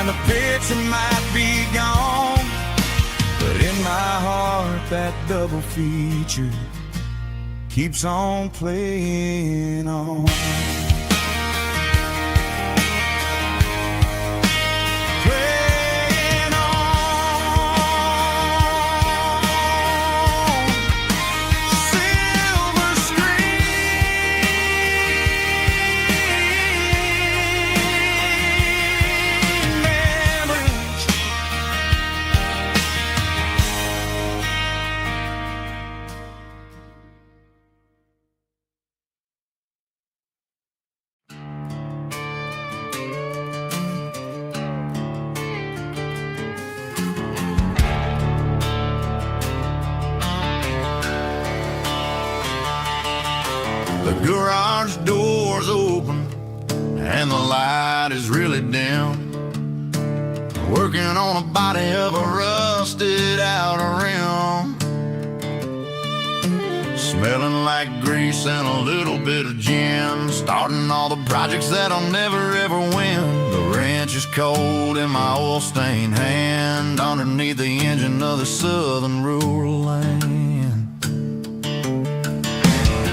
the picture might be gone, but in my heart that double feature keeps on playing on. The garage door's open and the light is really dim. Working on a body of a rusted out rim, smelling like grease and a little bit of gin. Starting all the projects that I'll never ever win. The wrench is cold in my oil-stained hand underneath the engine of the southern rural land.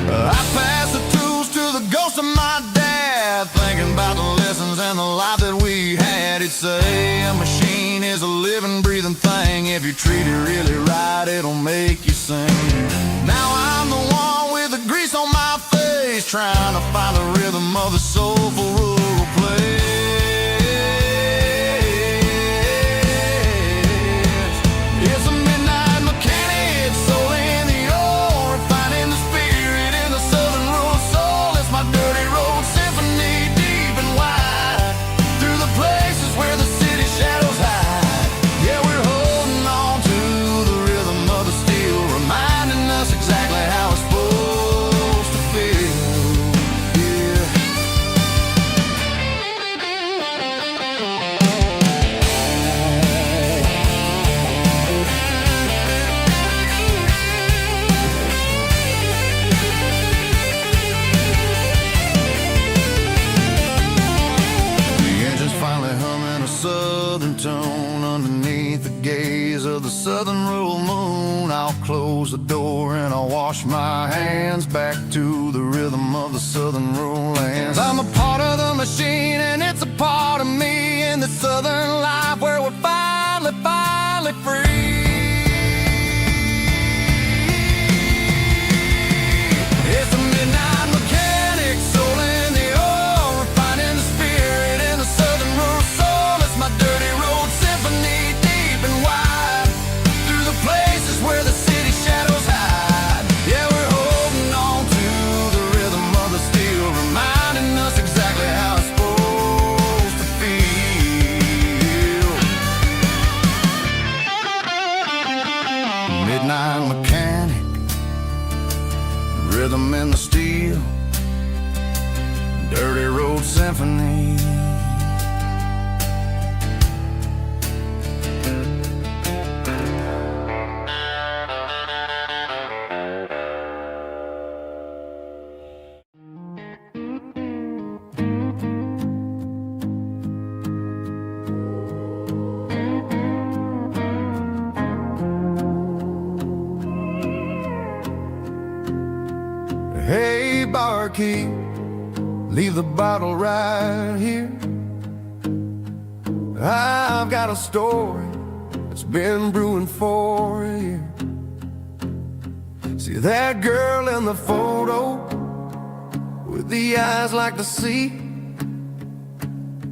I pass the tools to the ghost of my dad, thinking about the lessons and the life that we had. He'd say a machine is a living, breathing thing. If you treat it really right, it'll make you sing. Now I'm the one with the grease on my face, trying to find the rhythm of the soulful rural place. It's a midnight mechanic, soul in the ore, refining the spirit in the southern rural soul. It's my dirty road symphony, deep and wide, through the places where the city shadows hide. Yeah, we're holding on to the rhythm of the steel, reminding us exactly how it's supposed to feel. Yeah. The engine's finally humming a southern tune underneath the gaze of the southern rural moon. I'll close the door and I'll wash my hands back to the rhythm of the southern rural lands. I'm a part of the machine and it's a part of me in the southern life where we're finally free. It's a midnight mechanic, soul in the ore, refining the spirit in the southern rural soul. It's my dirty road symphony, deep and wide, through the places where the city shadows hide. Yeah, we're holding on to the rhythm of the steel, reminding us exactly how it's supposed to feel. Midnight mechanic, rhythm in the steel, dirty road symphony. Hey, barkeep, leave the bottle right here. I've got a story that's been brewing for a year. See that girl in the photo with the eyes like the sea?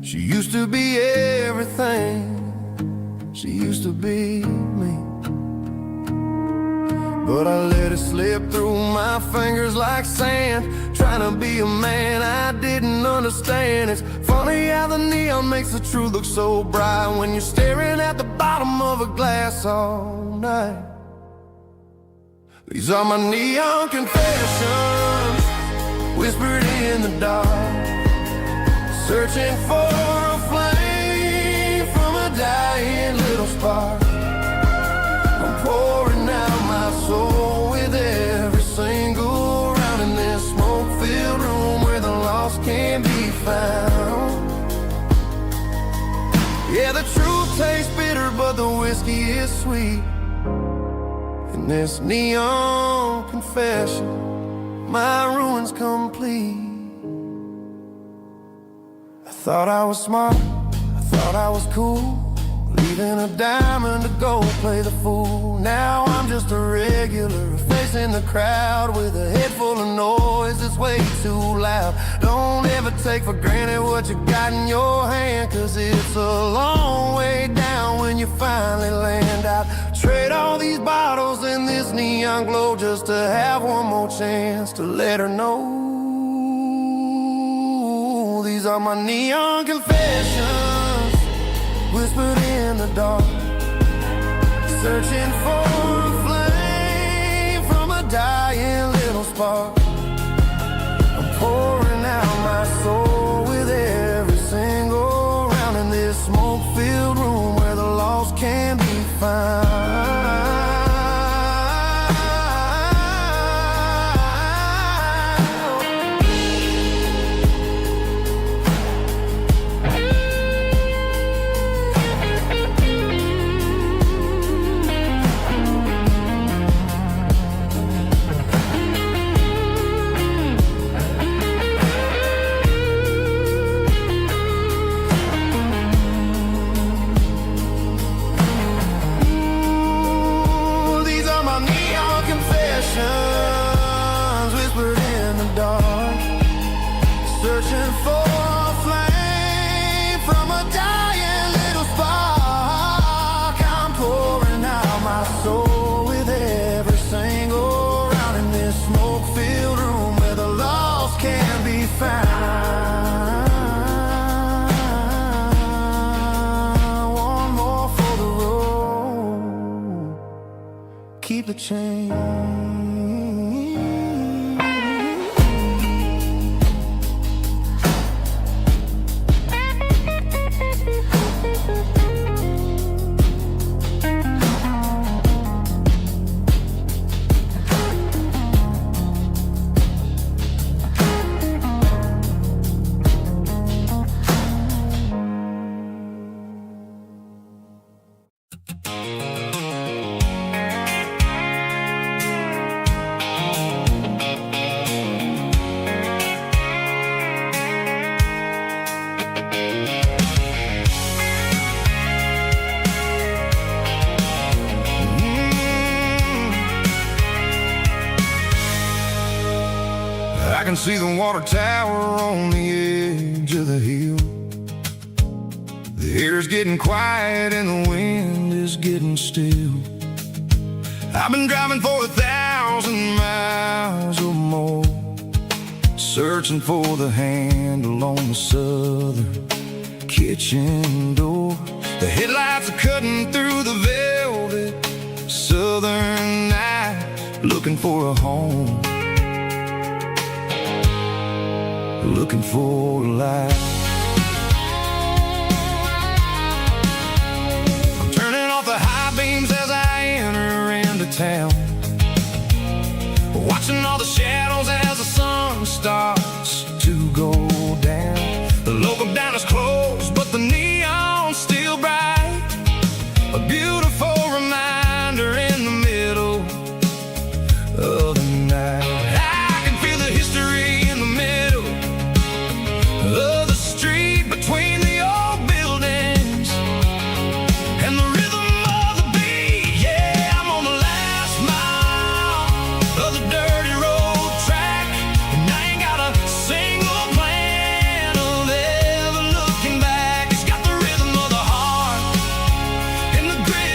She used to be everything, she used to be me. But I let it slip through my fingers like sand, trying to be a man I didn't understand. It's funny how the neon makes the truth look so bright when you're staring at the bottom of a glass all night. These are my neon confessions, whispered in the dark, searching for a flame from a dying little spark. I'm pouring out my soul with every single round in this smoke-filled room where the lost can be found. Yeah, the truth tastes bitter, but the whiskey is sweet. In this neon confession, my ruin's complete. I thought I was smart, I thought I was cool, leaving a diamond to go play the fool. Now I'm just a regular, facing the crowd with a head full of noise that's way too loud. Don't ever take for granted what you got in your hand, cause it's a long way down when you finally land out. Trade all these bottles and this neon glow just to have one more chance to let her know. These are my neon confessions, whispered in the dark, searching for a flame from a dying little spark. I'm pouring out my soul with every single round in this smoke-filled room where the lost can be found. Whispered in the dark, searching for a flame from a dying little spark. I'm pouring out my soul with every single round in this smoke-filled room where the lost can be found. One more for the road, keep the change. I can see the water tower on the edge of the hill. The air's getting quiet and the wind is getting still. I've been driving for 1,000 miles or more, searching for the handle on the southern kitchen door. The headlights are cutting through the velvet southern night, looking for a home, looking for a light. I'm turning off the high beams as I enter into town, watching all the shadows as the sun starts to go down. The local dine is closed, but the neon's still bright, a beautiful reminder in the middle of the night. I can feel the history in the middle of the street between the old buildings and the rhythm of the beat. Yeah, I'm on the last mile of the dirty road track, and I ain't got a single plan of ever looking back. It's got the rhythm of the heart and the grit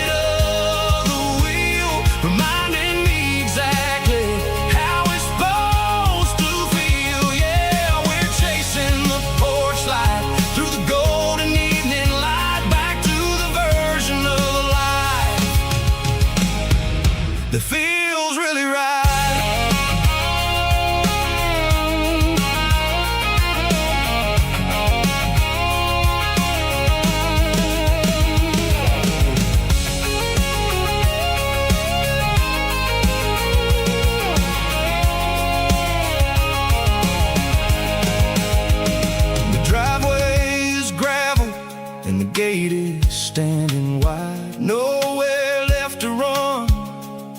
standing wide. Nowhere left to run,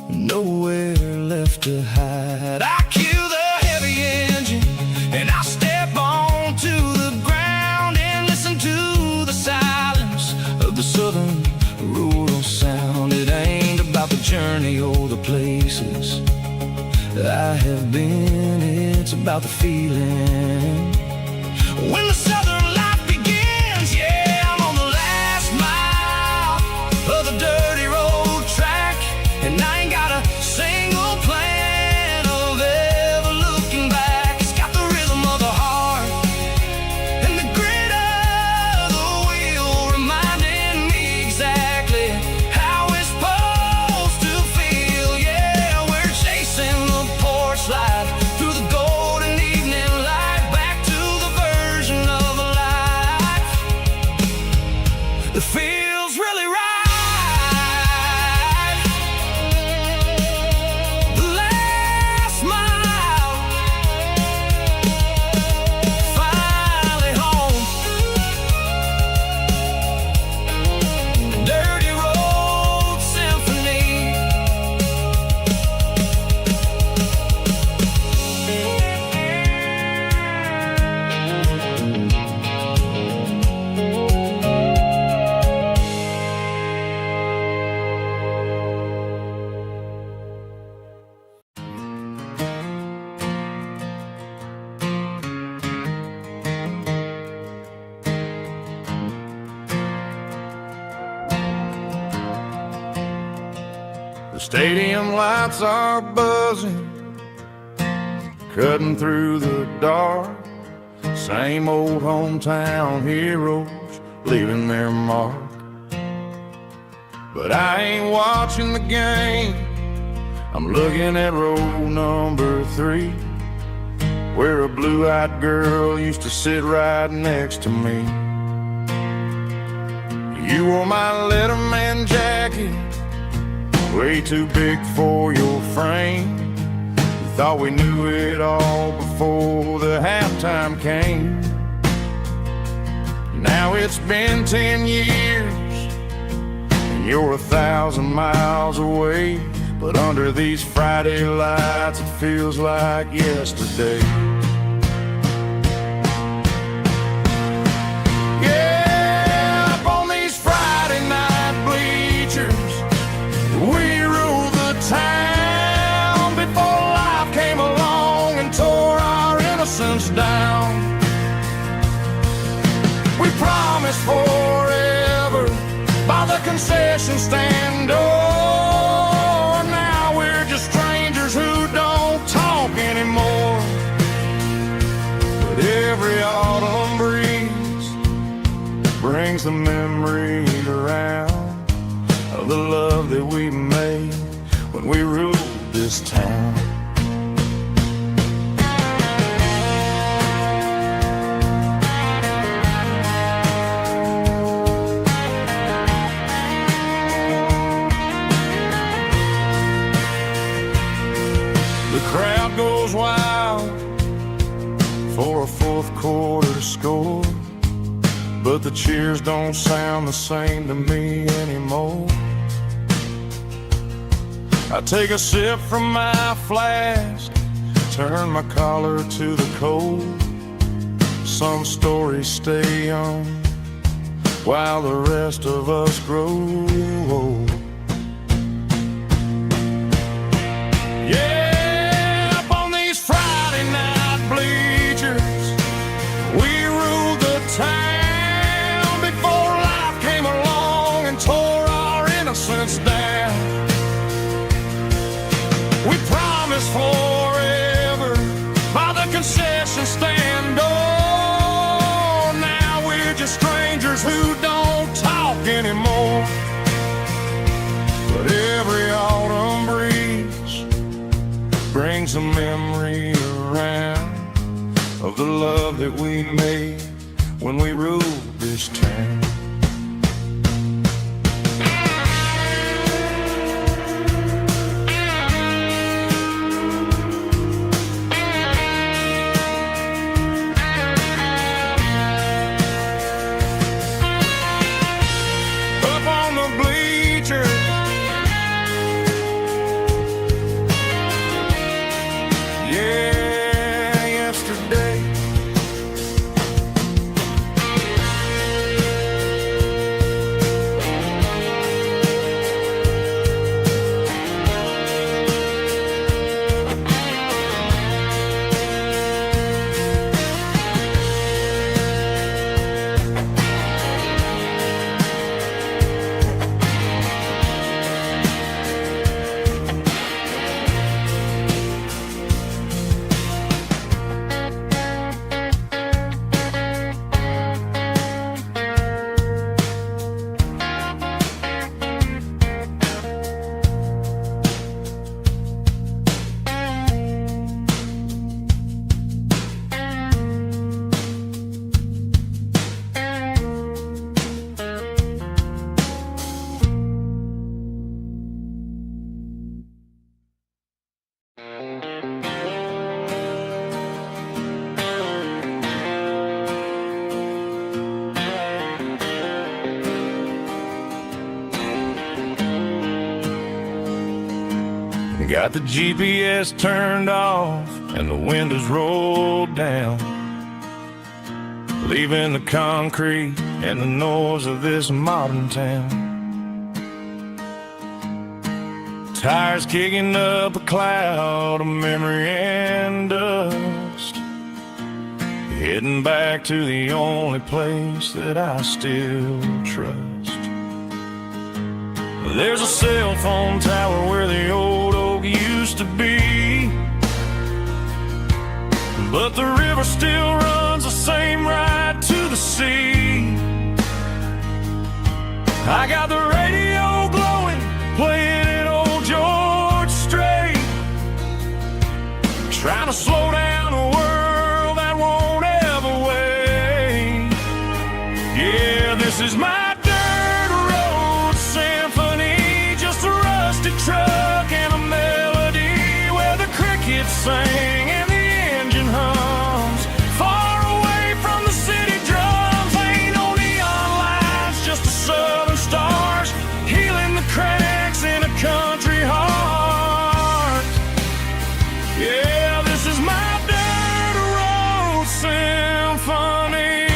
nowhere left to hide. I kill the heavy engine and I step onto the ground and listen to the silence of the southern rural sound. It ain't about the journey or the places I have been, it's about the feeling when the southern life begins. Yeah, I'm on the last mile of the dirty road track, and I ain't got a single plan of ever looking back. It's got the rhythm of the heart and the grit of the wheel, reminding me exactly how it's supposed to feel. Yeah, we're chasing the porch light through the golden evening light, back to the version of a life that feels really right. The last mile, finally home. Dirty road symphony. The stadium lights are buzzing, cutting through the dark. Same old hometown heroes leaving their mark. But I ain't watching the game, I'm looking at row number 3, where a blue-eyed girl used to sit right next to me. You wore my Letterman jacket, way too big for your frame. We thought we knew it all before the halftime came. Now it's been 10 years and you're 1,000 miles away, but under these Friday lights it feels like yesterday. Yeah, up on these Friday night bleachers, we ruled the town before life came along and tore our innocence down. We promised forever by the concession stand door. Now we're just strangers who don't talk anymore. But every autumn breeze brings the memories around of the love that we made when we ruled this town. The crowd goes wild for a fourth quarter score, but the cheers don't sound the same to me anymore. I take a sip from my flask, turn my collar to the cold. Some stories stay young while the rest of us grow old. Yeah, up on these Friday night bleachers, we ruled the town before life came along and tore our innocence down. We promised forever by the concession stand door. Now we're just strangers who don't talk anymore. But every autumn breeze brings a memory around of the love that we made when we ruled this town. Got the GPS turned off and the windows rolled down, leaving the concrete and the noise of this modern town. Tires kicking up a cloud of memory and dust, heading back to the only place that I still trust. There's a cell phone tower where the old oak used to be, but the river still runs the same right to the sea. I got the radio glowing, playing it old George Strait, trying to slow down a world that won't ever wait. Yeah, this is my dirt road symphony, just a rusty truck and a melody where the crickets sing and the engine hums. Far away from the city drums, ain't no neon lights, just the southern stars healing the cracks in a country heart. Yeah, this is my dirt road symphony.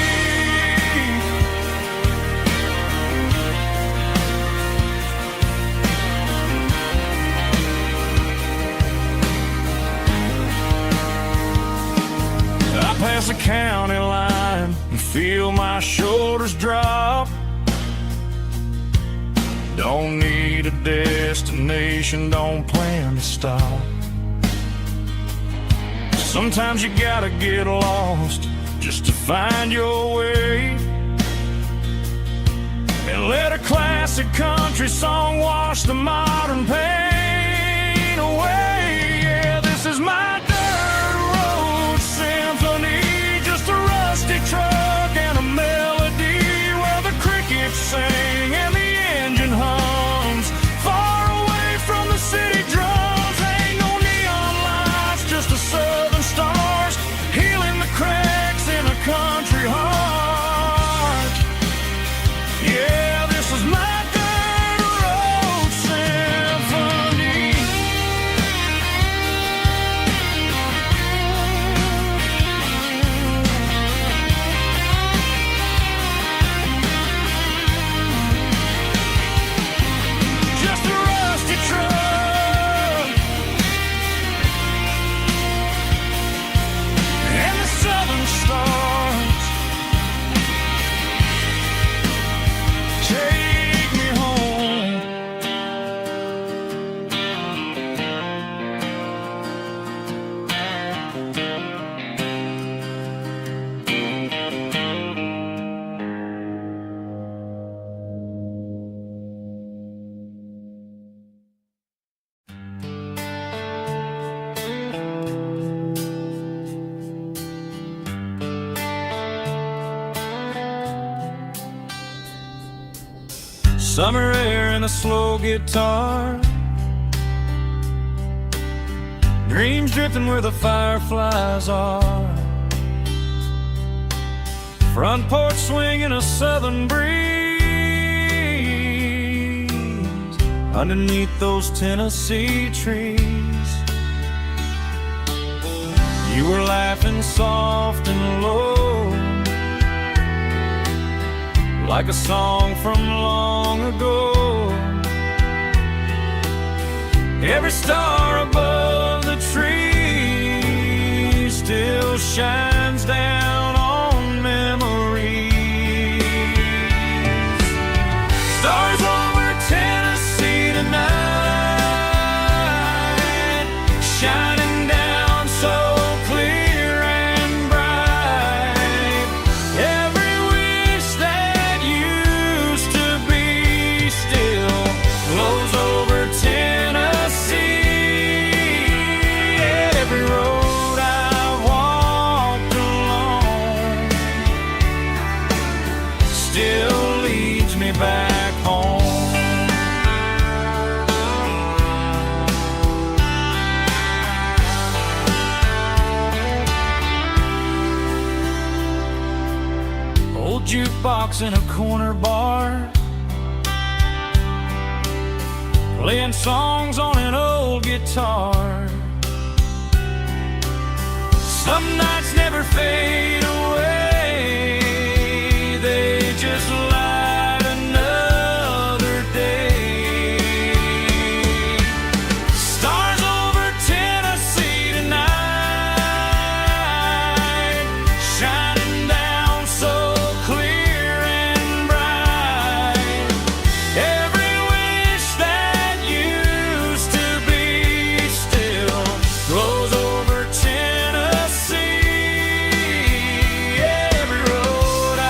I pass the county line and feel my shoulders drop. Don't need a destination, don't plan to stop. Sometimes you gotta get lost just to find your way, and let a classic country song wash the modern pain away. Yeah, this is my dirt road symphony, just a rusty truck and a melody where the crickets sing and the engine hums. Far away from the city drums, ain't no neon lights, just the southern stars healing the cracks in a country heart. Yeah, this is my dirt road symphony. Just a rusty truck and the southern stars take me home. Summer air and a slow guitar, dreams drifting where the fireflies are. Front porch swinging a southern breeze underneath those Tennessee trees. You were laughing soft and low, like a song from long ago. Every star above the tree still shines down on memories. Stars over Tennessee tonight, shining down so clear and bright. Every wish that used to be still glows over Tennessee. Every road I've walked along still leads me back home. Old jukebox in a corner bar, playing songs on an old guitar. Some nights never fade away, they just light another day. Stars over Tennessee tonight, shining down so clear and bright. Every wish that used to be still glows over Tennessee. Every road I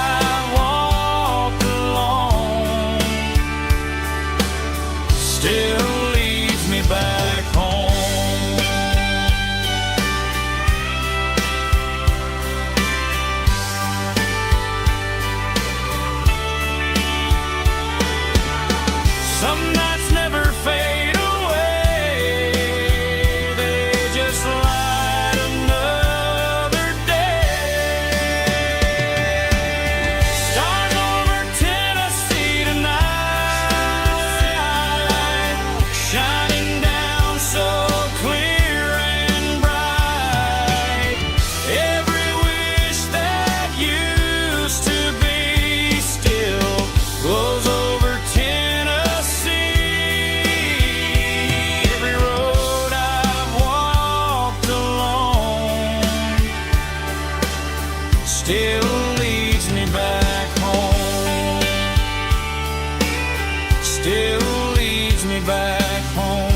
walked along still leads me back home. Some nights never fade away, they just light another day. Stars over Tennessee tonight, shining down so clear and bright. Every wish that used to be still glows over Tennessee. Every road I've walked along still leads me back home. Still leads me back home.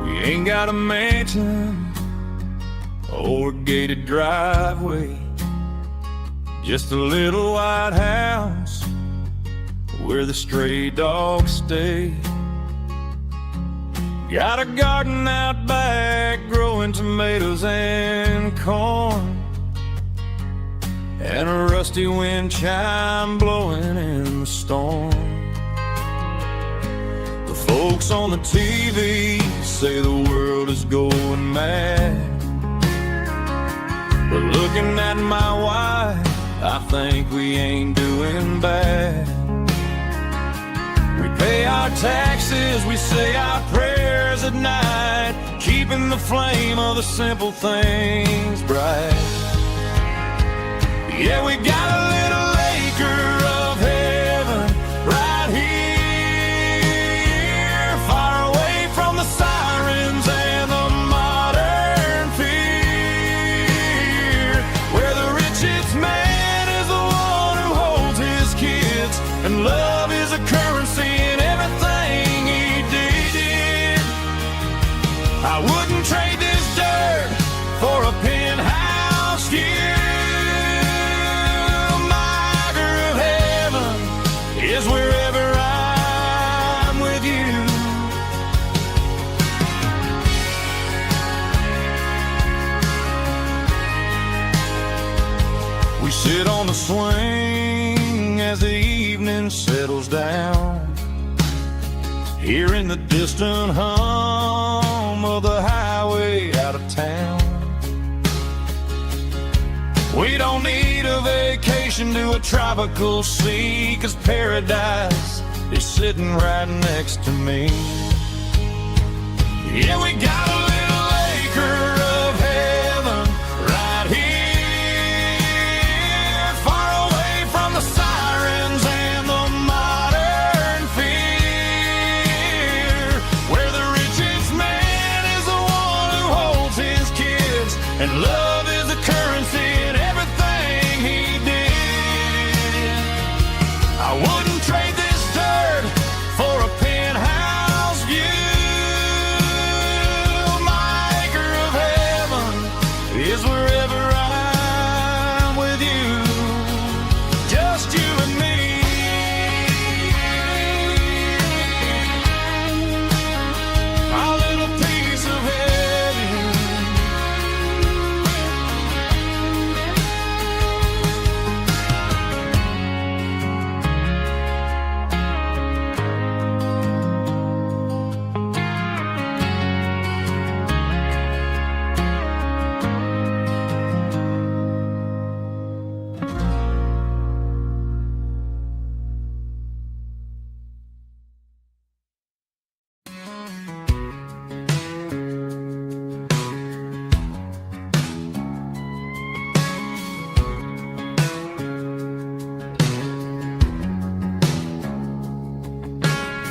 We ain't got a mansion or a gated driveway, just a little white house where the stray dogs stay. Got a garden out back growing tomatoes and corn, and a rusty wind chime blowing in the storm. The folks on the TV say the world is going mad, but looking at my wife, I think we ain't doing bad. We pay our taxes, we say our prayers at night, keeping the flame of the simple things bright. Yeah, we got a little acre of heaven right here, far away from the sirens and the modern fear, where the richest man is the one who holds his kids, and love is a currency in everything he did. I wouldn't trade this dirt for a penthouse view. Is wherever I'm with you. We sit on the swing as the evening settles down, hearing the distant hum of the highway out of town. We don't need a vacation to a tropical sea, 'cause paradise is sitting right next to me. Yeah, we got a little acre of heaven right here, far away from the sirens and the modern fear, where the richest man is the one who holds his kids, and love is the currency in everything he did. I wouldn't trade this dirt for a penthouse view. My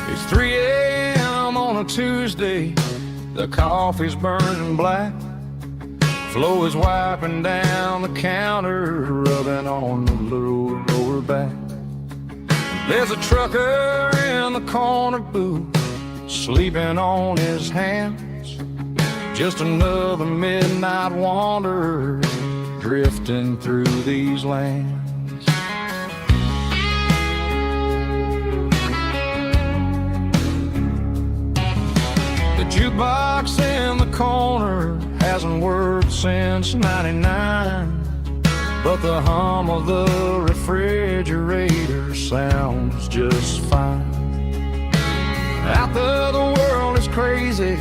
It's 3 a.m. on a Tuesday. The coffee's burning black. Flo is wiping down the counter, rubbing on the little lower back. There's a trucker in the corner booth, sleeping on his hands. Just another midnight wanderer drifting through these lands. The jukebox in the corner hasn't worked since '99, but the hum of the refrigerator sounds just fine. Out there the world is crazy,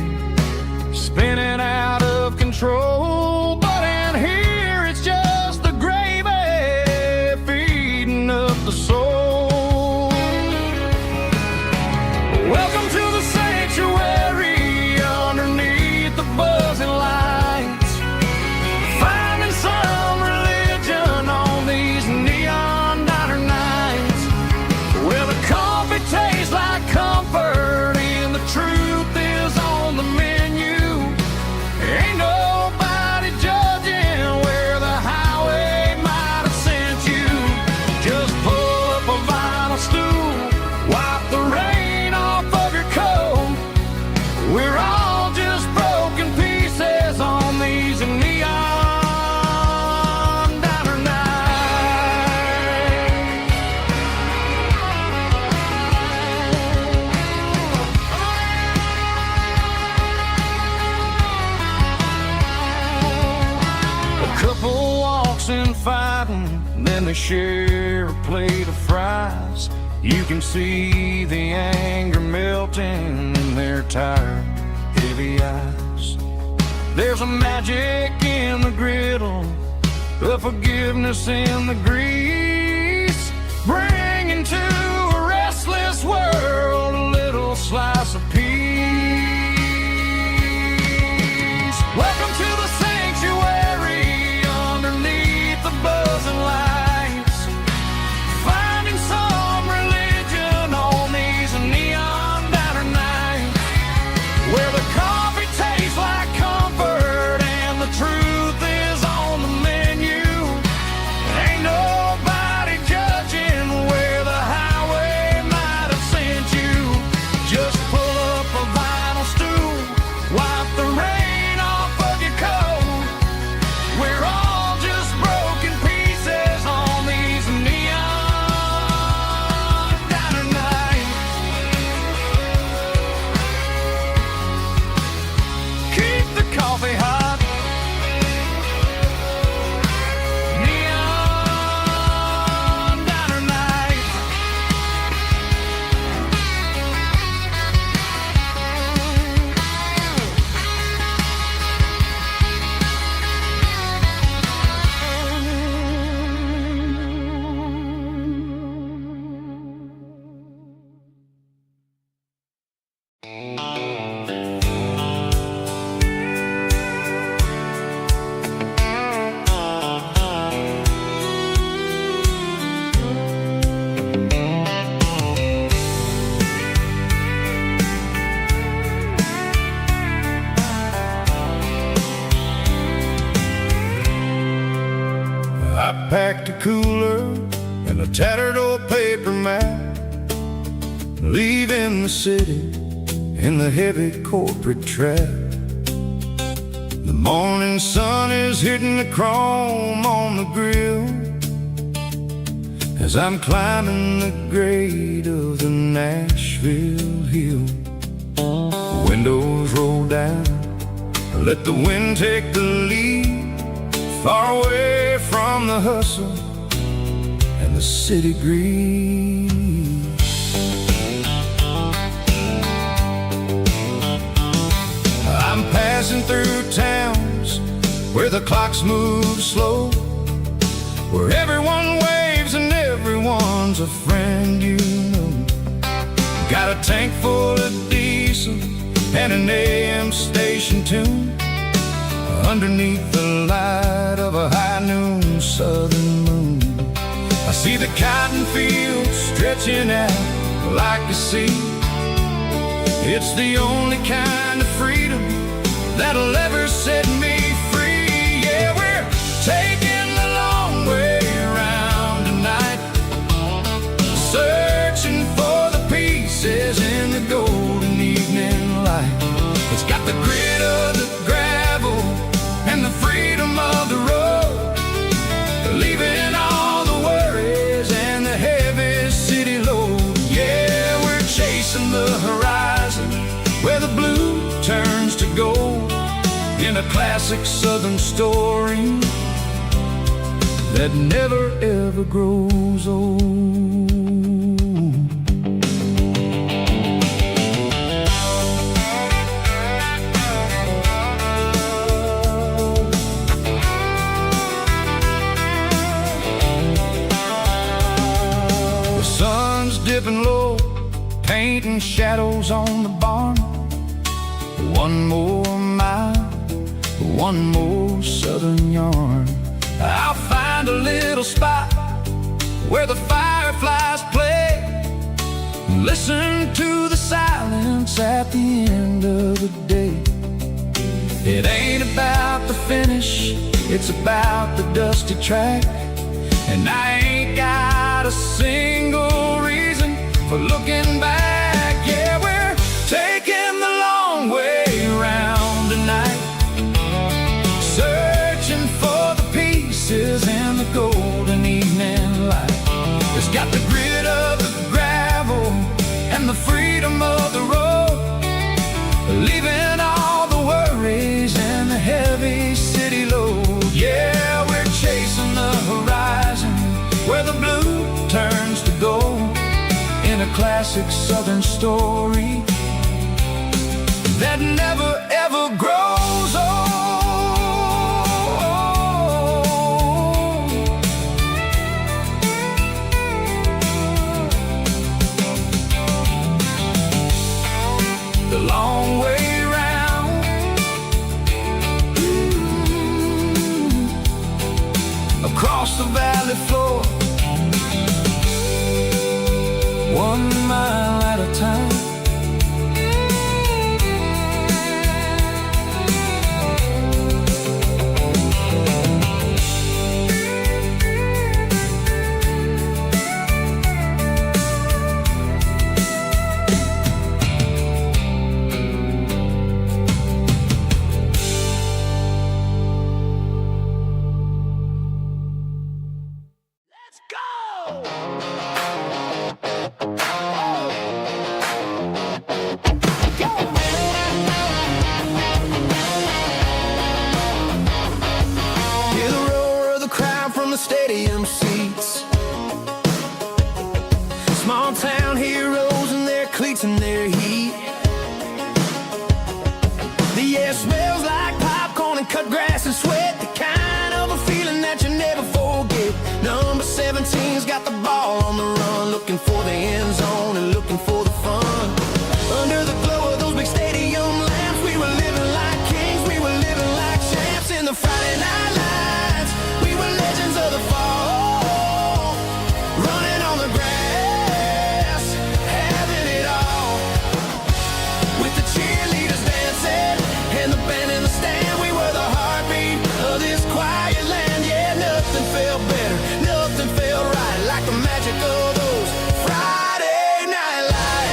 spinning out of control, but in here it's just the gravy feeding up the soul. Welcome to the sanctuary underneath the buzzing lights, finding some religion on these neon diner nights, where the coffee tastes like comfort and the truth is on the menu. Ain't nobody judging where the highway might have sent you. Just pull up a vinyl stool, wipe the rain off of your coat. We're all just broken pieces on these neon diner nights. A couple walks in fighting, then they share a plate of fries. You can see the anger melting in their tired, heavy eyes. There's a magic in the griddle, a forgiveness in the grease, bringing to a restless world a little slice of peace. Welcome to the sanctuary underneath the buzzing lights, finding some religion on these neon diner nights, where the coffee tastes like comfort and the truth is on the menu. Ain't nobody judging where the highway might have sent you. Just pull up a vinyl stool, wipe the rain off of your coat. We're all just broken pieces on these neon diner nights. Keep the coffee hot. Neon diner nights. I packed a cooler and a tattered old paper map, leaving the city in the heavy corporate trap. The morning sun is hitting the chrome on the grill as I'm climbing the grade of the Nashville hill. Windows roll down, let the wind take the lead, far away from the hustle and the city greed. I'm passing through towns where the clocks move slow, where everyone waves and everyone's a friend you know. Got a tank full of diesel and an AM station tune, underneath the light of a high noon southern moon. I see the cotton fields stretching out like a sea, It's the only kind of freedom that'll ever set me free. Yeah, we're taking the long way around tonight, searching for the pieces in the golden evening light. It's got the grit of the gravel and the freedom of the road, leaving all the worries and the heavy city load. Yeah, we're chasing the horizon where the blue turns to gold, in a classic southern story that never ever grows old. The sun's dipping low, painting shadows on the barn. One more mile, one more southern yarn. I'll find a little spot where the fireflies play, listen to the silence at the end of the day. It ain't about the finish, it's about the dusty track. And I ain't got a single reason for looking back. Yeah, we're taking the long way around tonight, searching for the pieces in the golden evening light. It's got the grit of the gravel and the freedom of the road, leaving all the worries and the heavy city load. Yeah, we're chasing the horizon where the blue turns to gold, in a classic southern story that never ever grows old. The long way round, across the valley floor, 1 mile at a time. Stadium seats, small town heroes in their cleats and their heat. The air smells like popcorn and cut grass and sweat, the kind of a feeling that you never forget. Number 17's got the ball on the run, looking for the end zone and looking for the fun. Under the glow of those big stadium lamps, we were living like kings, we were living like champs in the Friday night lights. We were legends of the fall, running on the grass, having it all, with the cheerleaders dancing and the band in the stand. We were the heartbeat of this quiet land. Yeah, nothing felt better, nothing felt right like the magic of those Friday night lights.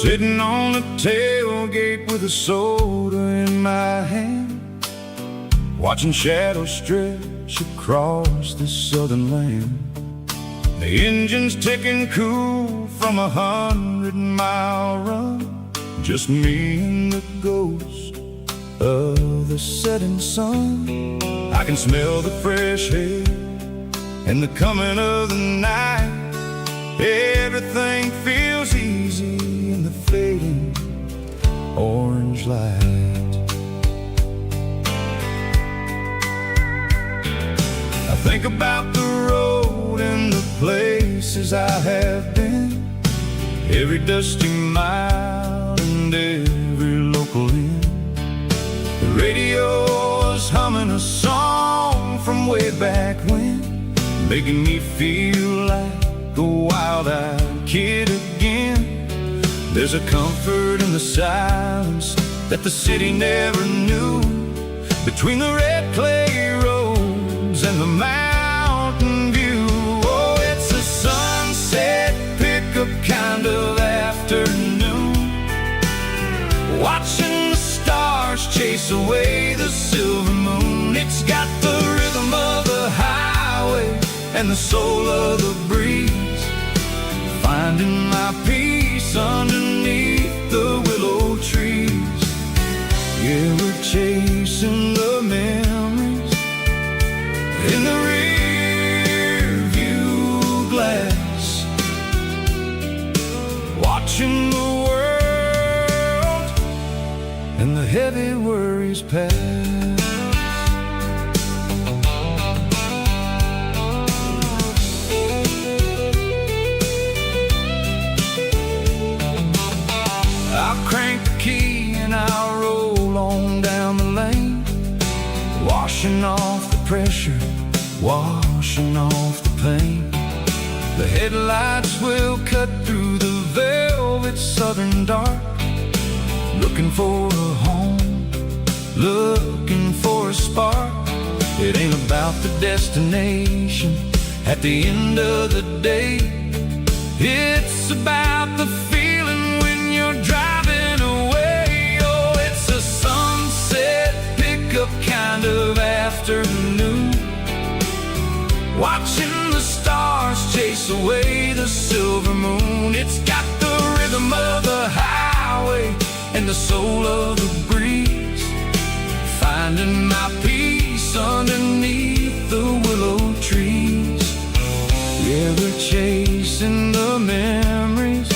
Sitting on the tailgate with a soda in my hand, watching shadows stretch across this southern land. The engine's ticking cool from 100-mile run, just me and the ghost of the setting sun. I can smell the fresh air and the coming of the night. Everything feels easy in the fading orange light. I think about the road and the places I have been, every dusty mile and every local inn. The radio is humming a song from way back when, making me feel like a wild-eyed kid again. There's a comfort in the silence that the city never knew, between the red clay roads and the mountain view. Oh, it's a sunset pickup kind of afternoon, watching the stars chase away the silver moon. It's got the rhythm of the highway and the soul of the breeze, finding my peace underneath the willow trees. Yeah, we're chasing the memories in the rear view glass, watching the world and the heavy worries pass. Crank the key and I'll roll on down the lane, washing off the pressure, washing off the pain. The headlights will cut through the velvet southern dark, looking for a home, looking for a spark. It ain't about the destination at the end of the day, it's about the feeling when you're driving away. Oh, it's a sunset pickup kind of afternoon, watching the stars chase away the silver moon. It's got the rhythm of the highway and the soul of the breeze, finding my peace underneath the willow trees. Yeah, we're chasing the memories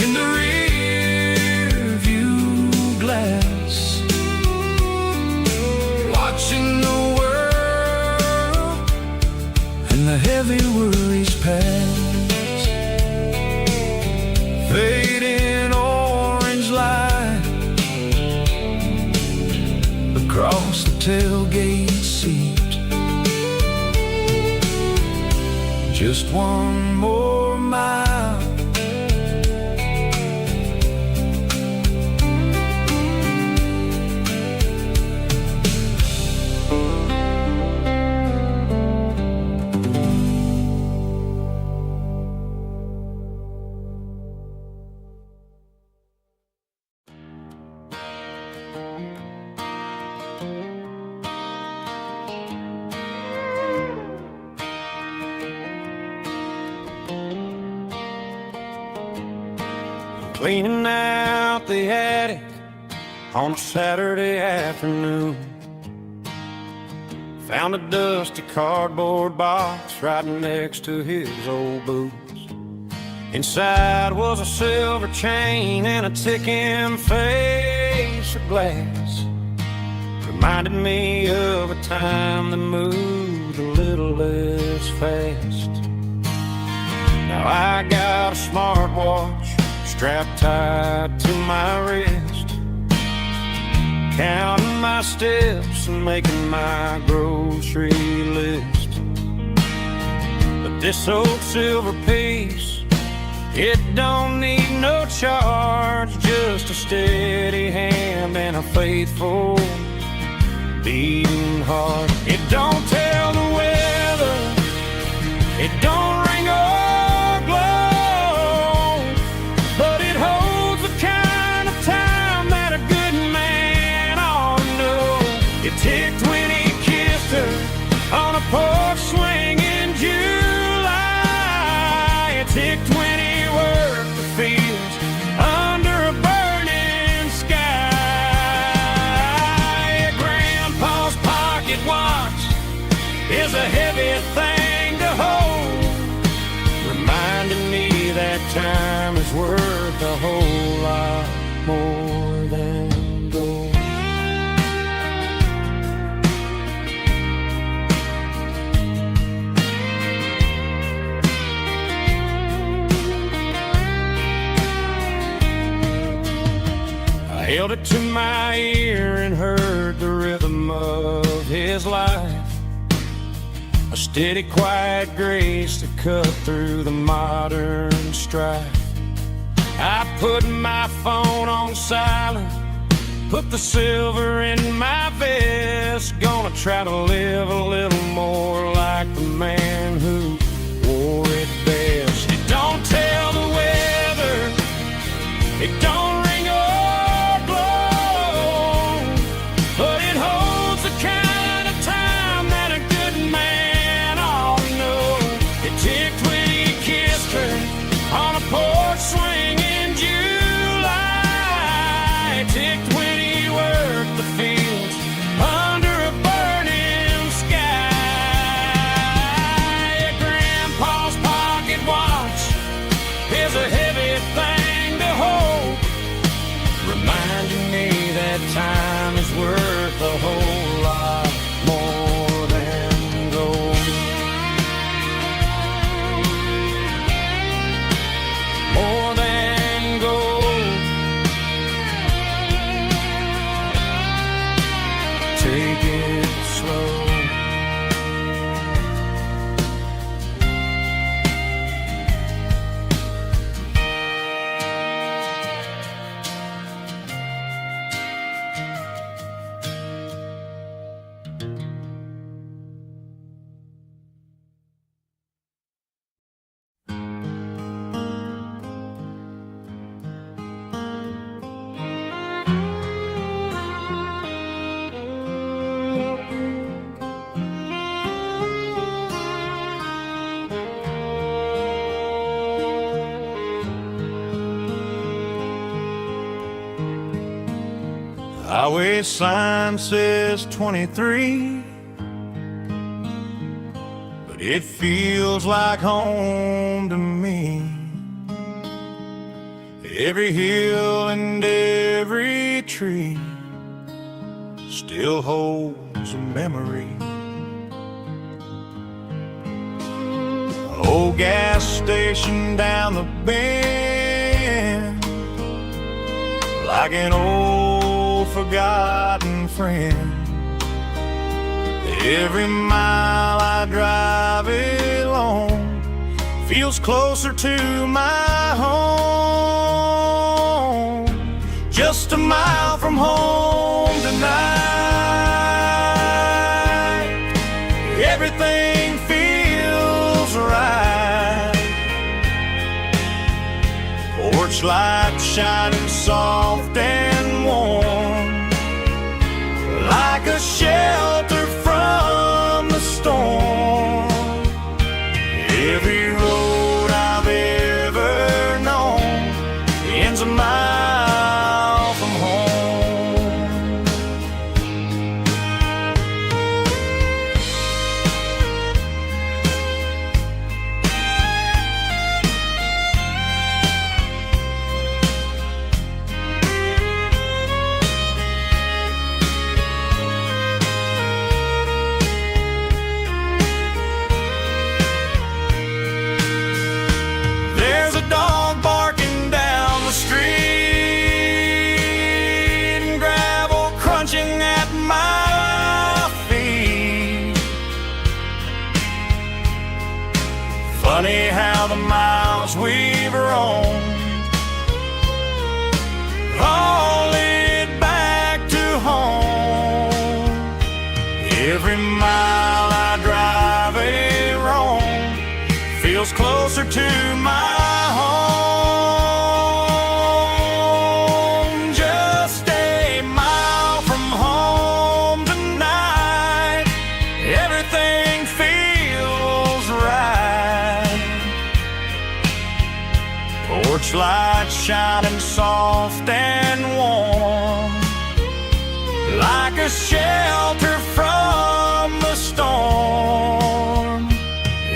in the rear view glass, watching the world and the heavy worries pass. Fading orange light across the tailgate seat, just one more mile. Cleaning out the attic on a Saturday afternoon, found a dusty cardboard box right next to his old boots. Inside was a silver chain and a ticking face of glass, reminded me of a time that moved a little less fast. Now I got a smartwatch strapped tight to my wrist, counting my steps and making my grocery list. But this old silver piece, it don't need no charge, just a steady hand and a faithful beating heart. It don't tell the weather, it don't ring or glow, but it holds Tick 20 work the fields under a burning sky. Grandpa's pocket watch is a heavy thing to hold, reminding me that time is worth a whole lot more than gold. I held it to my ear and heard the rhythm of his life, a steady, quiet grace to cut through the modern strife. I put my phone on silent, put the silver in my vest. Gonna try to live a little more like the man who wore it best. It don't tell the weather, it don't ring or blow, but it holds the kind of time that a good man ought to know. It ticked when he kissed her on a porch swing in July. It ticked when he worked the fields under a burning sky. Grandpa's pocket watch is a heavy thing to hold, reminding me that time is worth a whole lot more than gold. More than gold. Take it slow. Highway sign says 23, but it feels like home to me. Every hill and every tree still holds a memory. Old gas station down the bend, like an old forgotten friend. Every mile I drive along feels closer to my home. Just a mile from home tonight, everything feels right. Porch light shining soft and warm, like a shelter from the storm. Every road I've ever known ends a mile from home. There's a dog barking down the street and gravel crunching at my feet. Funny how the miles we've roamed all lead back to home. Every mile I drive a roam feels closer to my home. Just a mile from home tonight, everything feels right. Porch light shining soft and warm, like a shelter from the storm.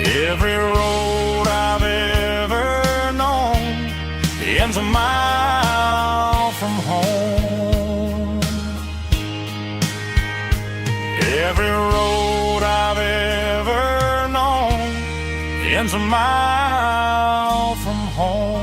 Every road I've ever known ends a mile from home. Every road I've ever known ends a mile from home.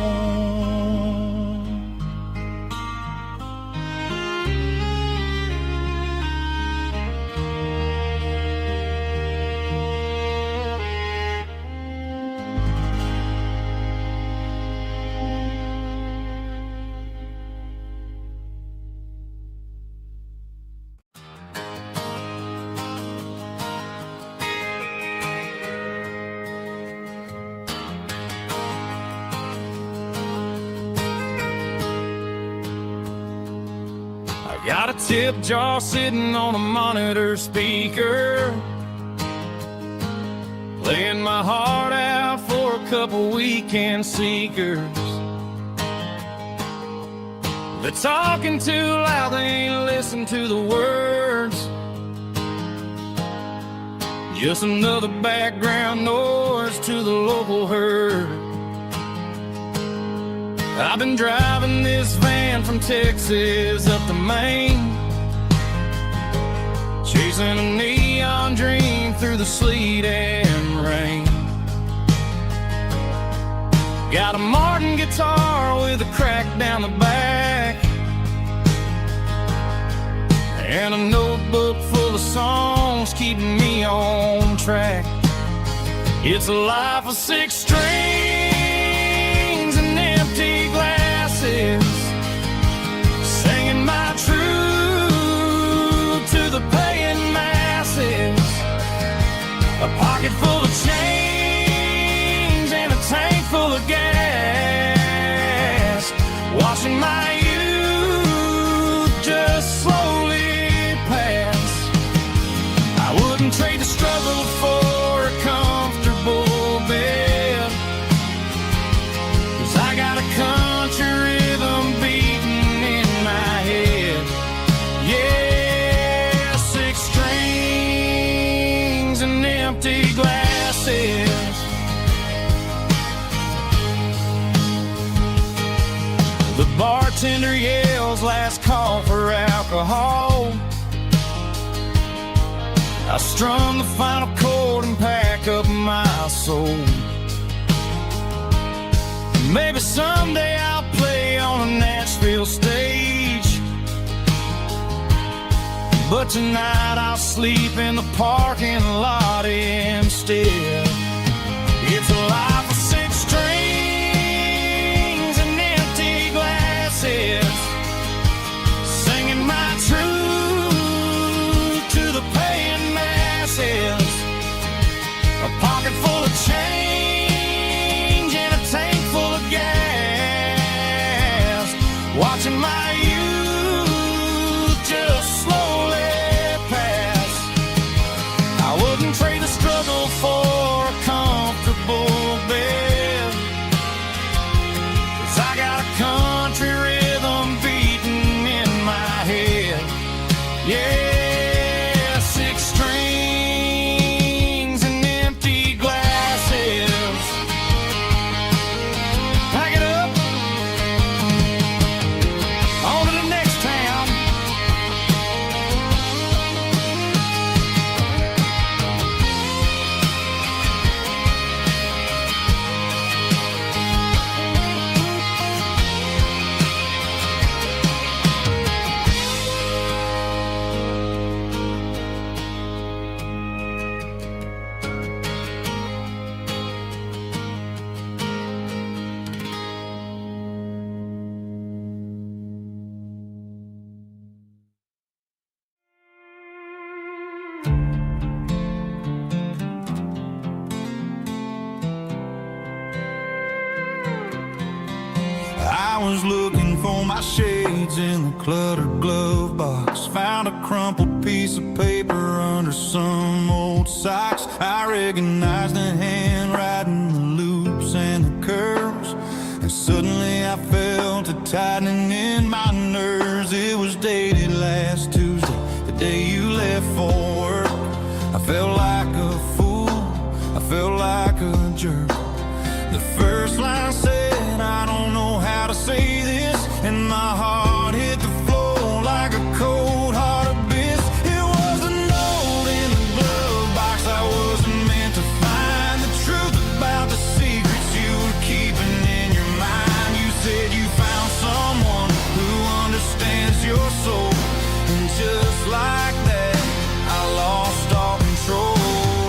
Got a tip jar sitting on a monitor speaker, playing my heart out for a couple weekend seekers. They're talking too loud, they ain't listen to the words. Just another background noise to the local herd. I've been driving this van from Texas up to Maine, chasing a neon dream through the sleet and rain. Got a Martin guitar with a crack down the back, and a notebook full of songs keeping me on track. It's a life of 6 strings and empty glasses, singing my truth to the paying masses. A pocket full of change and a tank full of gas, watching my youth just slowly pass. I wouldn't trade the struggle for a comfortable bed, 'cause I got a country rhythm beating in my head. Yeah, 6 strings and empty glasses. The bartender yells last call for alcohol. I strum the final chord and pack up my soul. Maybe someday I'll play on a Nashville stage, but tonight I'll sleep in the parking lot instead. It's a life of 6 strings and empty glasses, singing my truth to the paying masses. A pocket full of change and a tank full of gas, watching my youth just slowly pass. I wouldn't trade the struggle for a comfortable bed, 'cause I got a country rhythm beating in my head. Yeah, 6 strings and empty glasses. Pack it up, on to the next town. I was looking for my shades in the cluttered glove box, found a crumpled piece of paper under some old socks. I recognized the handwriting, the loops and the curves, And suddenly I felt a tightening in my nerves. It was dated last Tuesday, the day you left for work. I felt like a fool, I felt like a jerk. The first line said, I don't know how to say this, and my heart hit the floor like a cold heart abyss. It was a note in the glove box. I wasn't meant to find the truth about the secrets you were keeping in your mind. You said you found someone who understands your soul, and just like that, I lost all control.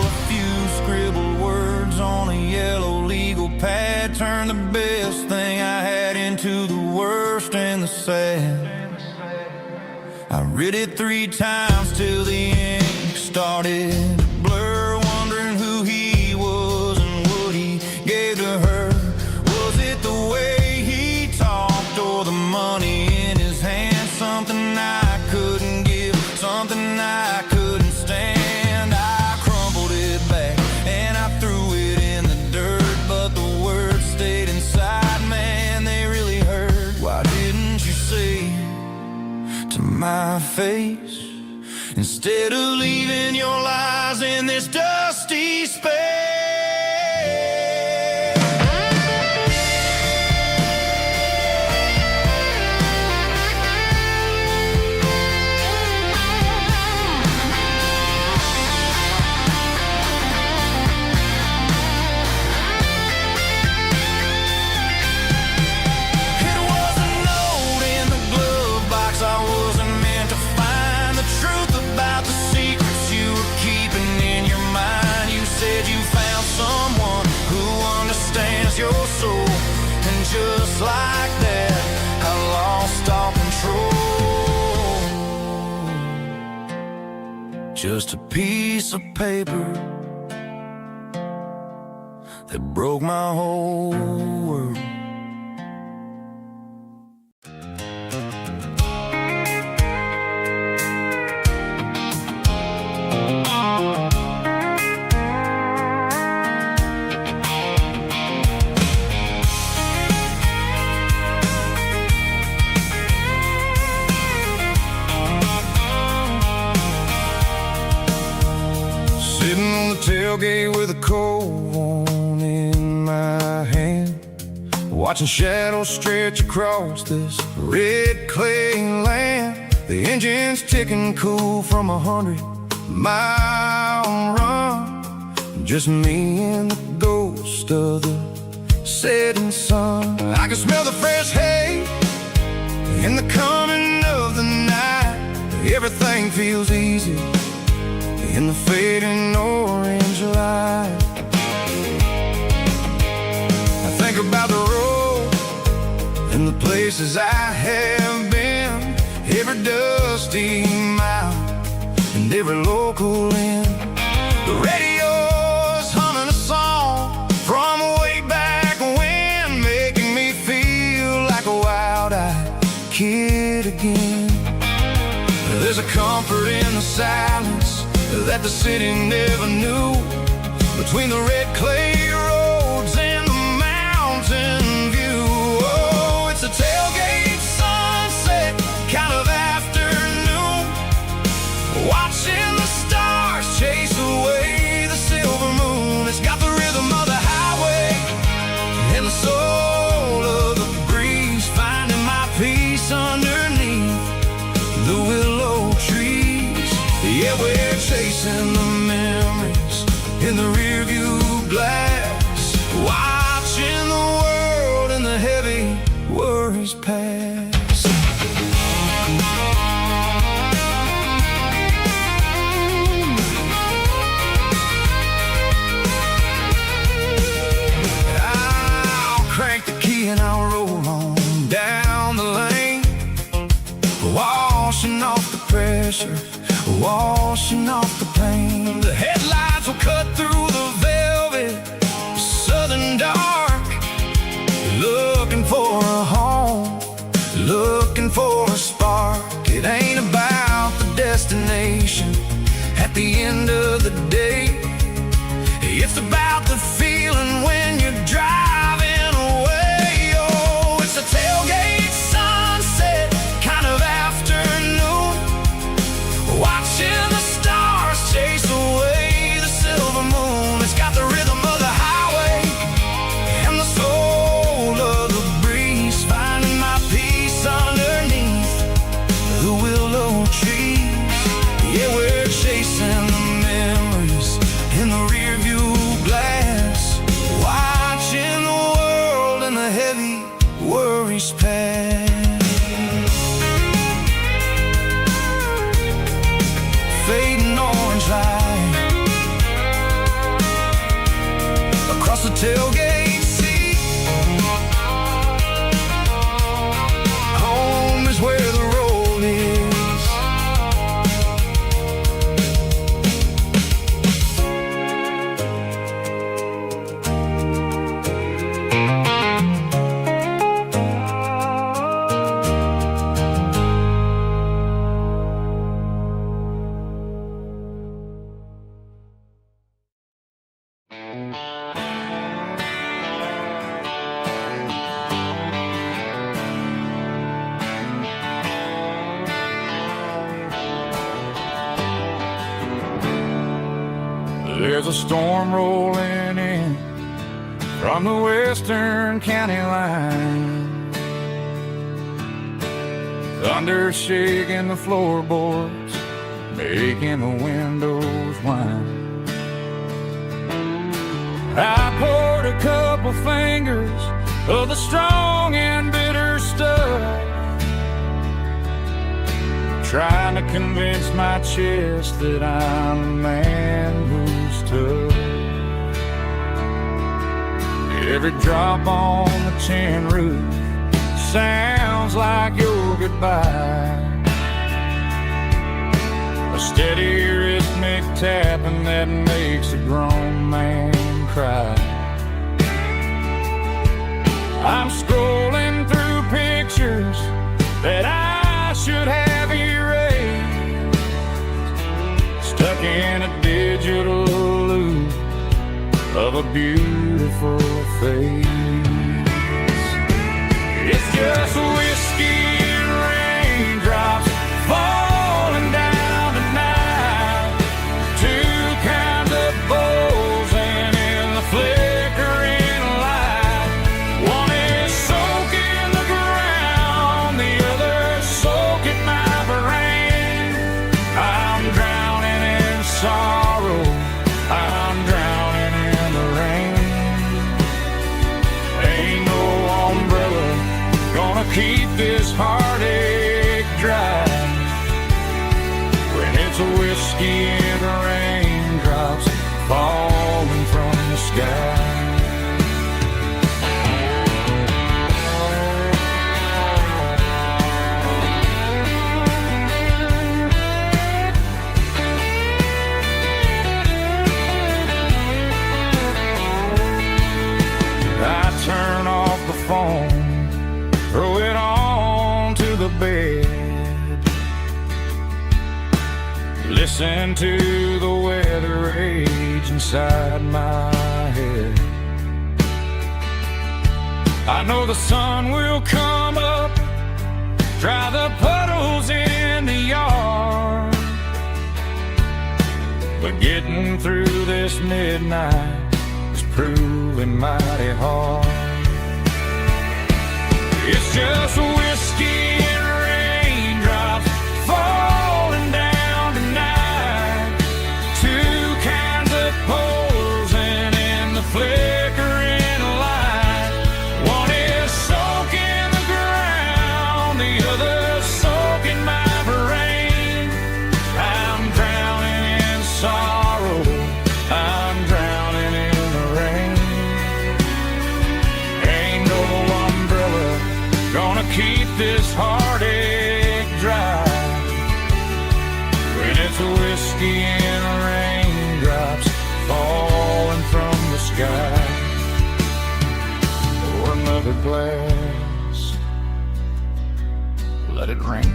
A few scribbled words on a yellow legal pad turned the best thing I had into the worst and the sad. I read it 3 times till the ink started to blur, wondering who he was and what he gave to her. Was it the way he talked or the money in his hand? Something I couldn't give, something I couldn't stand. I crumpled it back and I threw it in the dirt, but the words stayed inside, man, they really hurt. Why didn't you say to my face, instead of leaving your lies in this dusty space? Your soul, and just like that, I lost all control. Just a piece of paper that broke my whole world. Tailgate with a cold one in my hand, watching shadows stretch across this red clay land. The engine's ticking cool from 100-mile run. Just me and the ghost of the setting sun. I can smell the fresh hay in the coming of the night. Everything feels easy in the fading orange light. I think about the road and the places I have been, every dusty mile and every local inn. The radio's humming a song from way back when, making me feel like a wild-eyed kid again. There's a comfort in the silence that the city never knew, between the red clay roads and the mountain view. Oh, it's a tailgate sunset kind of afternoon, watching the stars chase away the silver moon. It's got the rhythm of the highway and the soul of the breeze, finding my peace underneath the willow trees. Yeah, we're chasing the memories in the rearview glass, watching the world and the heavy worries pass. I'll crank the key and I'll roll on down the lane, washing off the pressure, washing off the pain. The headlights will cut through the velvet southern dark, looking for a home, looking for a spark. It ain't about the destination at the end of the day, it's about the feeling when you're driving away. Oh, heavy worries past, fading orange light across the tailgate seat. Home is where the road is. There's a storm rolling in from the western county line, thunder shaking the floorboards, making the windows whine. I poured a couple fingers of the strong and bitter stuff, trying to convince my chest that I'm a man who's tough. Every drop on the tin roof sounds like your goodbye, a steady rhythmic tapping that makes a grown man cry. I'm scrolling through pictures that I should have erased, stuck in a digital loop of a beautiful face. It's just whiskey and raindrops falling down tonight, two kinds of bowls and in the flickering light. One is soaking the ground, the other soaking my brain. I'm drowning in sorrow, I'm drowning in the rain. Ain't no umbrella gonna keep this heartache dry when it's a whiskey and raindrops falling from the sky. I turn off the phone, throw it on to the bed, listen to the weather rage inside my head. I know the sun will come up, dry the puddles in the yard, but getting through this midnight is proving mighty hard. It's just whiskey and raindrops falling down tonight, two kinds of poles and in the flickering light. One is soaking the ground, the other soaking my brain. I'm drowning in sorrow, I'm drowning in the rain. Ain't no umbrella gonna keep this heartache dry when it's a whiskey and raindrops falling from the sky. Pour another glass, let it rain.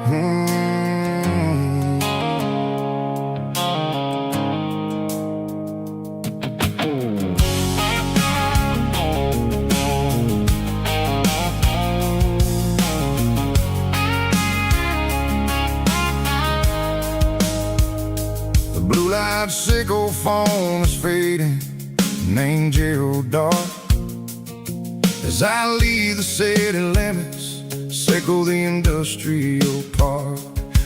The blue light sickle phone is fading, an angel dark. As I leave the city limits, sickle the industrial park.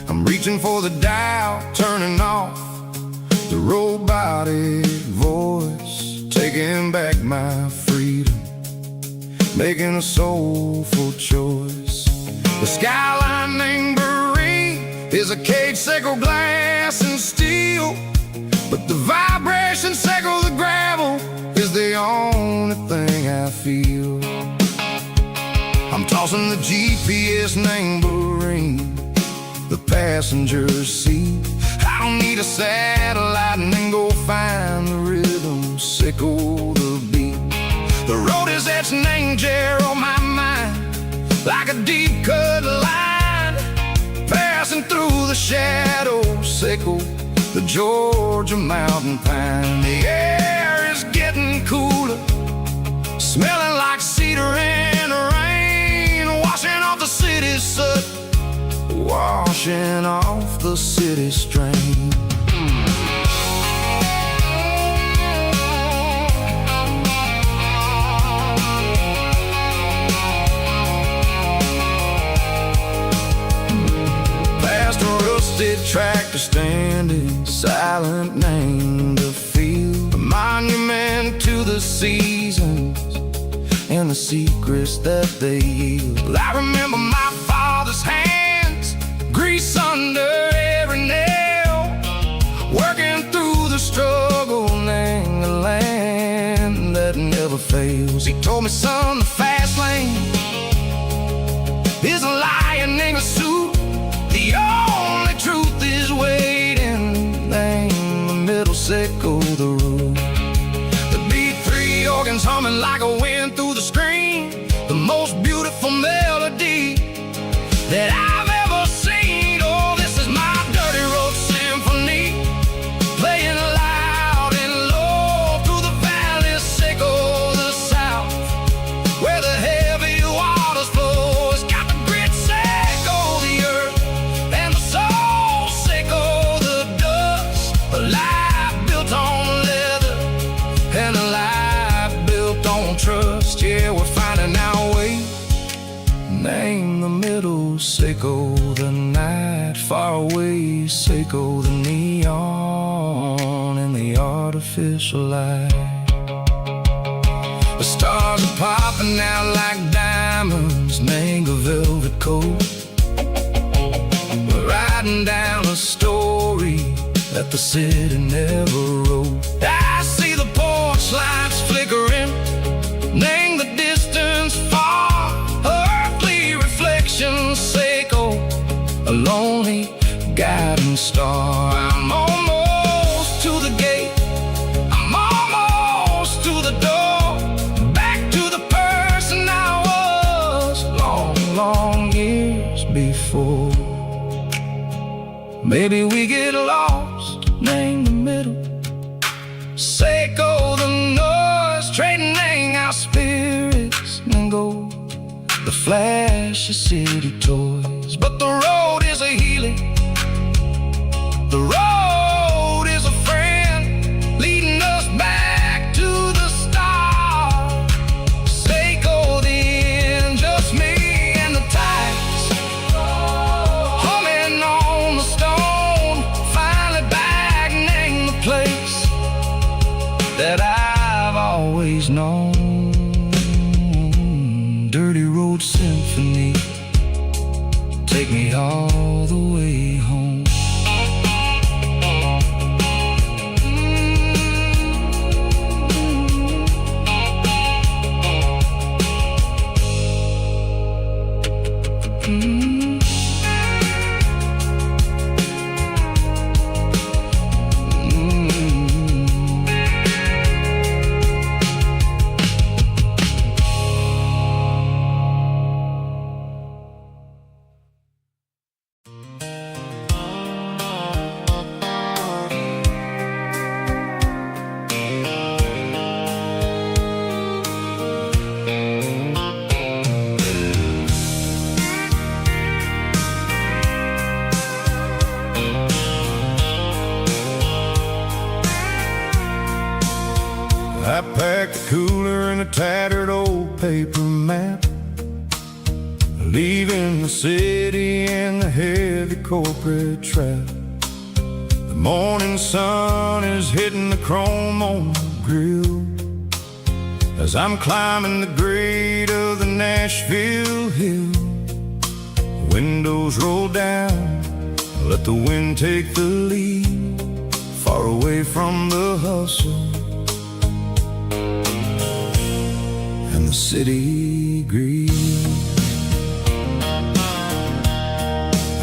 I'm reaching for the dial, turning off the robotic voice, taking back my freedom, making a soulful choice. The skyline named Barrene is a cage, sickle glass and steel, but the vibration sickle the gravel is the only thing I feel. I'm tossing the GPS named Barrene, the passenger seat. I don't need a satellite and then go find the rhythm, sickle the beat. The road is etched and angel on my mind, like a deep cut line, passing through the shadows, sickle the Georgia mountain pine. The air is getting cooler, smelling like cedar in the rain, washing off the city's soot, washing off the city strain. Past a rusted tractor standing silent, named a field, a monument to the seasons and the secrets that they yield. I remember my father's hands, grease under every nail, working through the struggle, name the land that never fails. He told me, son, the fast lane is a lion in a suit, the only truth is waiting, name the middle, sickle the root. The beat, three organs humming like a wind through the screen, the most beautiful melody that I've ever seen. Oh, this is my dirty road symphony, playing loud and low through the valleys, sickle the south, where the heavy waters flow. It's got the grit, sickle the earth, and the soul, sickle the dust. A life built on leather and a life built on trust. Yeah, we're finding our way, name the middle, sickle the night, far away, sickle the neon and the artificial light. The stars are popping out like diamonds, mango velvet coat. We're riding down a story that the city never wrote. I see the porch lights flickering, name the distance far, earthly reflections, sickle a lonely guiding star. I'm almost to the gate, I'm almost to the door, back to the person I was long, long years before. Maybe we get lost, name the middle, sickle the noise, trading our spirits and go the flash of city toys. But the road is a healing, the road is a friend, leading us back to the start. Sickle the end, just me and the tides, humming on the stone, finally back, name the place that I've always known. Dirty road symphony, take me all the way home. leaving the city in the heavy corporate trap. The morning sun is hitting the chrome on the grill as I'm climbing the grade of the Nashville hill. Windows roll down, let the wind take the lead, far away from the hustle and the city greed.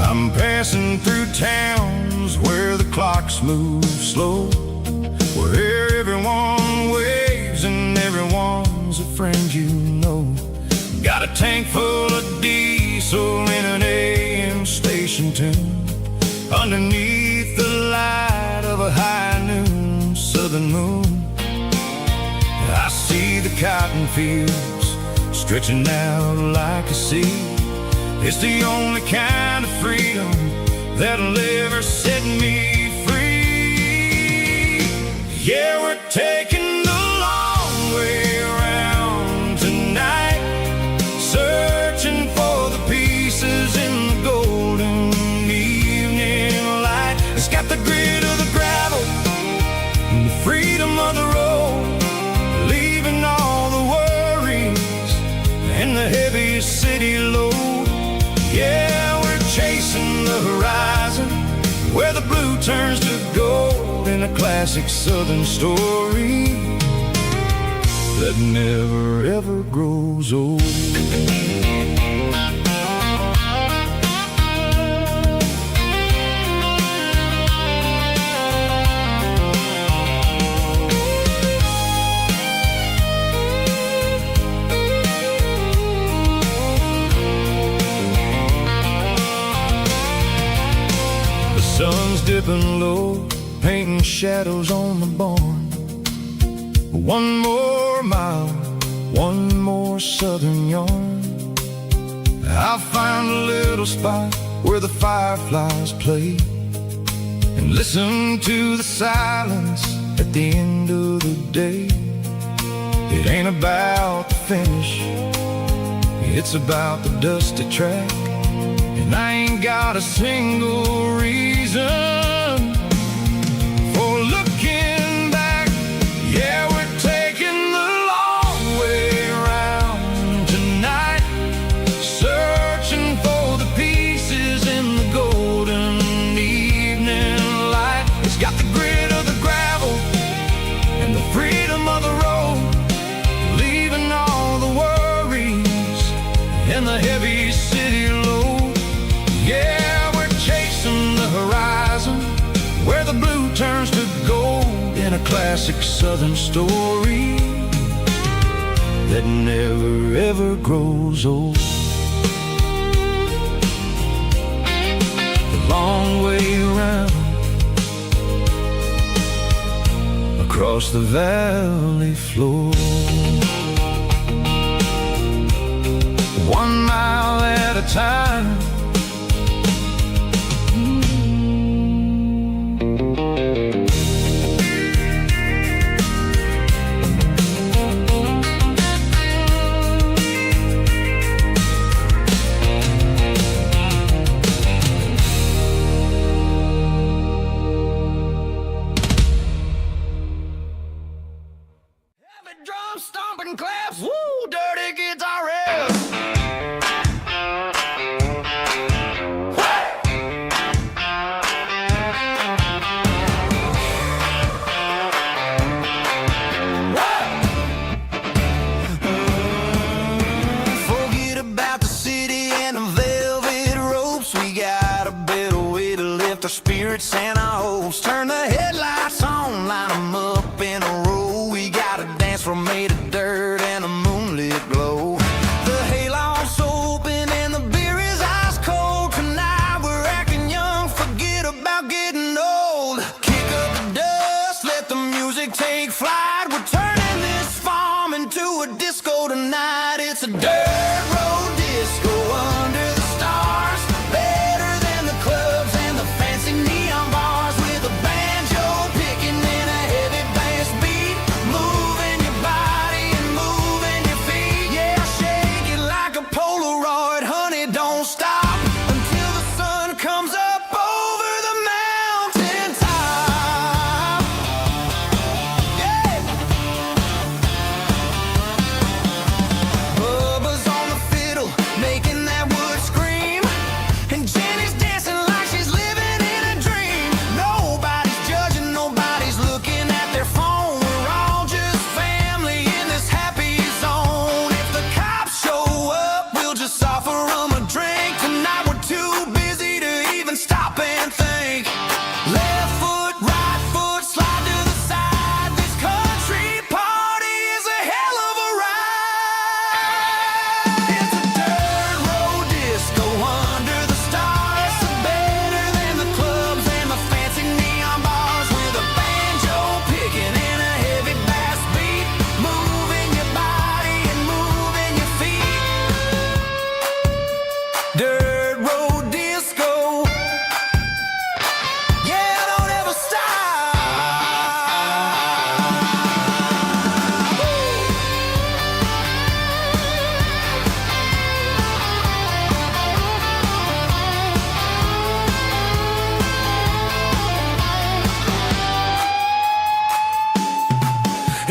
I'm passing through towns where the clocks move slow, where everyone waves and everyone's a friend you know. Got a tank full of diesel in an AM station tune, underneath the light of a high noon southern moon. I see the cotton fields stretching out like a sea. It's the only kind of freedom that'll ever set me free. Yeah, we're taking the long way around tonight, searching for the pieces in the golden evening light. It's got the grit of the gravel and the freedom of the road, leaving all the worries and the heavy city load. Yeah, we're chasing the horizon, where the blue turns to gold, in a classic southern story that never ever grows old. Sun's dipping low, painting shadows on the barn. One more mile, one more southern yarn. I'll find a little spot where the fireflies play and listen to the silence at the end of the day. It ain't about the finish, it's about the dusty track. And I ain't got a single reason for looking back. Yeah, we're taking the long way around tonight, searching for the pieces in the golden evening light. It's got the grit of the gravel and the freedom of the road, leaving all the worries and the heavy city load. Yeah, we're chasing the horizon, where the blue turns to gold, in a classic southern story that never ever grows old. The long way around, across the valley floor, 1 mile at a time. Drum stomping claps, woo, dirty guitar riffs. Forget about the city and the velvet ropes. We got a better way to lift our spirits and our hopes. Turn the headlights on, line them up in a row. We got a dance floor made of dirt and a moonlit glow. The hayloft's open and the beer is ice cold. Tonight we're acting young, forget about getting old. Kick up the dust, let the music take flight. We're turning this farm into a disco tonight. It's a dirt road disco under the stars, better than the clubs and the fancy neon bars, with a band Dirt road disco. Yeah, don't ever stop.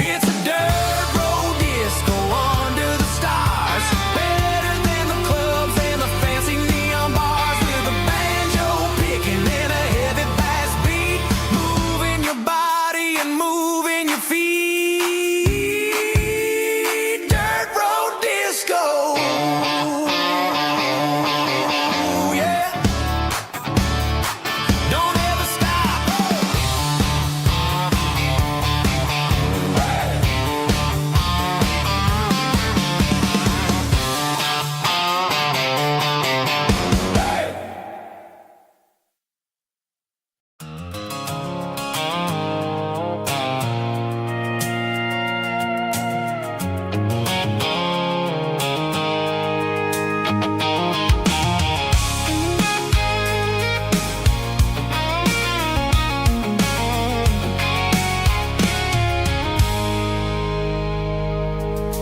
It's a dirt road disco under the stars. Better than the clubs and the fancy neon bars, with a banjo picking and a heavy bass beat, moving your body and moving your feet. Dirt road disco. Yeah. Don't ever stop.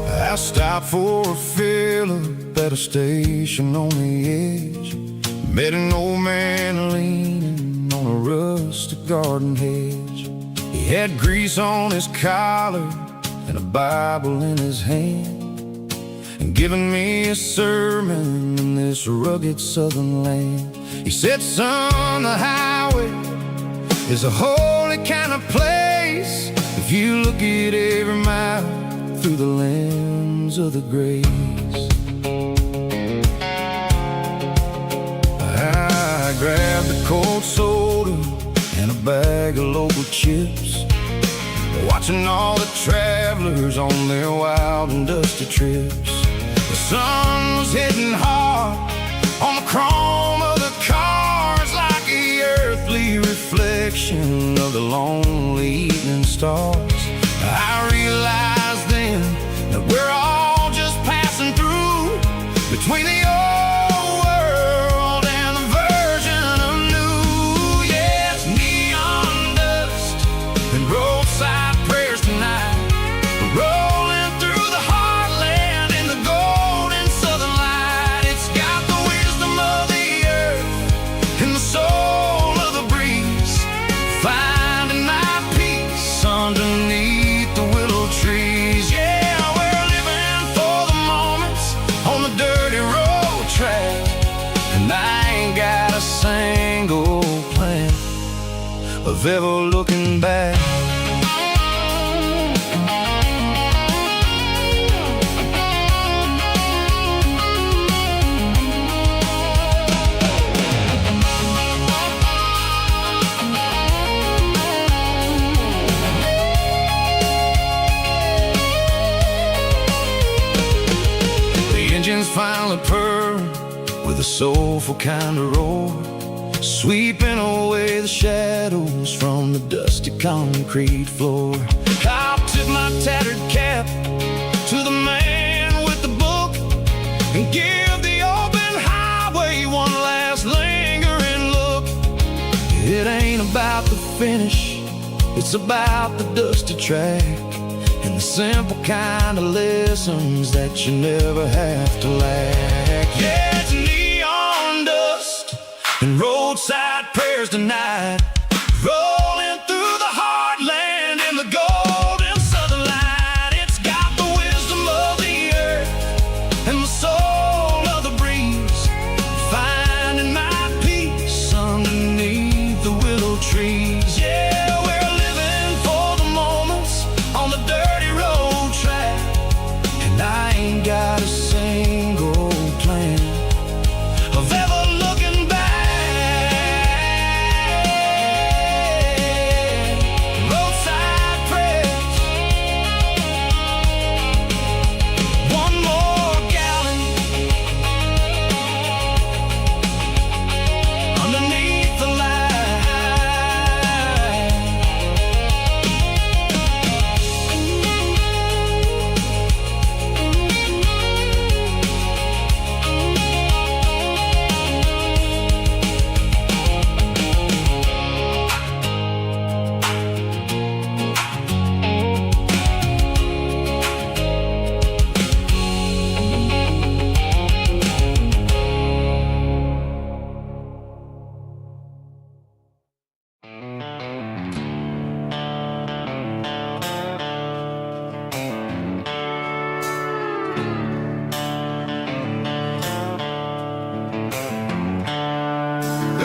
I stopped for a fill-up at a station on the edge. Met an old man leaning on a rustic garden hedge. He had grease on his collar and a Bible in his hand, and giving me a sermon in this rugged southern land. He said, son, the highway is a holy kind of place if you look at every mile through the lens of the grace. I grabbed a cold soda and a bag of local chips, watching all the travelers on their wild and dusty trips. The sun was hitting hard on the chrome of the cars, like the earthly reflection of the lonely evening stars. I realized then that we're all just passing through between the old world and the version of new. Yeah, it's neon dust and roadside prayers tonight, rolling through the heartland in the golden southern light. It's got the wisdom of the earth and the soul of the breeze, finding my peace underneath the willow trees. Yeah, we're living for the moments on the dirty road track, and I ain't got a single plan of ever looking back. Engines finally purr with a soulful kind of roar, sweeping away the shadows from the dusty concrete floor. I'll tip my tattered cap to the man with the book and give the open highway one last lingering look. It ain't about the finish, it's about the dusty track, and the simple kind of lessons that you never have to lack. Yeah, it's neon dust and roadside prayers tonight, rolling through the heartland in the golden southern light. It's got the wisdom of the earth and the soul of the breeze, finding my peace underneath the willow trees. Yeah, we're living for the moments on the dirty road track, and I ain't got a single plan of ever looking back.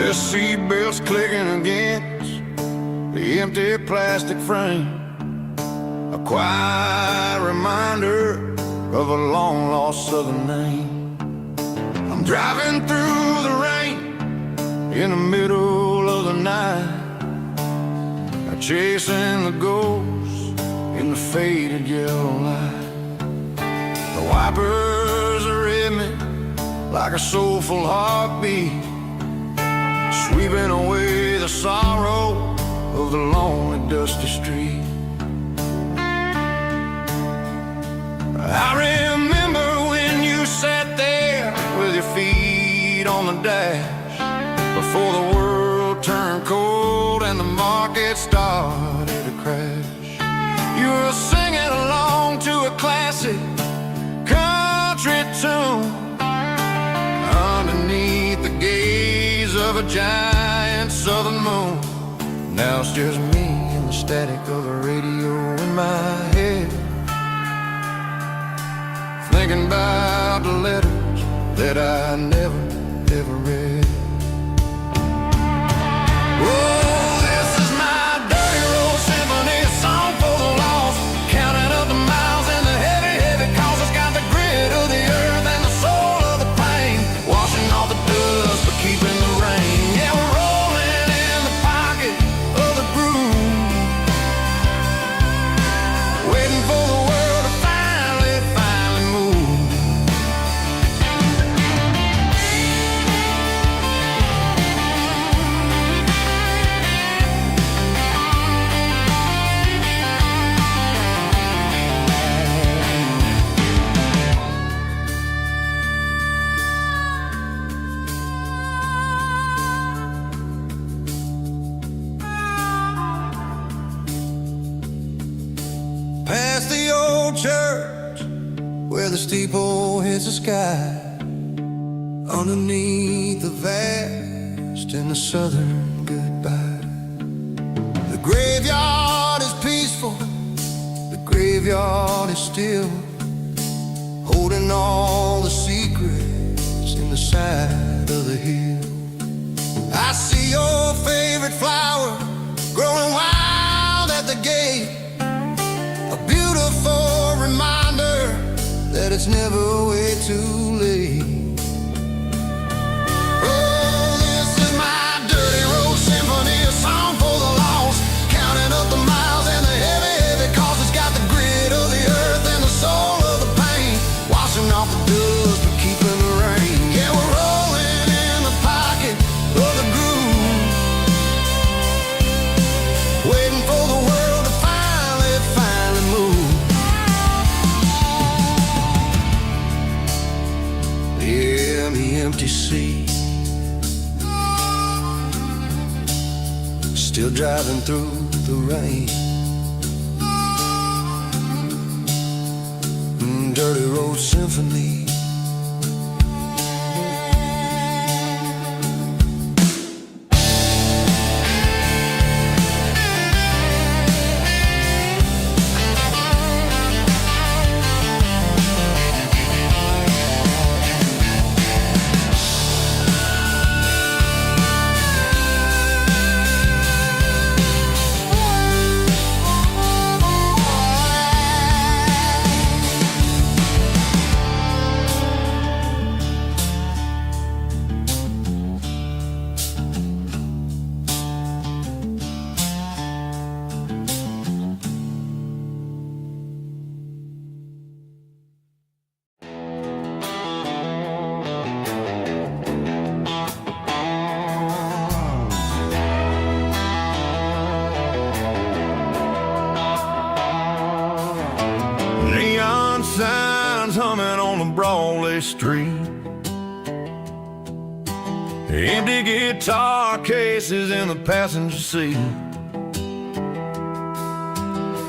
The seatbelt's clicking against the empty plastic frame, a quiet reminder of a long-lost southern name. I'm driving through the rain in the middle of the night, chasing the ghosts in the faded yellow light. The wipers are in me like a soulful heartbeat, sweeping away the sorrow of the lonely dusty street. I remember when you sat there with your feet on the dash, before the world turned cold and the market started to crash. You were singing along to a classic country tune underneath the gaze of a giant southern moon. Now it's just me and the static of a radio in my head, thinking about the letters that I never, ever read. Oh, this is my dirty road symphony, a song for the lost, counting up the miles and the heavy, heavy calls. It's got the grit of the earth and the soul of the pain, washing off the dust but keeping the rain. Yeah, we're rolling in the pocket of the groove, waiting for the world to finally move. Past the old church where the steeple hits the sky, underneath the vast and the southern goodbye. The graveyard is peaceful, the graveyard is still, holding all the secrets in the side of the hill. I see your favorite flower growing wild at the gate, a beautiful reminder that it's never way too late. Oh, this is my dirty road symphony, a song for the lost, counting up the miles and the heavy, heavy calls. It's got the grit of the earth and the soul of the pain, washing off the dust but keeping the rain. Yeah, we're rolling in the pocket of the groove, waiting for the world to finally move. Yeah, the empty sea, still driving through the rain. Dirty road symphony. Signs humming on the Broadway street, empty guitar cases in the passenger seat.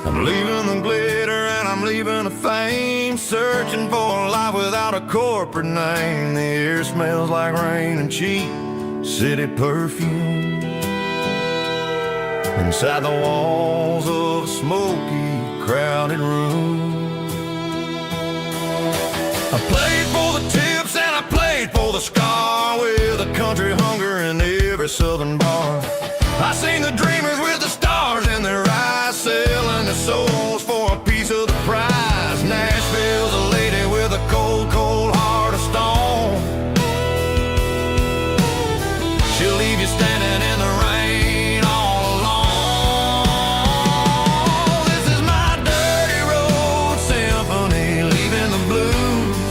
I'm leaving the glitter and I'm leaving the fame, searching for a life without a corporate name. The air smells like rain and cheap city perfume inside the walls of a smoky, crowded room. I played for the tips and I played for the scar, with a country hunger in every every southern bar. I seen the dreamers with the stars in their eyes, selling their souls for a piece of the prize. Nashville's a lady with a cold, cold heart of stone. She'll leave you standing in the rain all alone. This is my dirty road symphony, leaving the blues,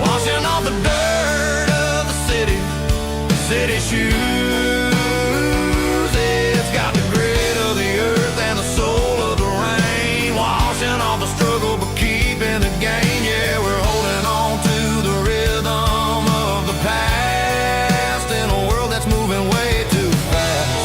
washing off the dirt of the city shoes. It's got the grit of the earth and the soul of the rain, washing off the struggle but keeping the gain. Yeah, we're holding on to the rhythm of the past in a world that's moving way too fast.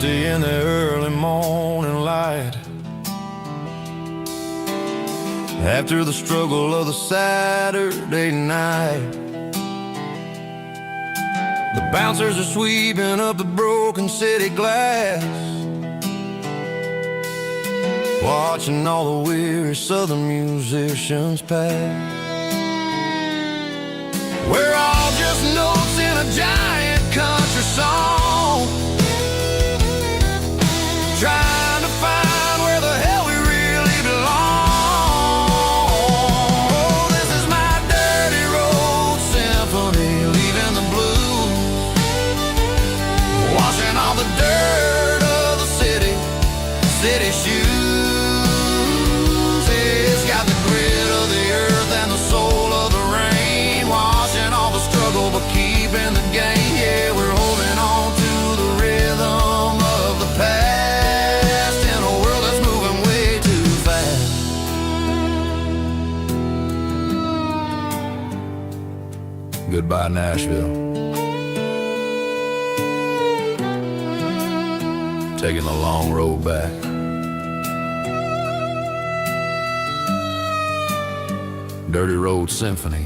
In the early morning light, after the struggle of the Saturday night, the bouncers are sweeping up the broken city glass, watching all the weary southern musicians pass. We're all just notes in a giant country song, trying to find where the hell we really belong. Oh, this is my dirty road symphony, leaving the blues, washing all the dirt of the city shoes. It's got the grit of the earth and the soul of the rain, washing all the struggle but keeping the gain. Yeah, we're holding on to the rhythm of the past. Goodbye, Nashville. Taking the long road back. Dirty Road Symphony.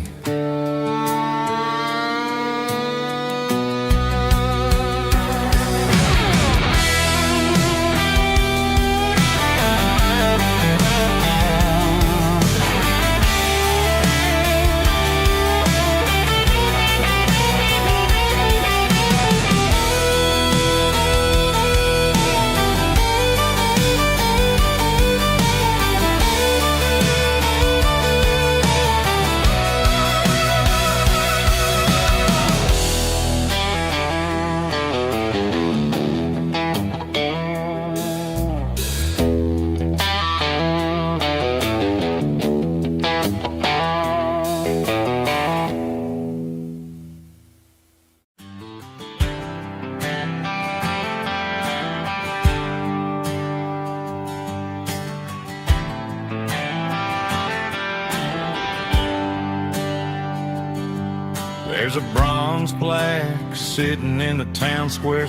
There's a bronze plaque sitting in the town square.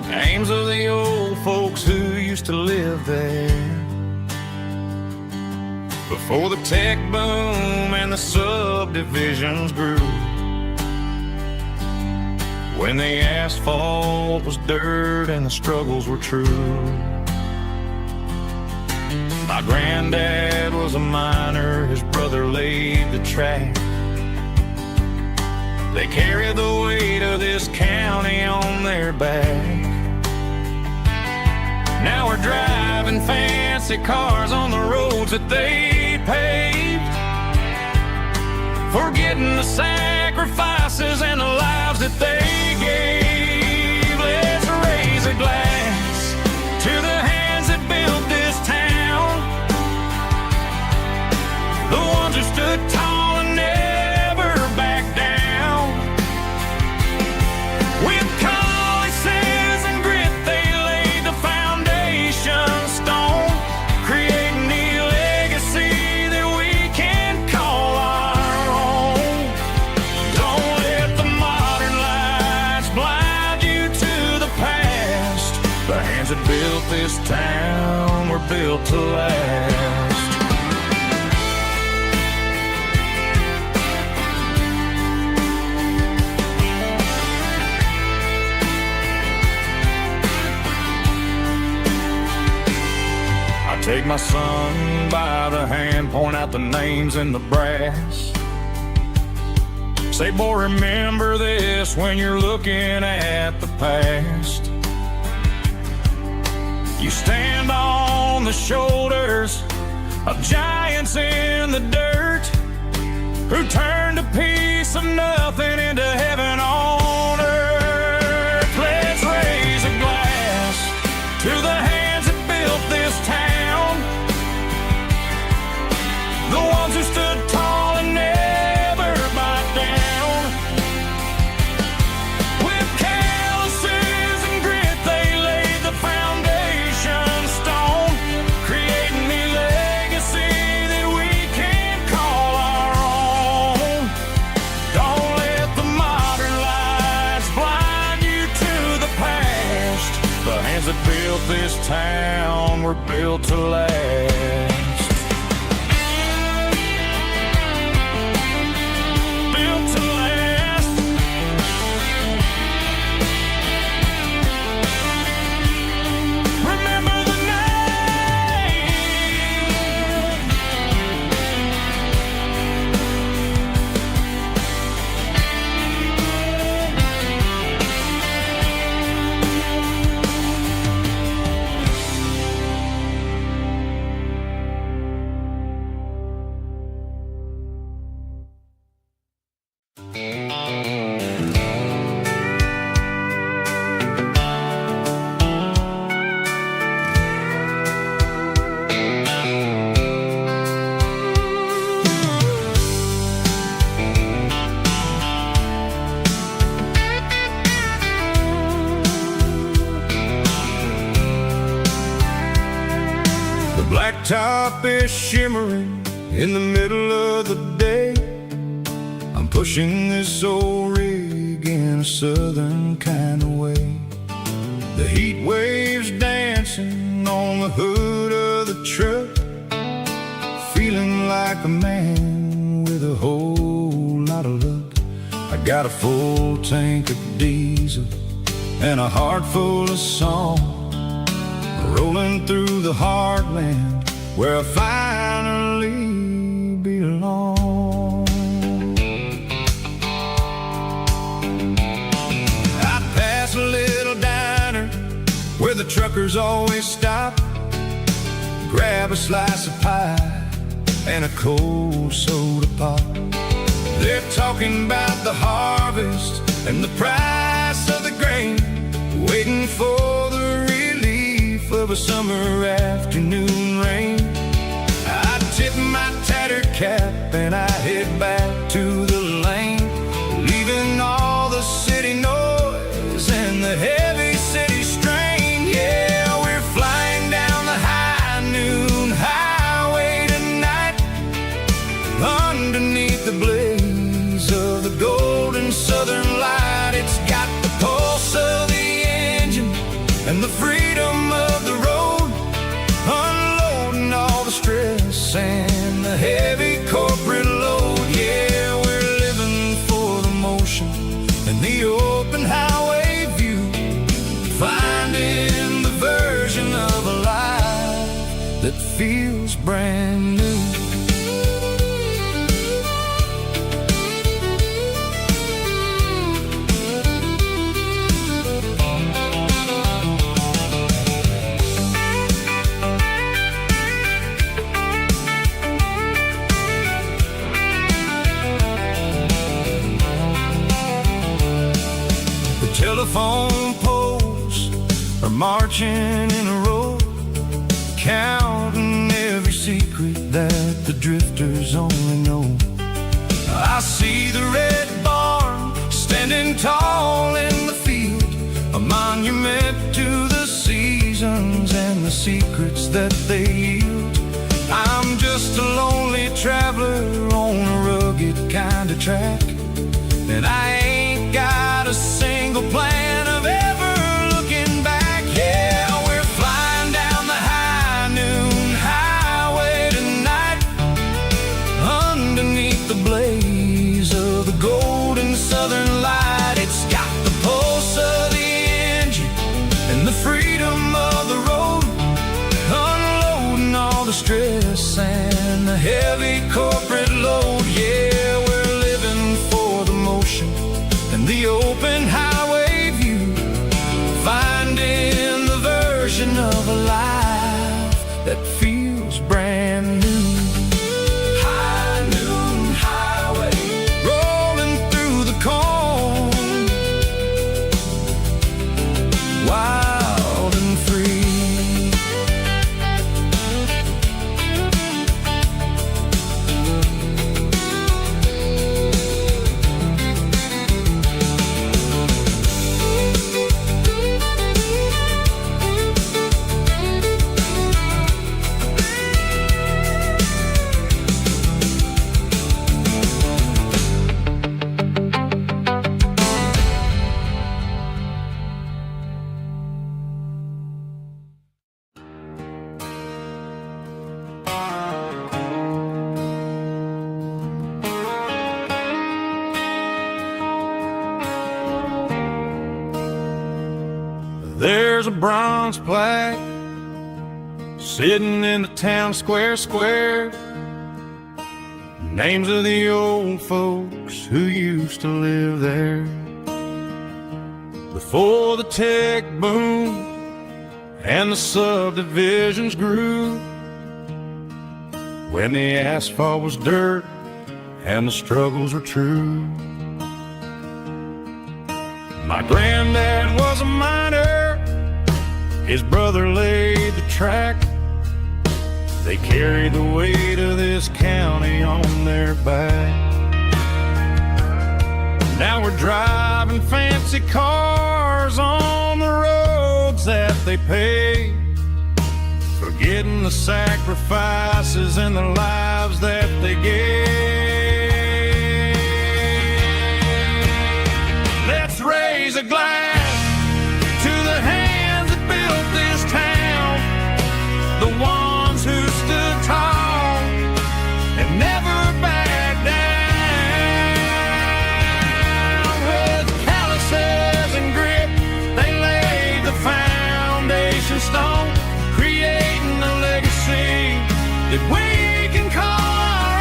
Names of the old folks who used to live there before the tech boom and the subdivisions grew, when the asphalt was dirt and the struggles were true. My granddad was a miner, his brother laid the track. They carried the weight of this county on their back. Now we're driving fancy cars on the roads that they paved, forgetting the sacrifices and the lives that they gave. Let's raise a glass to the hands that built this town, the ones who stood tall and never backed down. With calluses and grit, they laid the foundation stone, creating the legacy that we can call our own. Don't let the modern lights blind you to the past. The hands that built this town were built to last. my son by the hand, point out the names in the brass. Say, boy, remember this when you're looking at the past. You stand on the shoulders of giants in the dirt, who turned a piece of nothing into heaven on earth. Let's raise a glass to the hands that built this town, the ones who stood tall and never backed down. With calluses and grit, they laid the foundation stone, creating a legacy that we can call our own. Don't let the modern lights blind you to the past. The hands that built this town were built to last. Built to last. Remember the name. The blacktop is shimmering in the middle of the day. I'm pushing this old rig in a southern kind of way. The heat waves dancing on the hood of the truck, feeling like a man with a whole lot of luck. I got a full tank of diesel and a heart full of song, rolling through the heartland where I finally belong. I pass a little diner where the truckers always stop, grab a slice of pie and a cold soda pop. They're talking about the harvest and the price of the grain, waiting for the relief of a summer afternoon rain. I tip my tattered cap and I head back to the lane, leaving all the city noise and the heavy city strain. Yeah, we're flying down the high noon highway tonight, underneath the blaze of the golden southern light. It's got the pulse of the engine and the freedom of the road, unloading all the stress and the heavy corporate load. Yeah, we're living for the motion and the open highway view, finding the version of a life that feels brand new. Telephone poles are marching in a row, counting every secret that the drifters only know. I see the red barn standing tall in the field, a monument to the seasons and the secrets that they yield. I'm just a lonely traveler on a rugged kind of track, and I ain't got a single plan of ever looking back. Yeah, we're flying down the high noon highway tonight, underneath the blaze of the golden southern light. It's got the pulse of the engine and the freedom of the road, unloading all the there's a bronze plaque sitting in the town square. Names of the old folks who used to live there before the tech boom and the subdivisions grew, when the asphalt was dirt and the struggles were true. My granddad was a miner, his brother laid the track. They carried the weight of this county on their back. Now we're driving fancy cars on the roads that they paved, forgetting the sacrifices and the lives that they gave. Let's raise a glass to the hands that built this town, the ones who stood tall and never backed down. With calluses and grit, they laid the foundation stone, creating a legacy that we can call our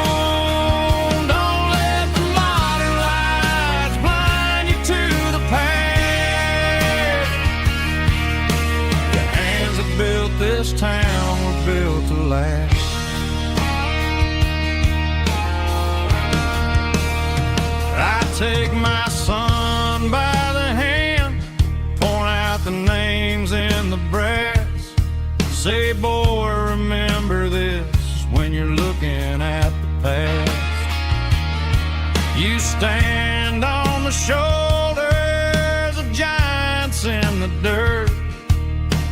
own. Don't let the modern lights blind you to the past. The hands that built this town were built to last. I take my son by the hand, point out the names in the brass, say, boy, remember this when you're looking at the past. You stand on the shoulders of giants in the dirt,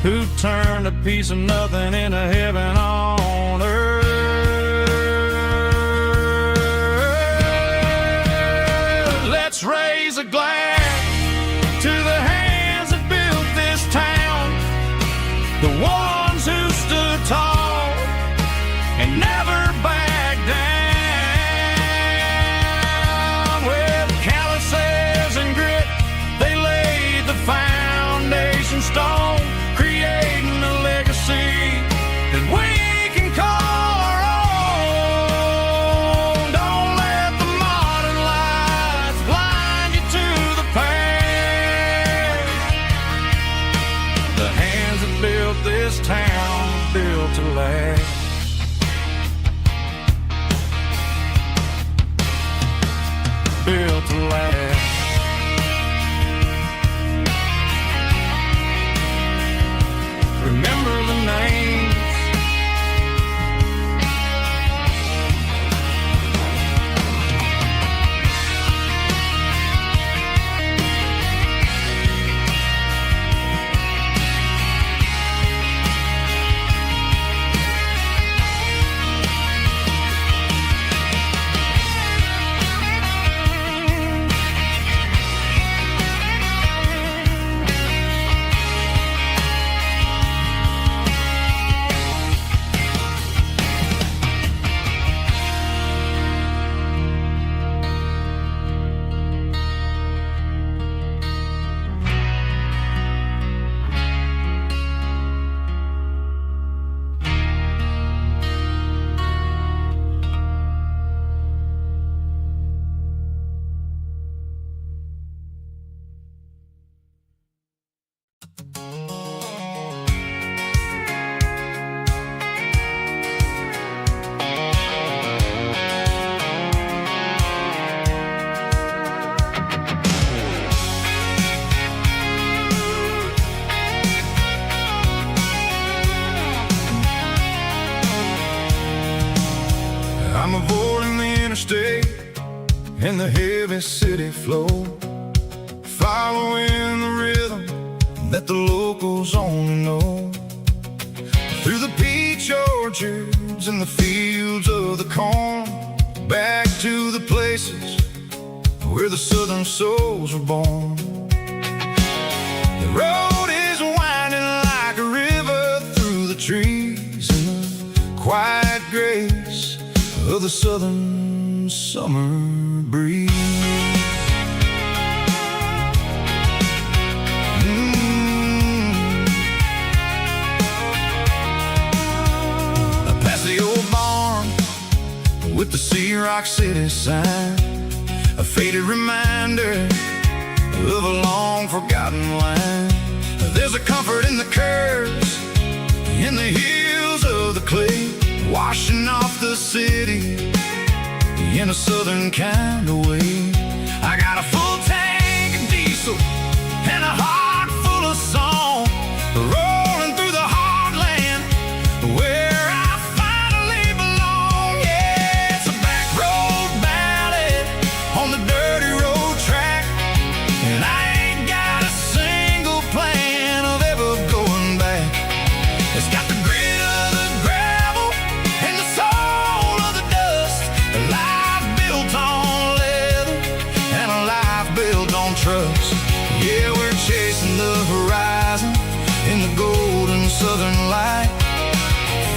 who turned a piece of nothing into heaven on earth. Let's raise a glass to the hands that built this town, the ones who stood tall and never backed down. With calluses and grit, they laid the foundation stone, creating a legacy that we can call our own. Don't let the modern lights blind you to the past. The hands that built this town built to last. Built to last. Remember the names. I'm avoiding the interstate and the heavy city flow, following the rhythm that the locals only know. Through the peach orchards and the fields of the corn, back to the places where the southern souls were born. The road is winding like a river through the trees in the quiet grace of the southern summer breeze. see Rock City sign, a faded reminder of a long forgotten line. There's a comfort in the curves, in the heels of the clay, washing off the city in a southern kind of way. I got a full tank of diesel and a heart full of song, rolling through the heartland where I finally belong. Yeah, it's a back road ballad on the dirty road track, and I ain't got a single plan of ever going back. It's got the grit of the gravel and the soul of the dust, a life built on leather and a life built on trust. Yeah, we're chasing the horizon in the golden southern light,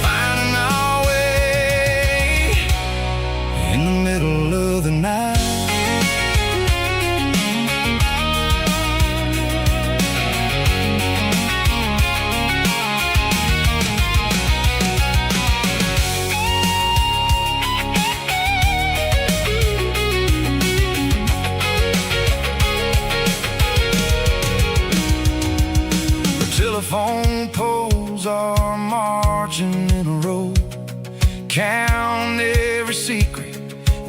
finding our way in the middle of the night. Telephone poles are marching in a row, count every secret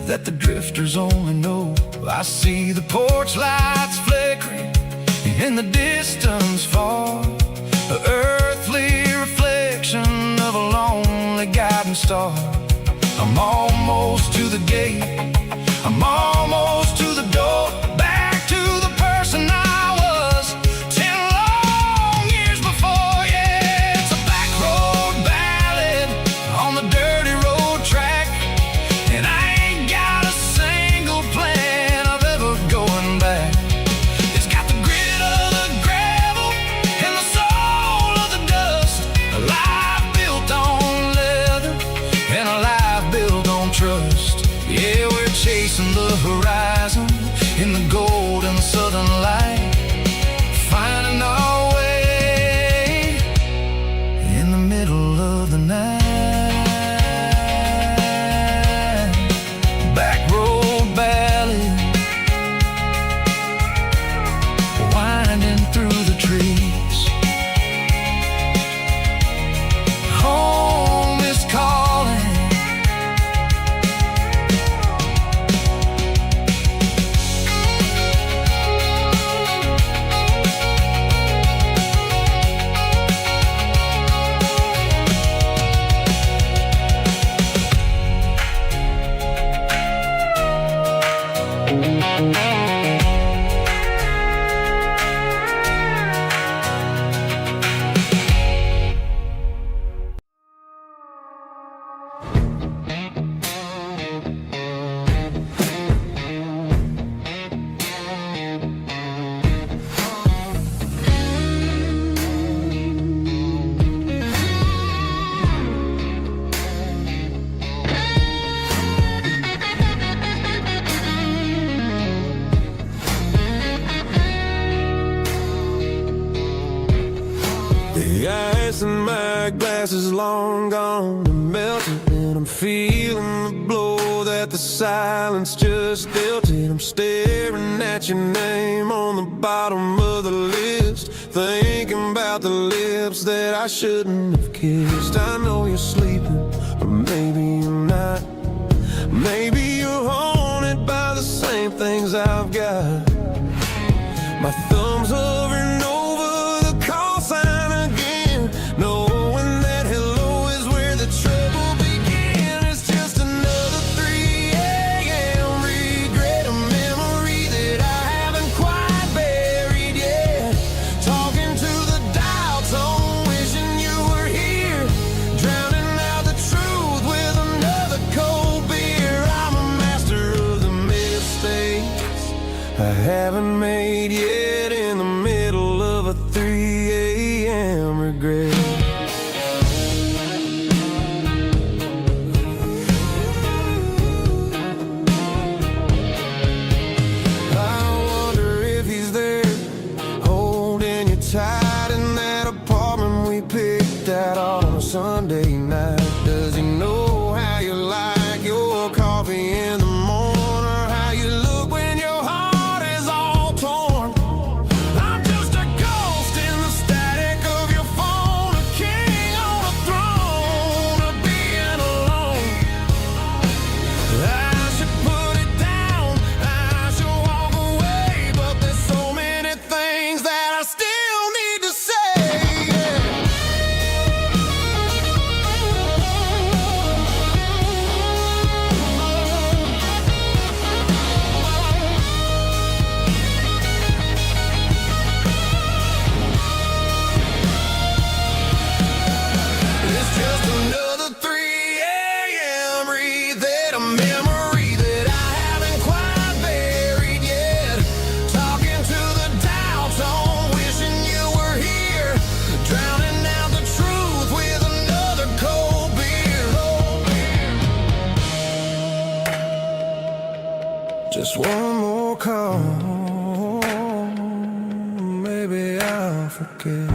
that the drifters only know. I see the porch lights flickering in the distance far, an earthly reflection of a lonely guiding star. I'm almost to the gate, I'm almost to the door, back to the person I was 10 long years before. Yeah, it's a back road ballad on the dirty road track, and I ain't got a single plan of ever going back. It's got the grit of the gravel and the soul of the dust, a life built on leather and a life built on trust. Yeah, we're chasing the horizon in the golden southern light, finding our way in the middle of the night. Back road ballad, winding through the trees. Home is calling. The ice in my glass is long gone and melted, and I'm feeling the blow that the silence just dealt it. I'm staring at your name on the bottom of the list, thinking about the lips that I shouldn't have kissed. I know you're sleeping, or maybe you're not. Maybe you're haunted by the same things I've got. My thumb's hovering over the call sign again, knowing that hello is where the trouble began. It's just another 3 a.m. regret, a memory that I haven't quite buried yet. Talking to the dial tone, wishing you were here, drowning out the truth with another cold beer. I'm a master of the mistakes I haven't made yet, in the middle of a 3 a.m. regret. I wonder if he's there, holding you tight in that apartment we picked out on a Sunday night. Does he know how you like your coffee Just one more call, maybe I'll forget.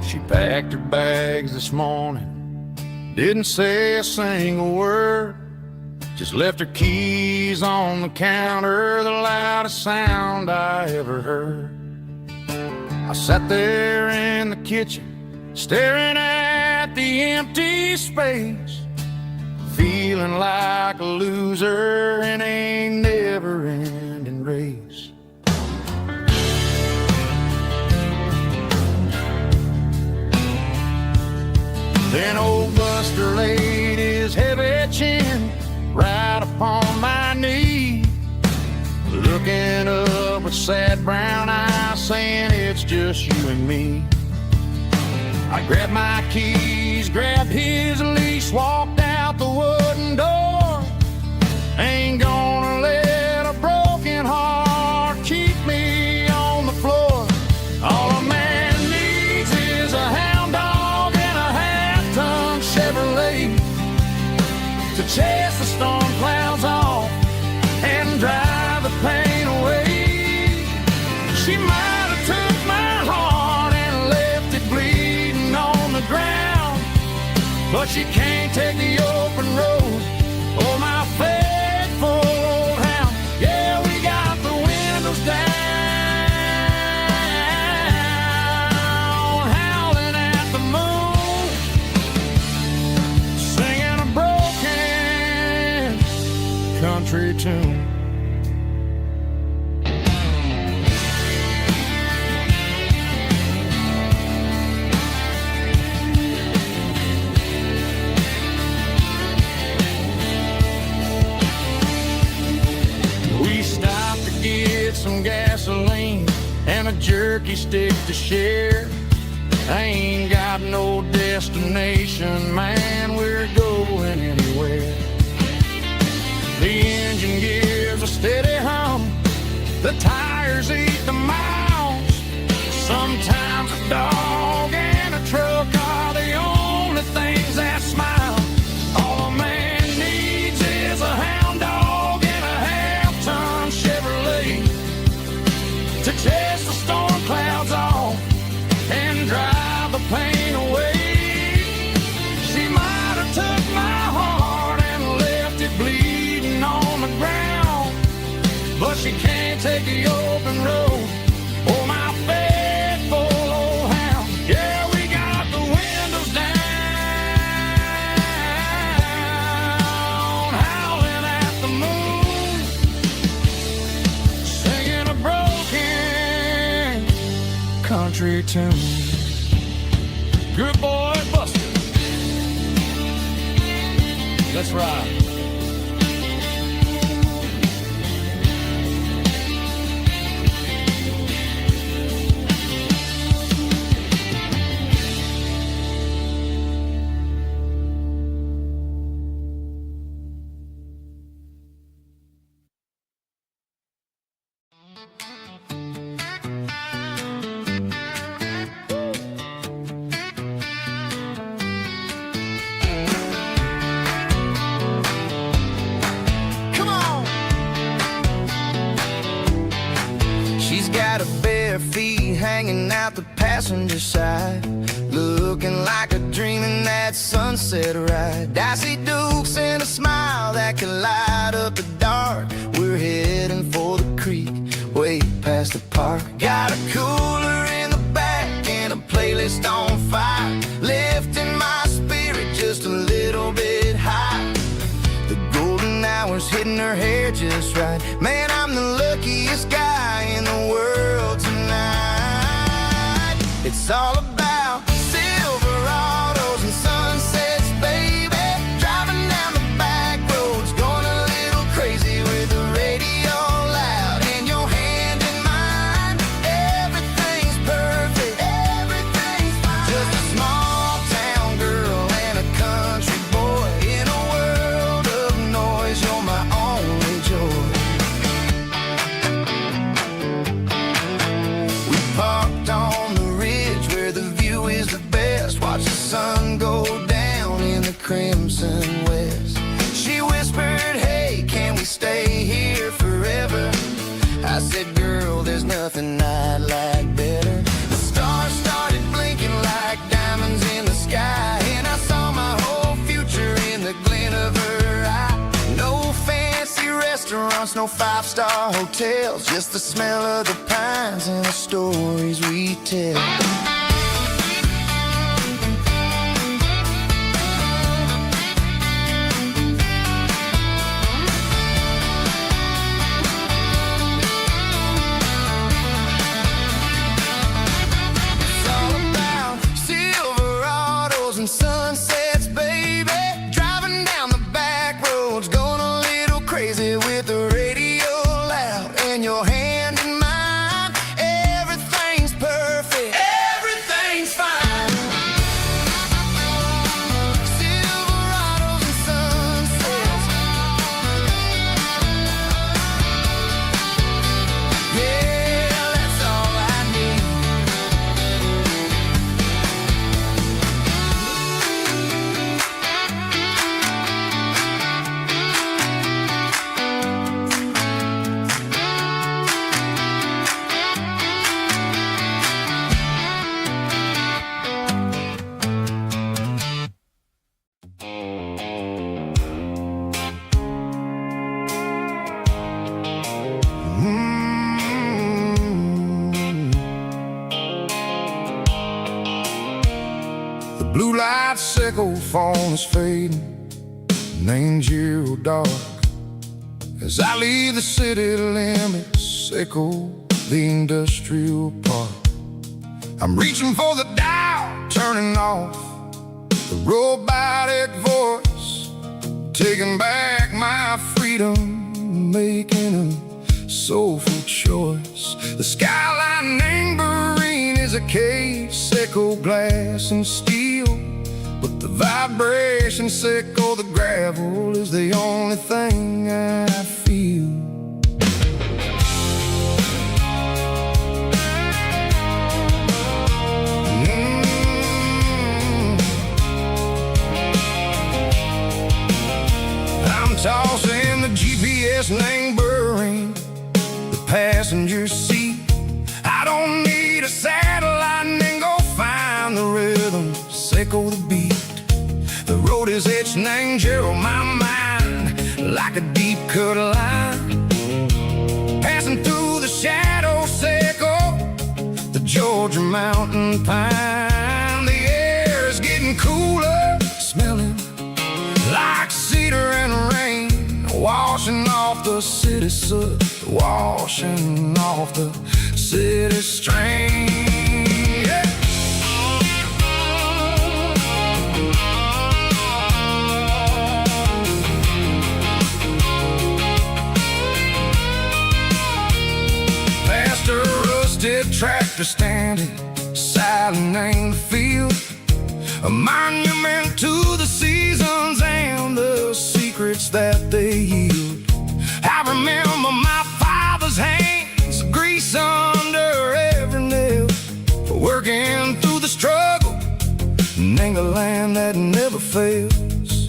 She packed her bags this morning, didn't say a single word, just left her keys on the counter, the loudest sound I ever heard. I sat there in the kitchen, staring at the empty space, feeling like a loser in a never-ending race. Then old Buster laid his heavy chin right upon my knee, looking up with sad brown eyes, saying it's just you and me. I grabbed my keys, grabbed his leash, walked out the wooden door. Ain't gonna let a broken heart keep me on the floor. All a man needs is a hound dog and a half-ton Chevrolet to chase the storm clouds off and drive the pain away. She might have took my heart and left it bleeding on the ground, but she can't take the open road. Oh, my faithful old hound. Yeah, we got the windows down, howling at the moon, singing a broken country tune. We stopped to get some gasoline and a jerky stick to share. I ain't got no destination, man, we're going anywhere. The engine gives a steady hum, the tires eat the miles. Sometimes a dog and a truck are the only things that smile. All a man needs is a hound dog and a half-ton Chevrolet to chase the storm clouds off and drive the pain away. She might have took my heart and left it bleeding on the ground, but she can't take the open road. Oh, my faithful old hound. Yeah, we got the windows down, howling at the moon, singing a broken country tune. Good boy, Buster. Let's ride. Come on. She's got her bare feet hanging out the passenger side, looking like a dream in that sunset ride. Dicey dukes and a smile that can light up the dark. We're heading for the creek, way past the park. Got a cooler in the back and a playlist on fire, lifting my spirit just a just right. Man, I'm the luckiest guy in the world tonight. It's all about Silverados and sunsets, baby. Driving down the back roads, going a little crazy with the radio loud and your hand in mine. Everything's perfect, everything's fine. Just a small town girl and a country boy in a world of noise. You're my only joy. We parked on the ridge where the view is the best. Watch the sun go down in the crimson west. She whispered, hey, can we stay here forever? I said, girl, there's nothing I'd like better. The stars started blinking like diamonds in the sky, and I saw my whole future in the glint of her eye. No fancy restaurants, no five-star hotels, just the smell of the pines and the stories we tell. It's all about Silverados and sunsets, baby. Driving down the back roads, going a little crazy with the radio loud and your hand in mine. Everything's perfect, everything's fine. Silverados and sunsets. Yeah, that's all I need. The blue light sickle phone is fading, and angel dark. As I leave the city limits, echo the industrial park. I'm reaching for the dial, turning off the robotic voice, taking back my freedom, making a soulful choice. The skyline Marine is a case, echo glass and steel, but the vibration sickle, the gravel is the only thing I feel. I'm tossing the GPS neighboring the passenger seat. I don't need a satellite and go find the rhythm, sickle the beat. The road is etched and angel on my mind like a deep cut line, passing through the shadow sickle, the Georgia mountain pine. The air is getting cooler, smelling like cedar and rain, washing off the city soot, washing off the city strain. Yeah. Past a rusted tractor standing silent in the field, a monument to the seasons and the secrets that they yield. I remember my father's hands, grease under every nail, for working through the struggle in the land that never fails.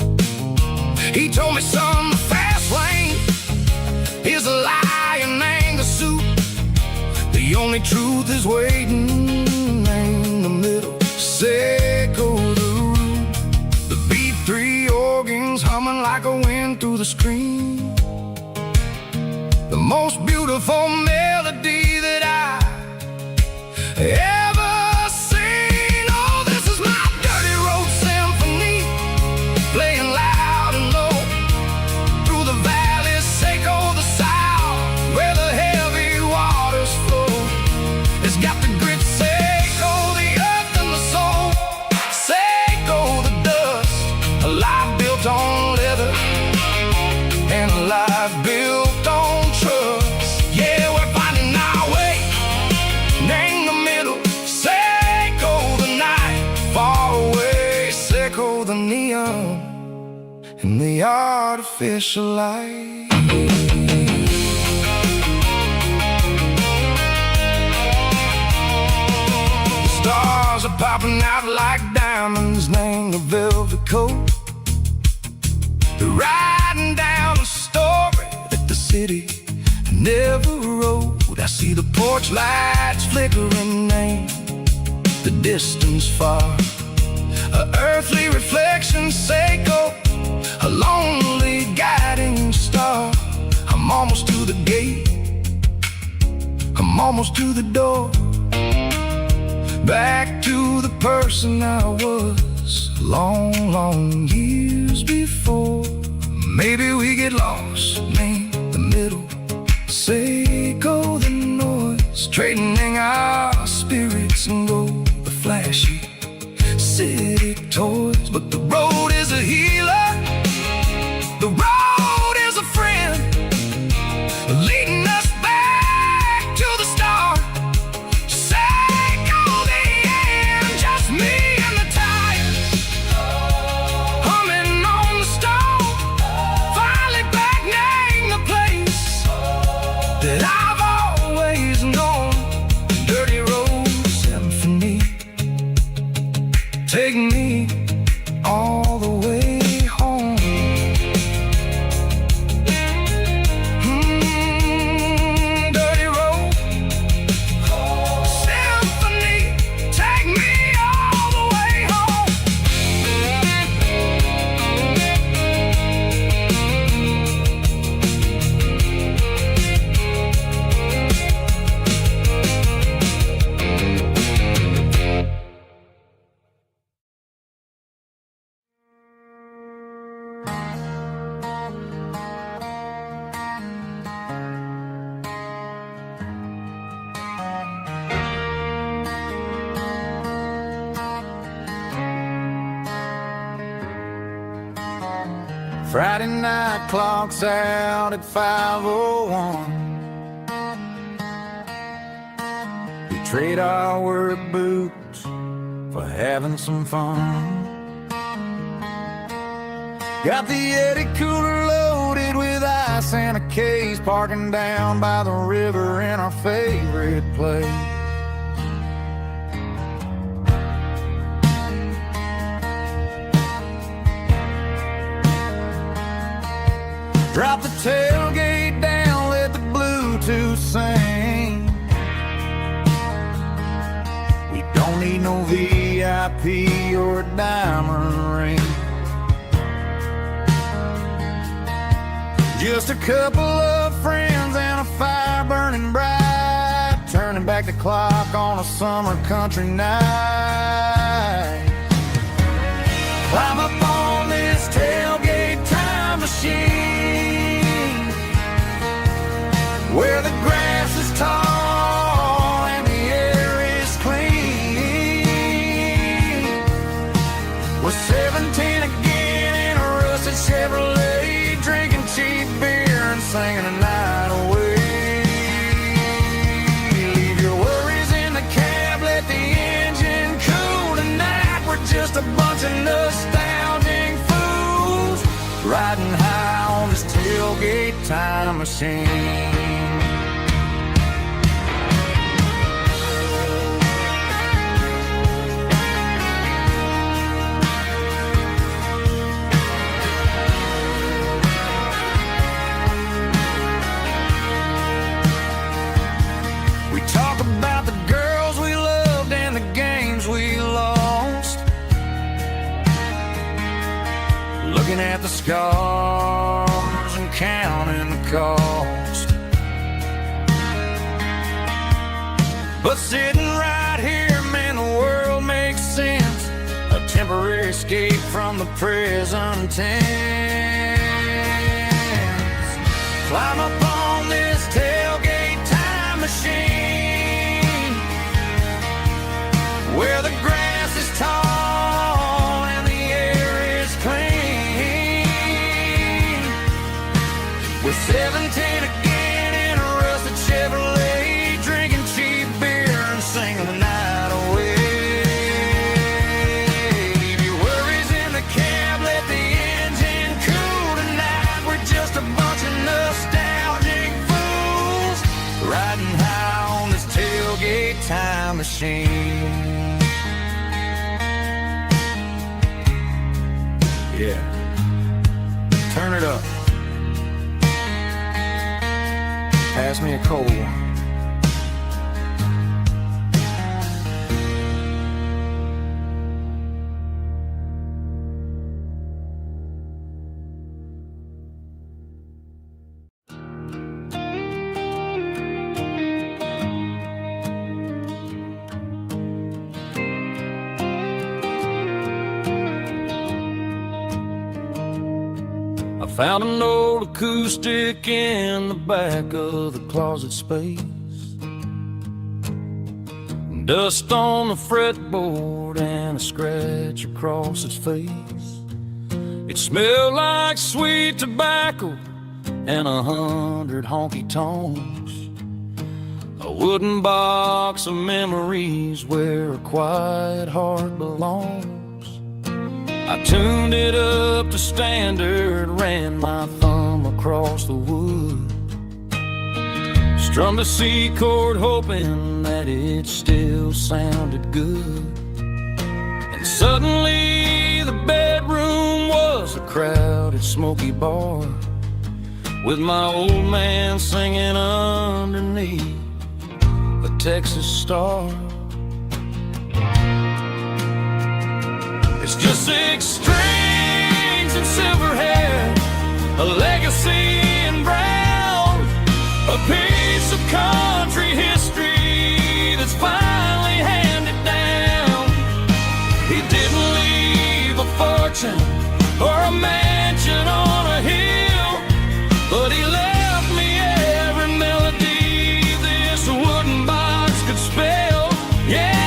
He told me, son, the fast lane is a lie and anger suit. The only truth is waiting in the middle, sickle the root. The B3 organs humming like a wind through the screen, the most beautiful melody that I ever seen. Oh, this is my dirty road symphony, playing loud and low through the valleys, sickle the the neon and the artificial light. The stars are popping out like diamonds named a velvet coat. They're riding down the story that the city never wrote. I see the porch lights flickering in the distance far. An earthly reflection Seiko, a lonely guiding star. I'm almost to the gate, I'm almost to the door. Back to the person I was long, long years before. Maybe we get lost, me, the middle, Seiko, the noise, trading our spirits and go the flashy city toys. But the road is a healer, the road is a friend, leading us back to the start. Seiko, the end, just me and the tires, humming on the stove, finally back name the place that I've always known. Dirty road symphony, take me all the way home. Dirty road symphony, take me all the way home. Friday night clock's out at 5:01. We trade our work boots for having some fun. Got the Yeti cooler loaded with ice and a case, parking down by the river in our favorite place. Drop the tailgate down, let the Bluetooth sing. We don't need no VIP or a diamond ring. Just a couple of friends and a fire burning bright, turning back the clock on a summer country night. Climb up on this tailgate time machine, where the grass is tall and the air is clean. We're 17 again in a rusted Chevrolet, drinking cheap beer and singing the night away. Leave your worries in the cab, let the engine cool tonight. We're just a bunch of nostalgic fools, riding high on this tailgate time machine. We talk about the girls we loved and the games we lost, looking at the scars and counting the cost. But sitting right here, man, the world makes sense. A temporary escape from the present tense. Climb up on this tailgate time machine, where the grass is tall and the air is clean. We're 17 again in a rusted Chevrolet, drinking cheap beer and singing the night away. Leave your worries in the cab, machine. Yeah, turn it up. Pass me a cold one. Found an old acoustic in the back of the closet space. Dust on the fretboard and a scratch across its face. It smelled like sweet tobacco and 100 honky-tonks. A wooden box of memories where a quiet heart belongs. I tuned it up to standard, ran my thumb across the wood, strummed a C chord hoping that it still sounded good. And suddenly the bedroom was a crowded smoky bar, with my old man singing underneath a Texas star. It's just 6 strings and silver hair, a legacy in brown, a piece of country history that's finally handed down. He didn't leave a fortune or a mansion on a hill, but he left me every melody this wooden box could spell. Yeah.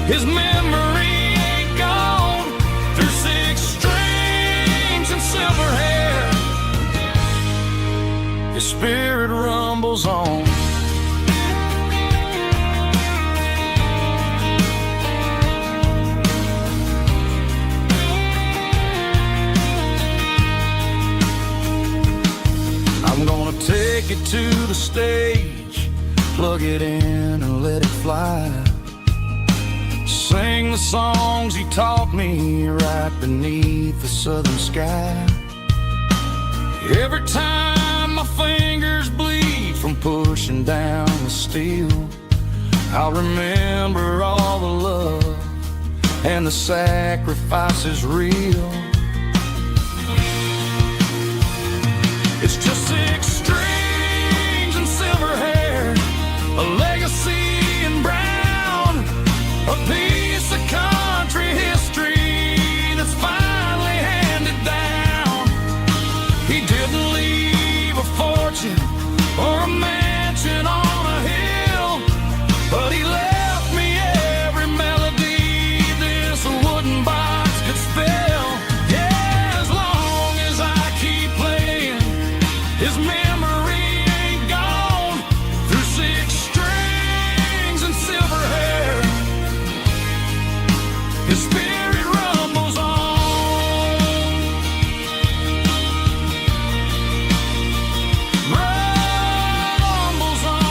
His memory ain't gone through 6 strings and silver hair. His spirit rumbles on. I'm gonna take it to the stage, plug it in and let it fly. Sing the songs he taught me right beneath the southern sky. Every time my fingers bleed from pushing down the steel, I'll remember all the love and the sacrifices real. It's just 6 strings and silver hair, a legacy in brown, a piece of country history that's finally handed down. He didn't leave a fortune or a mansion on a hill, but he left me every melody this wooden box could spell. Yeah, as long as I keep playing, his memory ain't gone through 6 strings and silver hair. His spirit rumbles on. Rumbles on.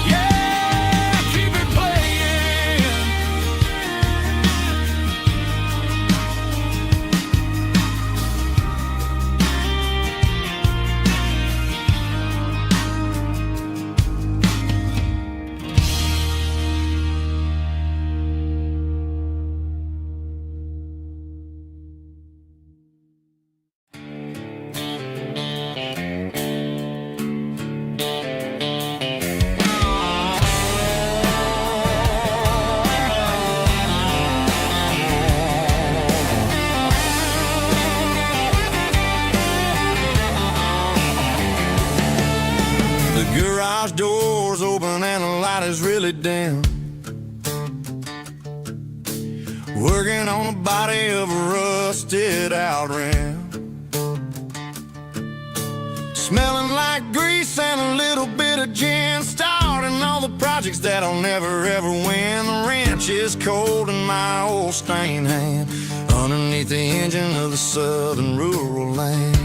Yeah, keep it playing. The garage door's open and the light is really dim. Working on the body of a rusted out rim. Smelling like grease and a little bit of gin. Starting all the projects that I'll never ever win. The wrench is cold in my old stained hand, underneath the engine of the southern rural land.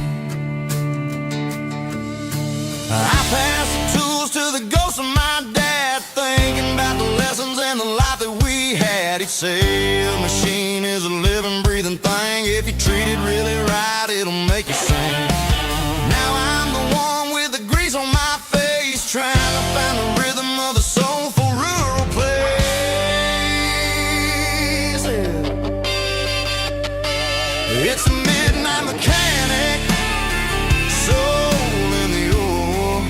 I pass the tools to the ghost of my dad, thinking about the lessons and the life that we had. He'd say a machine is a living, breathing thing. If you treat it really right, it'll make you sing. Now I'm the one with the grease on my face, trying to find the rhythm of the soulful rural place. It's a midnight mechanic, soul in the ore,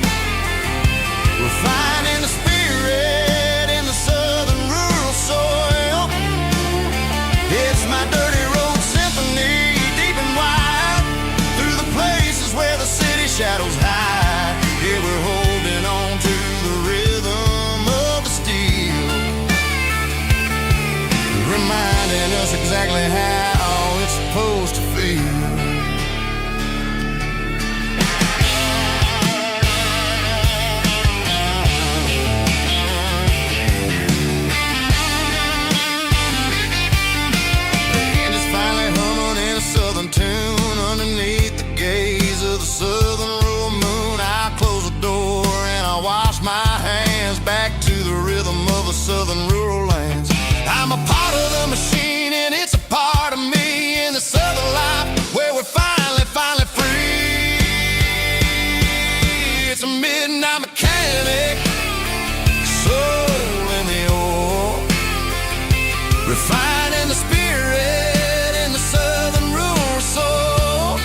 refining the spirit in the southern rural soil. It's my dirty road symphony, deep and wide, through the places where the city shadows hide. Yeah, we're holding on to the rhythm of the steel, reminding us exactly how it's supposed to feel. Tune underneath the gaze of the southern rural moon. I close the door and I wash my hands, back to the rhythm of the southern rural lands. I'm a part of the machine and it's a part of me, in the southern life where we're finally free. It's a midnight mechanic, soul in the ore, refining the spirit in the southern rural soul.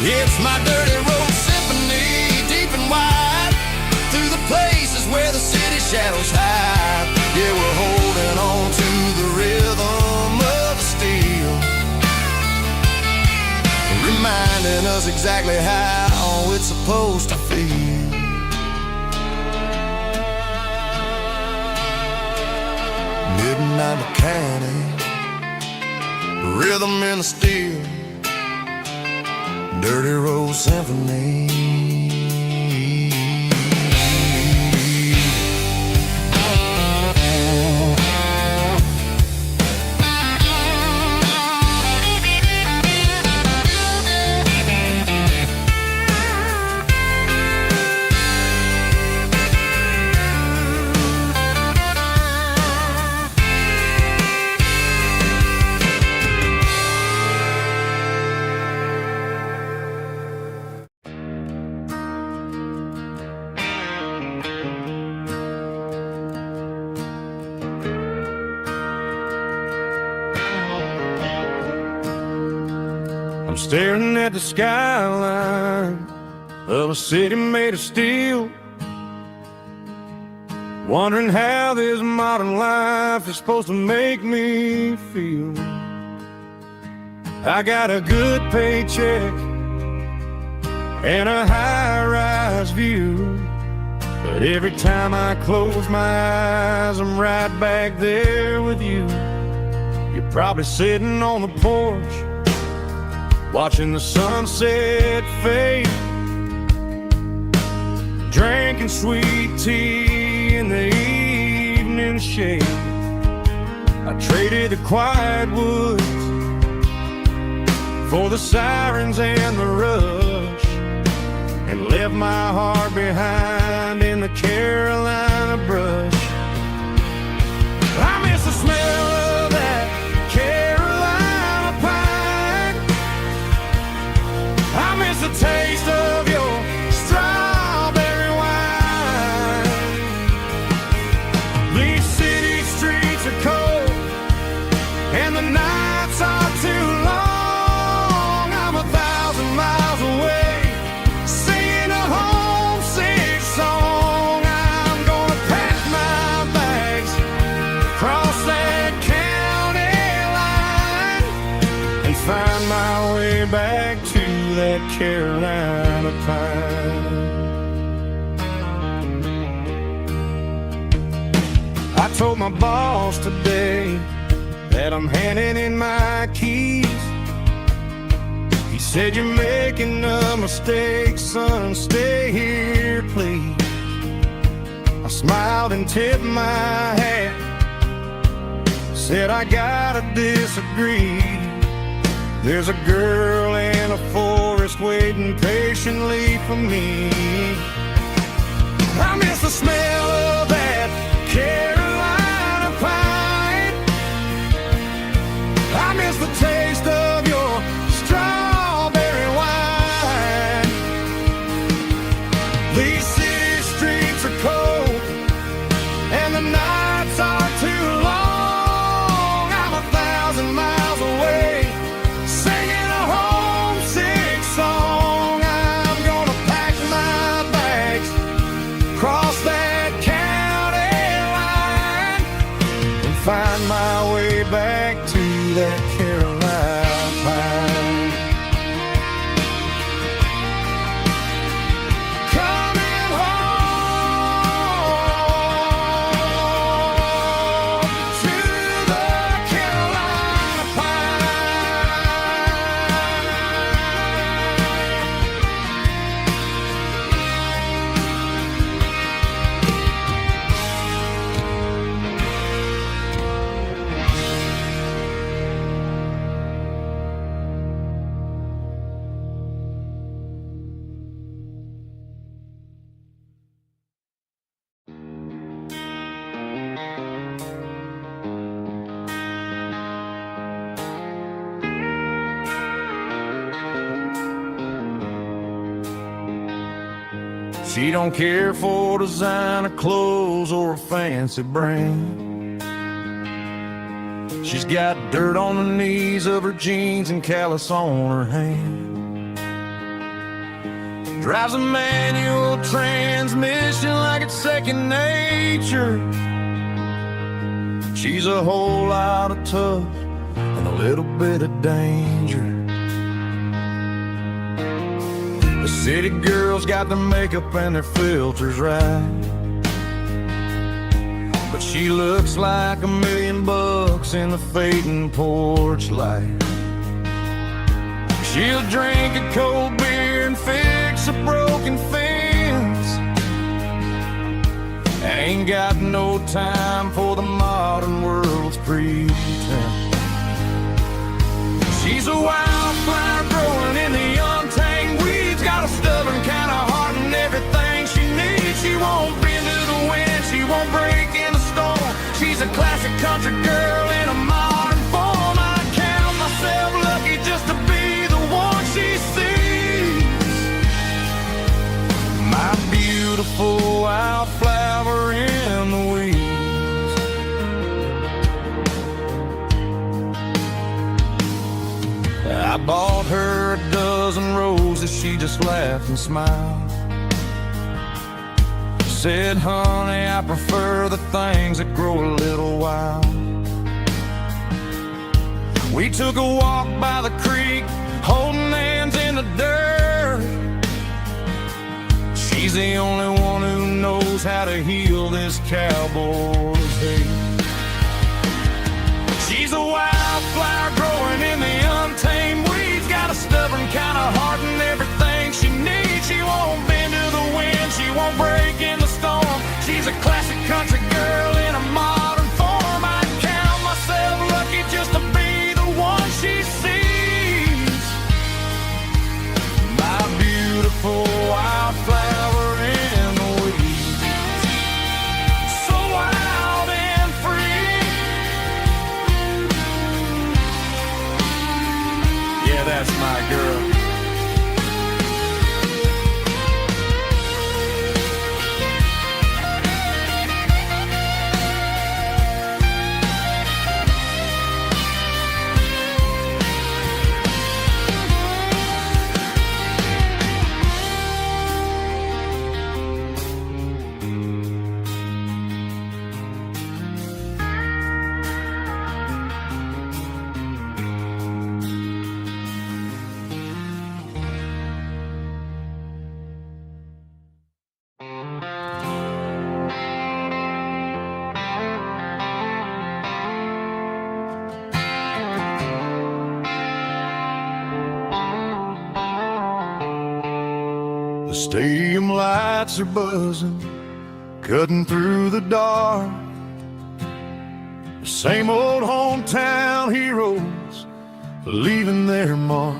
It's my dirty road symphony, deep and wide, through the places where the city shadows hide. Yeah, we're holding on to the rhythm of the steel, reminding us exactly how it's supposed to feel. Midnight mechanic, rhythm in the steel, dirty road symphony. I'm staring at the skyline of a city made of steel, wondering how this modern life is supposed to make me feel. I got a good paycheck and a high-rise view, but every time I close my eyes, I'm right back there with you. You're probably sitting on the porch, watching the sunset fade, drinking sweet tea in the evening shade. I traded the quiet woods for the sirens and the rush, and left my heart behind in the Carolina brush. I miss the smell of that Carolina pine. I miss the taste of your strawberry wine. These city streets are cold and the nights are too long. I'm 1,000 miles away, singing a homesick song. I'm gonna pack my bags, cross that county line, and find my way back to that Carolina pine. I told my boss today that I'm handing in my keys. He said, "You're making a mistake, son, stay here, please." I smiled and tipped my hat, said, "I gotta disagree. There's a girl in a forest just waiting patiently for me. I miss the smell of that Carolina pine. I miss the taste of your strawberry wine. These city streets are cold and the nights are too long. I'm 1,000 miles away, singing a homesick song. I'm gonna pack my bags, cross that county line, and find my way back to that Carolina pine. Coming home to the Carolina She don't care for designer clothes or a fancy brand. She's got dirt on the knees of her jeans and callus on her hand. Drives a manual transmission like it's second nature. She's a whole lot of tough and a little bit of danger. The city girls got their makeup and their filters right, but she looks like $1,000,000 in the fading porch light. She'll drink a cold beer and fix a broken fence. Ain't got no time for the modern world's pretense. She's a wildflower growing in the untamed weeds, got a stubborn kind of heart and everything she needs. She won't bend to the wind, she won't break in the storm. She's a classic country girl in a modern form. I count myself lucky just to be the one she sees. My beautiful wildflower in the weeds. I bought her a dozen roses, she just laughed and smiled. Said, honey, I prefer the things that grow a little wild. We took a walk by the creek, holding hands in the dirt. She's the only one who knows how to heal this cowboy's hate. She's a wildflower growing in the untamed weeds, got a stubborn kind of heart and everything she needs. She won't bend to the wind, she won't break in the storm. She's a classic country girl in a modern form. I count myself lucky just to be the one she sees. My beautiful wildflower in the weeds, so wild and free. Yeah, that's my girl. The stadium lights are buzzing, cutting through the dark. The same old hometown heroes leaving their mark.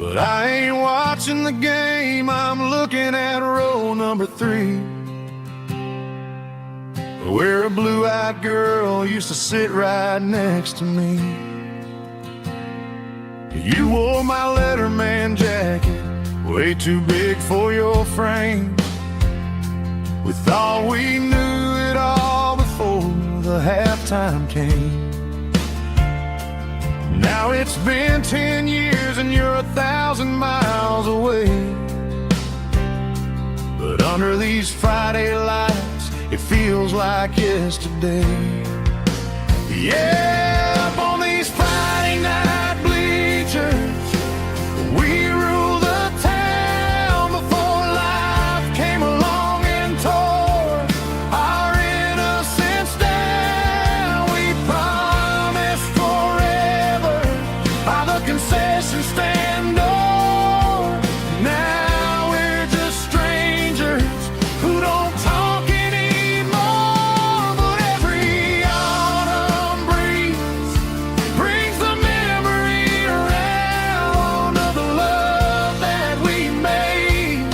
But I ain't watching the game, I'm looking at row number 3, where a blue-eyed girl used to sit right next to me. You wore my Letterman jacket, way too big for your frame. We thought we knew it all before the halftime came. Now it's been 10 years and you're 1,000 miles away. But under these Friday lights, it feels like yesterday. Yeah, up on these Friday night bleachers, we rule the town before life came along and tore our innocence down. We promised forever by the concession stand door. Now we're just strangers who don't talk anymore. But every autumn breeze brings the memory around of the love that we made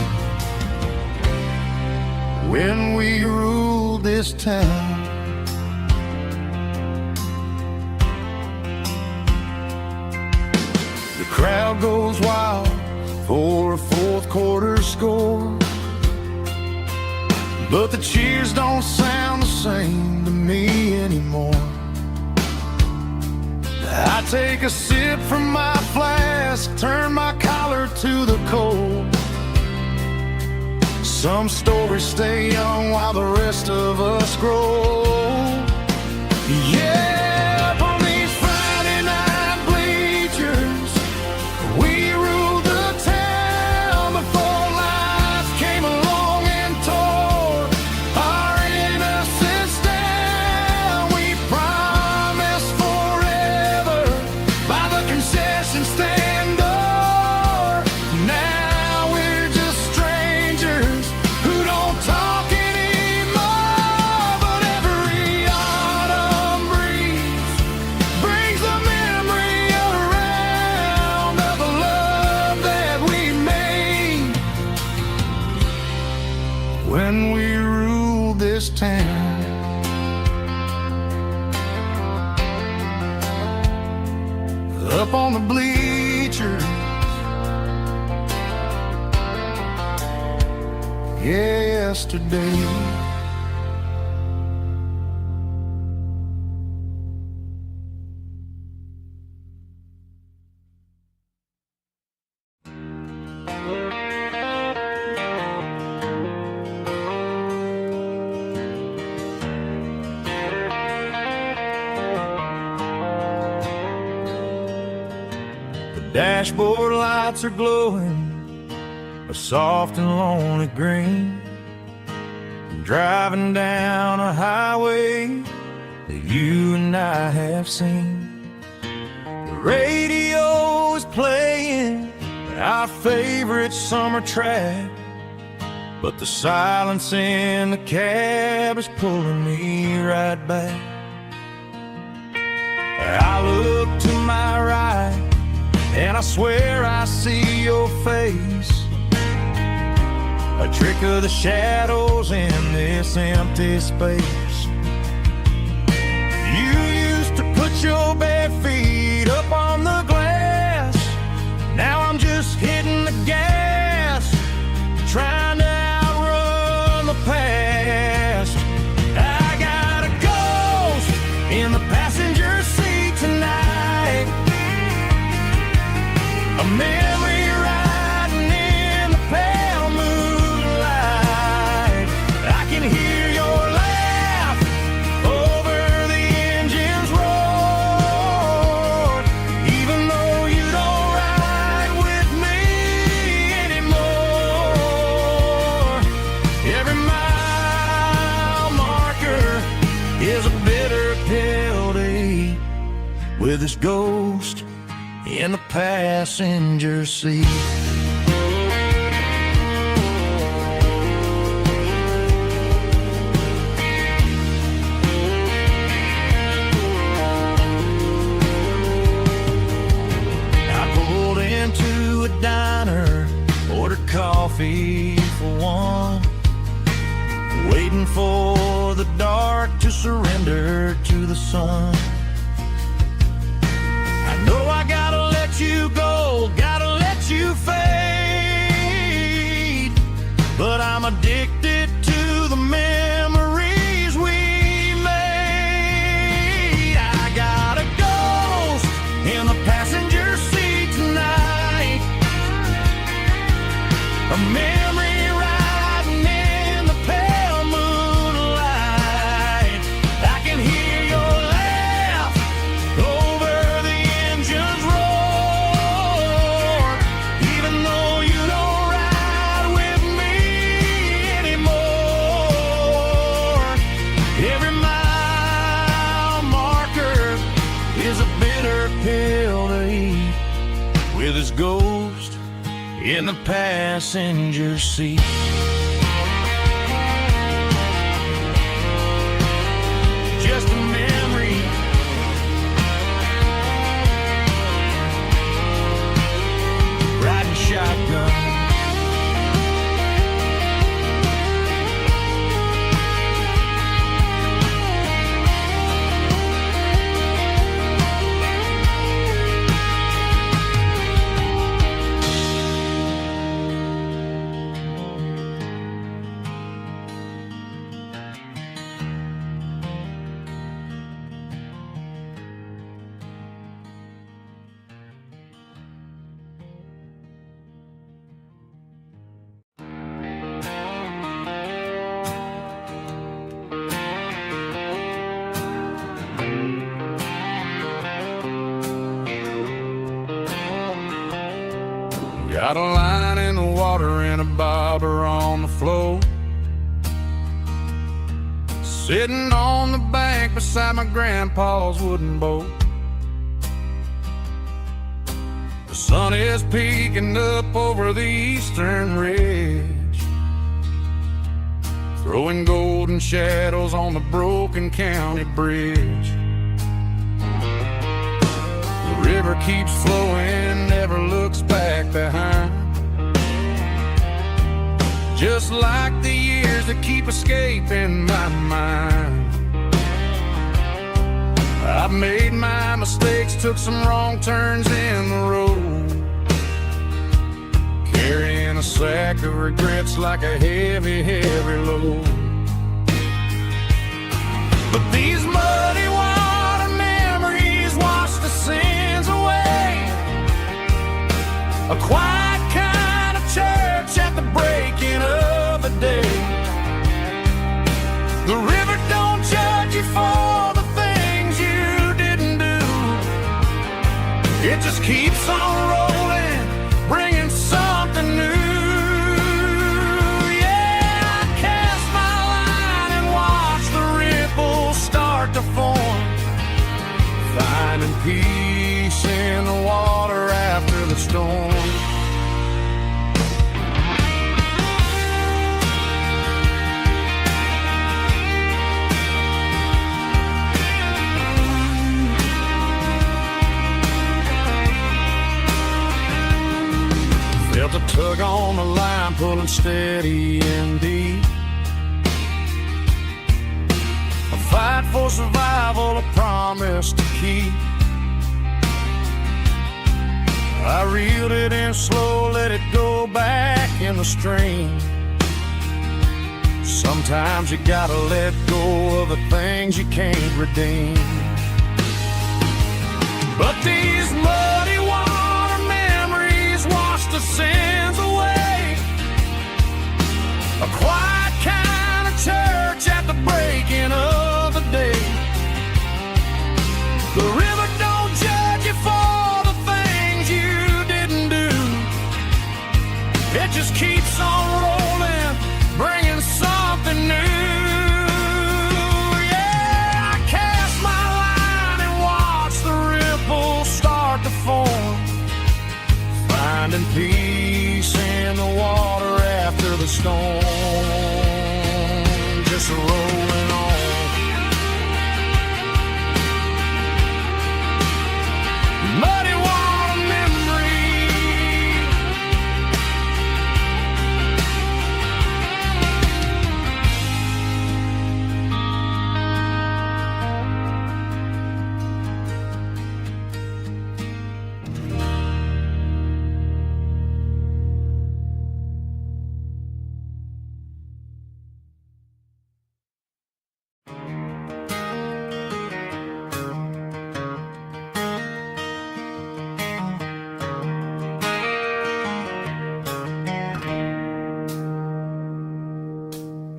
when we ruled this town. The crowd goes wild for a fourth quarter score, but the cheers don't sound the same to me anymore. I take a sip from my flask, turn my collar to the cold. Some stories stay young while the rest of us grow. Yeah, up on these Friday night bleachers, we ruled the town before life came along and tore our innocence down. We promised forever by the concession stand door. Now we're just strangers who don't talk anymore. But every autumn breeze brings the memory around of the love that we made when we ruled this town. Up on the bleachers, yesterday. The dashboard lights are glowing a soft and lonely green. I'm driving down a highway that you and I have seen. The radio is playing our favorite summer track, but the silence in the cab is pulling me right back. I look to my right and I swear I see your face, a trick of the shadows in this empty space. You used to put your bare feet up on the glass. Now I'm just hitting the gas, trying to outrun the past. I got a ghost in the passenger seat tonight, a memory riding in the pale moonlight. I can hear your laugh over the engine's roar, even though you don't ride with me anymore. Every mile marker is a bitter pill to eat with this ghost in the passenger seat. I pulled into a for the dark to surrender to the sun. I know I gotta let you go, gotta let you fade, but I'm addicted to the memories we made. I got a ghost in the passenger seat tonight, a memory riding in the pale moonlight. I can hear your laugh over the engine's roar, even though you don't ride with me anymore. Every mile marker is a bitter pill to eat, with his ghost in the passenger seat. Just a memory, riding shotgun. Got a line in the water and a bobber on the floor, sitting on the bank beside my grandpa's wooden boat. The sun is peeking up over the eastern ridge, throwing golden shadows on the broken county bridge. The river keeps flowing, never looks back behind, just like the years that keep escaping my mind. I've made my mistakes, took some wrong turns in the road, carrying a sack of regrets like a heavy, heavy load. But these muddy water memories wash the sins away, a quiet kind of church at the breaking of the day. The river don't judge you for the things you didn't do, it just keeps on rolling, bringing something new. Yeah, I cast my line and watch the ripples start to form, finding peace in the water after the storm. Felt a tug on the line, pulling steady and deep, a fight for survival, a promise to keep. I reeled it in slow, let it go back in the stream. Sometimes you gotta let go of the things you can't redeem. But these muddy water memories wash the sins away, a quiet kind of church at the breaking of the day. The river don't judge you for the things you didn't do, it just keeps on rolling, bringing something new. Yeah, I cast my line and watch the ripples start to form, finding peace in the water after the storm, just rolling on. Muddy water memory,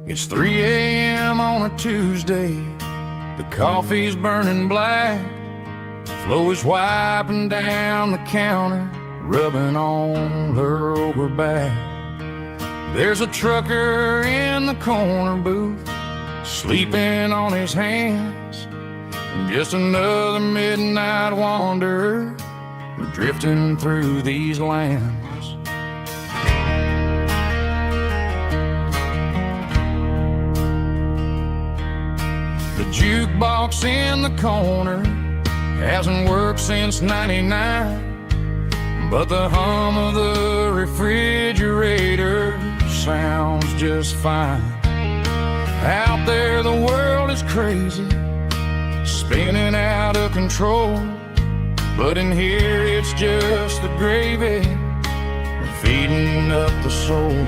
It's 3 a.m. on a Tuesday. The coffee's burning black. Flo is wiping down the counter, rubbing on her over back. There's a trucker in the corner booth, sleeping on his hands. And just another midnight wanderer, drifting through these lands. The jukebox in the corner hasn't worked since '99, but the hum of the refrigerator sounds just fine. Out there the world is crazy, spinning out of control, but in here it's just the gravy feeding up the soul.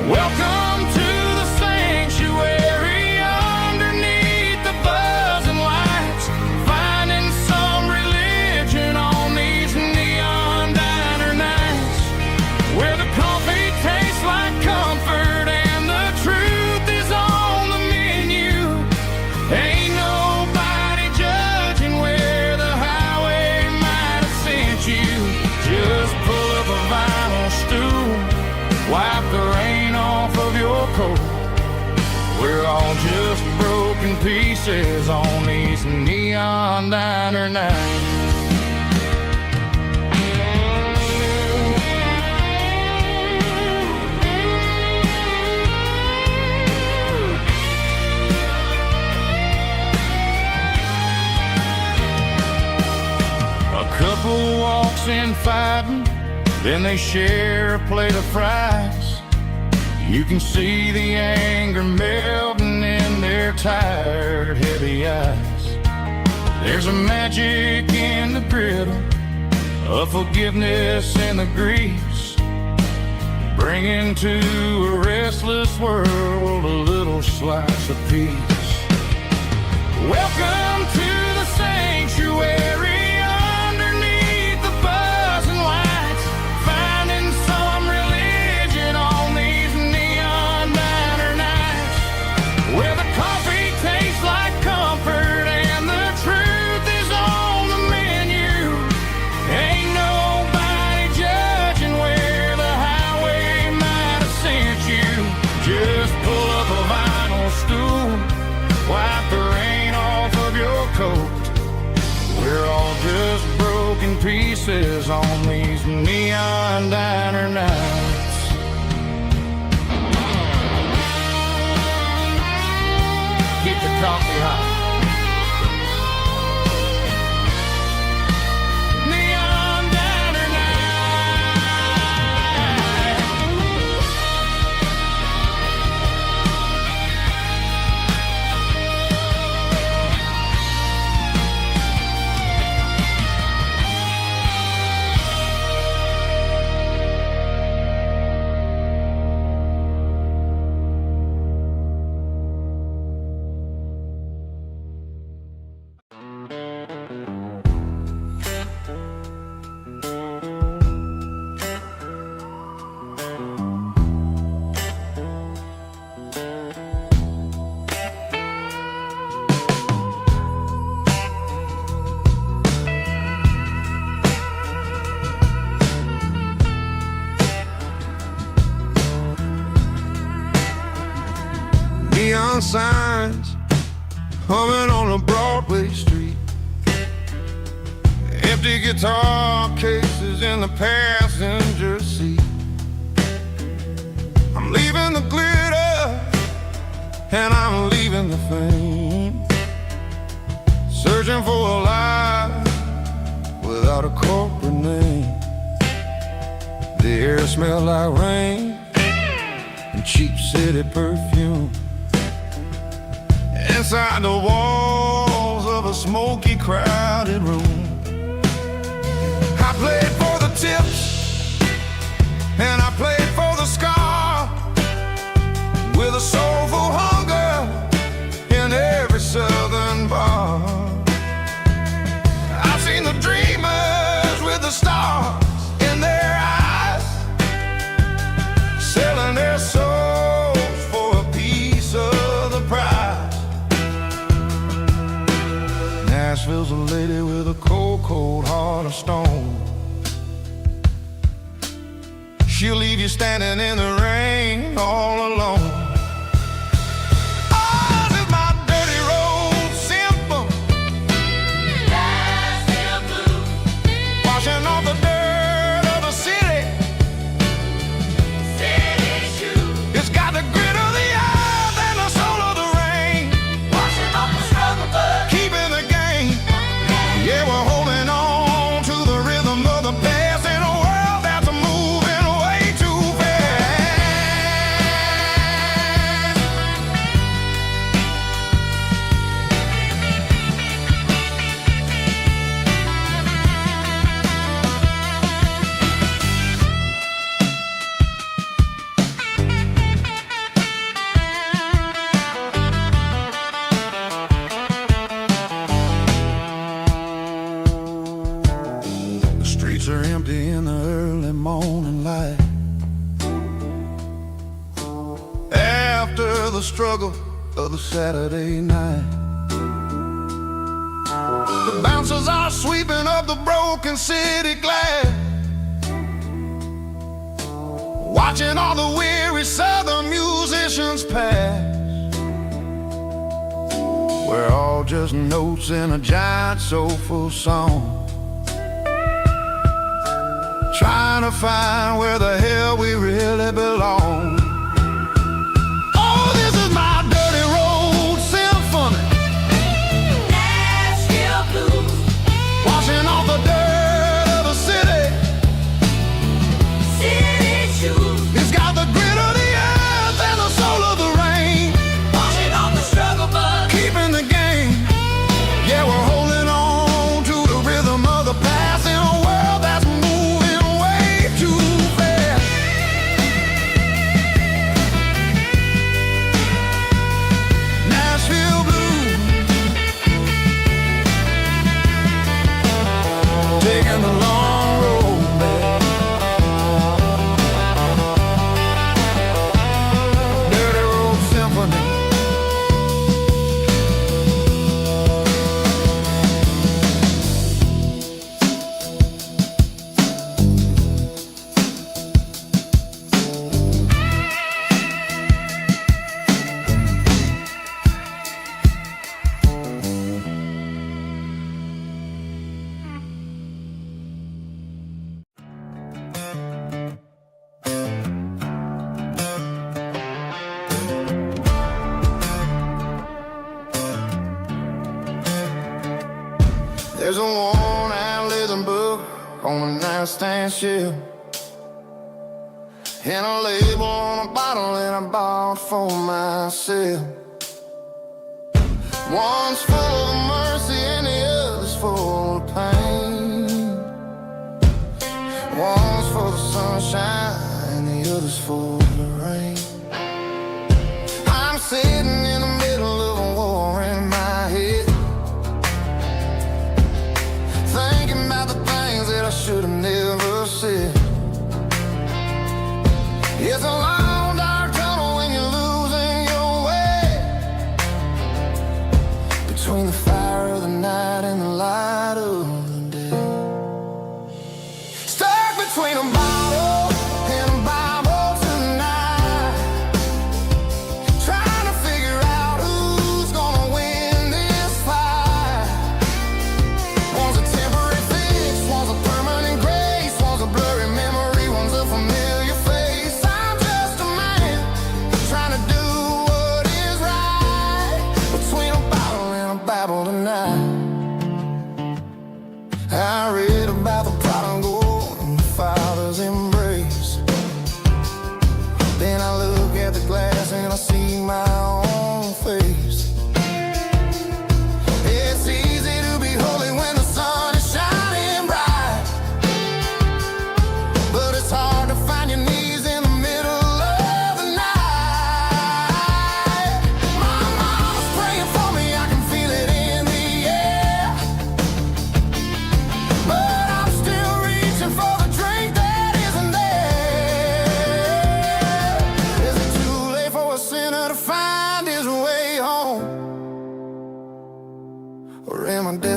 Welcome to the sanctuary underneath the buzzing lights, finding some religion on these neon diner nights, where the coffee tastes like comfort and the truth is on the menu. Ain't nobody judging where the highway might have sent you. Just pull up a vinyl stool, wipe the rain off of your coat. We're all just broken pieces on these neon diner nights. A couple walks in fighting, then they share a plate of fries. You can see the anger melting in their tired, heavy eyes. There's a magic in the griddle, a forgiveness in the grease, bringing to a restless world a little slice of peace. Welcome to the sanctuary. We're all just broken pieces on these neon diner nights. Keep the coffee hot. Neon signs humming on a Broadway street, empty guitar cases in the passenger seat. I'm leaving the glitter and I'm leaving the fame, searching for a life without a corporate name. The air smelled like rain and cheap city perfume. Inside the walls of a smoky, crowded room, I played for the tips and I played for the scar, with a soulful hunger in every southern bar. I've seen the dreamers with the stars in their eyes, selling their souls for Nashville's a lady with a cold, cold heart of stone. She'll leave you standing in the rain all alone. Oh, this is my dirty road symphony. Nashville blues. Washing off the dirt of the city. City shoes. It's got the grit of the earth and the soul of the rain. Washing off the struggle, but keeping the game. Yeah, we're holding on to the rhythm of the past in a world that's moving way too fast. The streets are empty in the early morning light. After the struggle of the Saturday night, the bouncers are sweeping up the broken city glass, watching all the weary southern musicians pass. We're all just notes in a giant soulful song, trying to find where the hell we really belong. Oh, this is my dirty road symphony. Nashville blues. Washing off the dirt of the city. City shoes. It's got the grit of the earth and the soul of the rain. Washing off the struggle, but keeping the game. Yeah, we're holding on to the rhythm of the past in a world that's moving way too fast. Nashville blues, taking the long road back. Dirty road symphony. There's a worn-out living book on a nightstand shelf, and a label on a bottle that I bought for myself. One's full of mercy and the other's full of pain. One's full of sunshine and the other's full of rain. I'm sitting in the middle of a war in my head, thinking about the things that I should have never said. It's a long dark tunnel when you're losing your way, between the fire of the night and the light of the day. Stuck between a bottle and a Bible tonight, trying to figure out who's gonna win this fight. One's a temporary fix, one's a permanent grace, one's a blurry memory, one's a familiar face. I'm just a man trying to do what is right, between a bottle and a Bible tonight.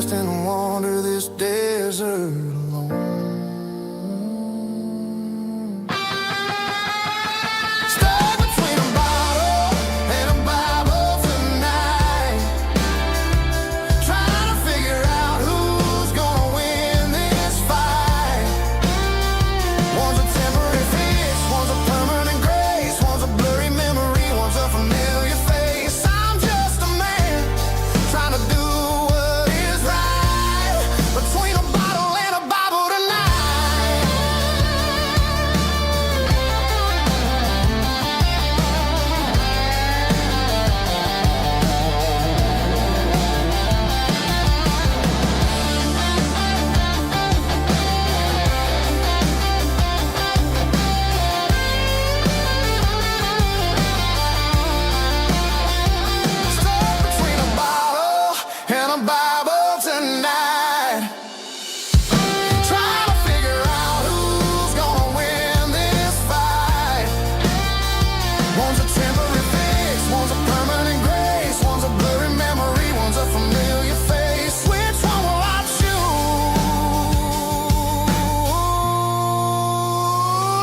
rest and wander this desert alone. Stuck between a bottle and a Bible tonight, trying to figure out who's gonna win this fight. One's a temporary fix, one's a permanent grace, one's a blurry memory, one's a familiar face. I'm just a man trying to do what is right, between a bottle and a Bible tonight. Stuck between a bottle and a Bible tonight, trying to figure out who's gonna win this fight. One's a temporary fix, one's a permanent grace, one's a blurry memory, one's a familiar face. Which one will I choose?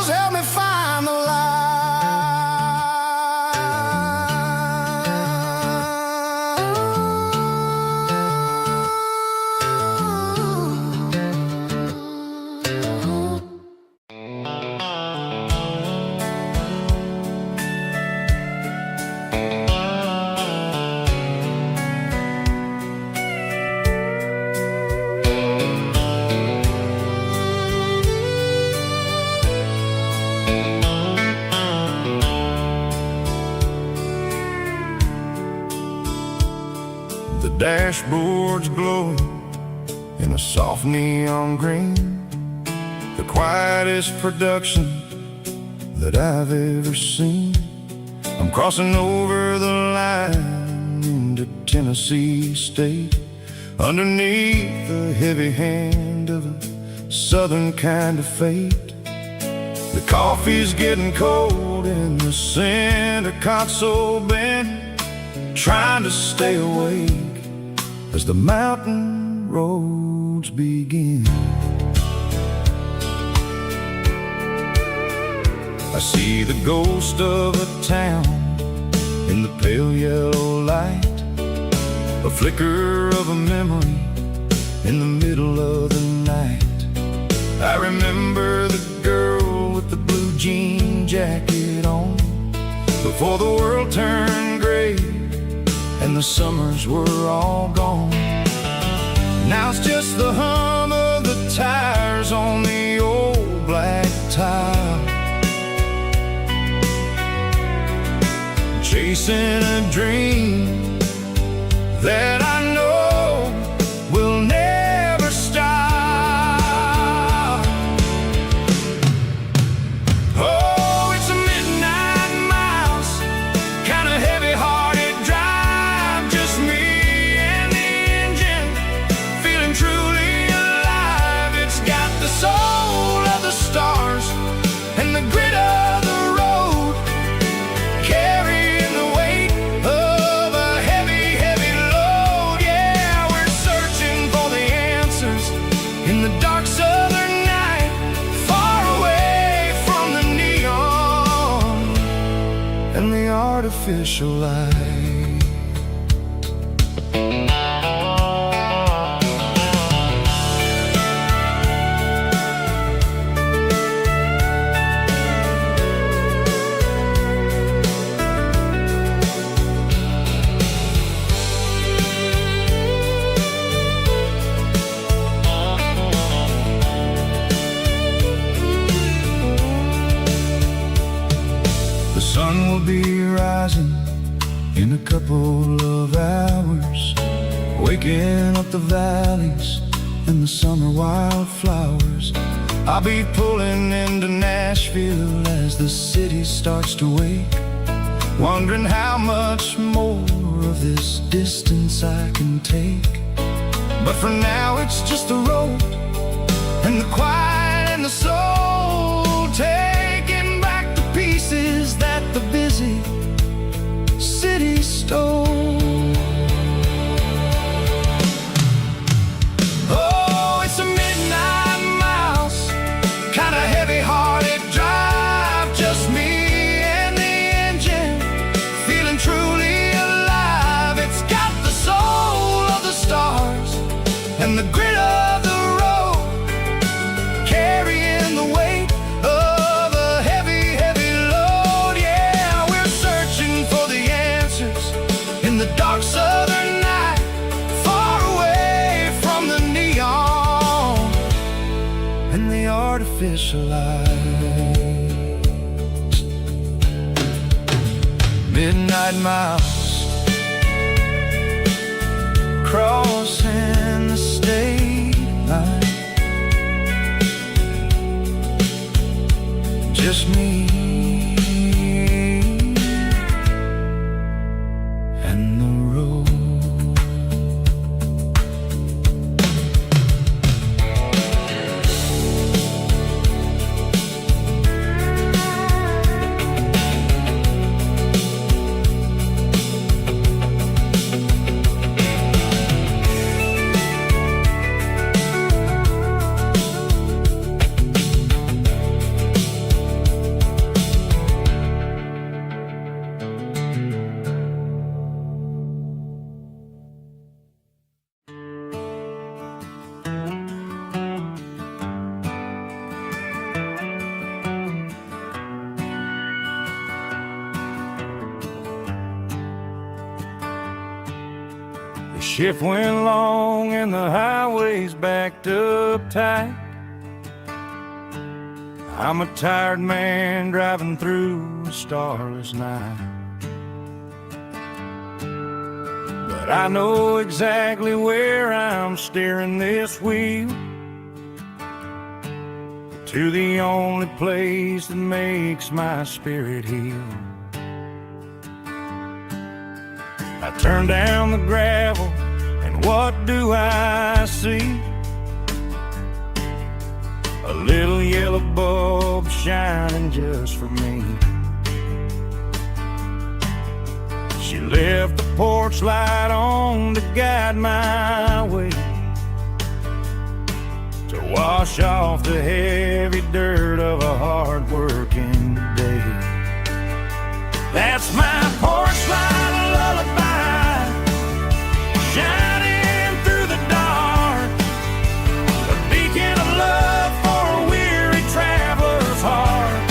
Help me find the The dashboard's glowing in a soft neon green, the quietest production that I've ever seen. I'm crossing over the line into Tennessee State, underneath the heavy hand of a southern kind of fate. The coffee's getting cold in the center console bin, trying to stay awake as the mountain roads begin. I see the ghost of a town in the pale yellow light, a flicker of a memory in the middle of the night. I remember the girl with the blue jean jacket on, before the world turned gray and the summers were all gone. Now it's just the hum of the tires on the old black tile, chasing a dream that I know will never stop. Oh, it's a midnight miles, kind of heavy-hearted drive, just me and the engine, feeling truly alive. It's got the soul of the stars and the grit of the road, carrying the weight of a heavy, heavy load. Yeah, we're searching for the answers in the dark southern night, far away from the neon and the artificial light. The sun will be rising in a couple of hours, waking up the valleys and the summer wildflowers. I'll be pulling into Nashville as the city starts to wake, wondering how much more of this distance I can take. But for now it's just the road and the quiet and the soul, taking back the pieces that the busy city stole. dark southern night, far away from the neon and the artificial lights. Midnight miles, crossing the state line. Just me and the road. The shift went long and the highways backed up tight. I'm a tired man driving through a starless night. But I know exactly where I'm steering this wheel, to the only place that makes my spirit heal. I turn down the gravel, and what do I see? A little yellow bulb shining just for me. She left the porch light on to guide my way, to wash off the heavy dirt of a hard-working day. That's my porch light lullaby, shining through the dark, a beacon of love for a weary traveler's heart.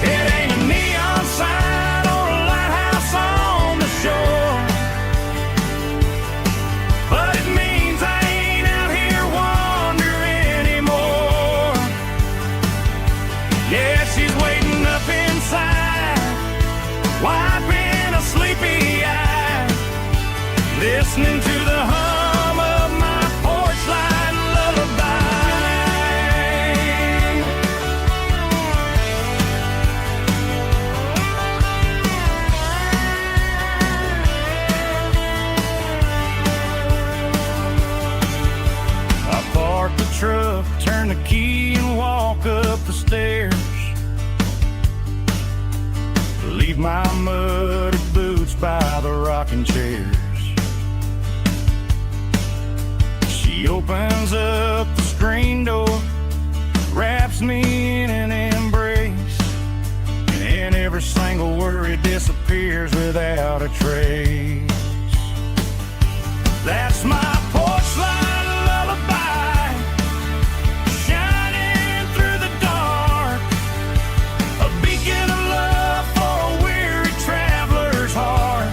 It ain't a neon sign or a lighthouse on the shore, but it means I ain't out here wandering anymore. Yeah, she's waiting up inside, wiping a sleepy eye, listening to the hum of my porch light lullaby. I park the truck, turn the key and walk up the stairs, leave my muddy boots by the rocking chairs. She opens up the screen door, wraps me in an embrace, and every single worry disappears without a trace. That's my porch light lullaby, shining through the dark, a beacon of love for a weary traveler's heart.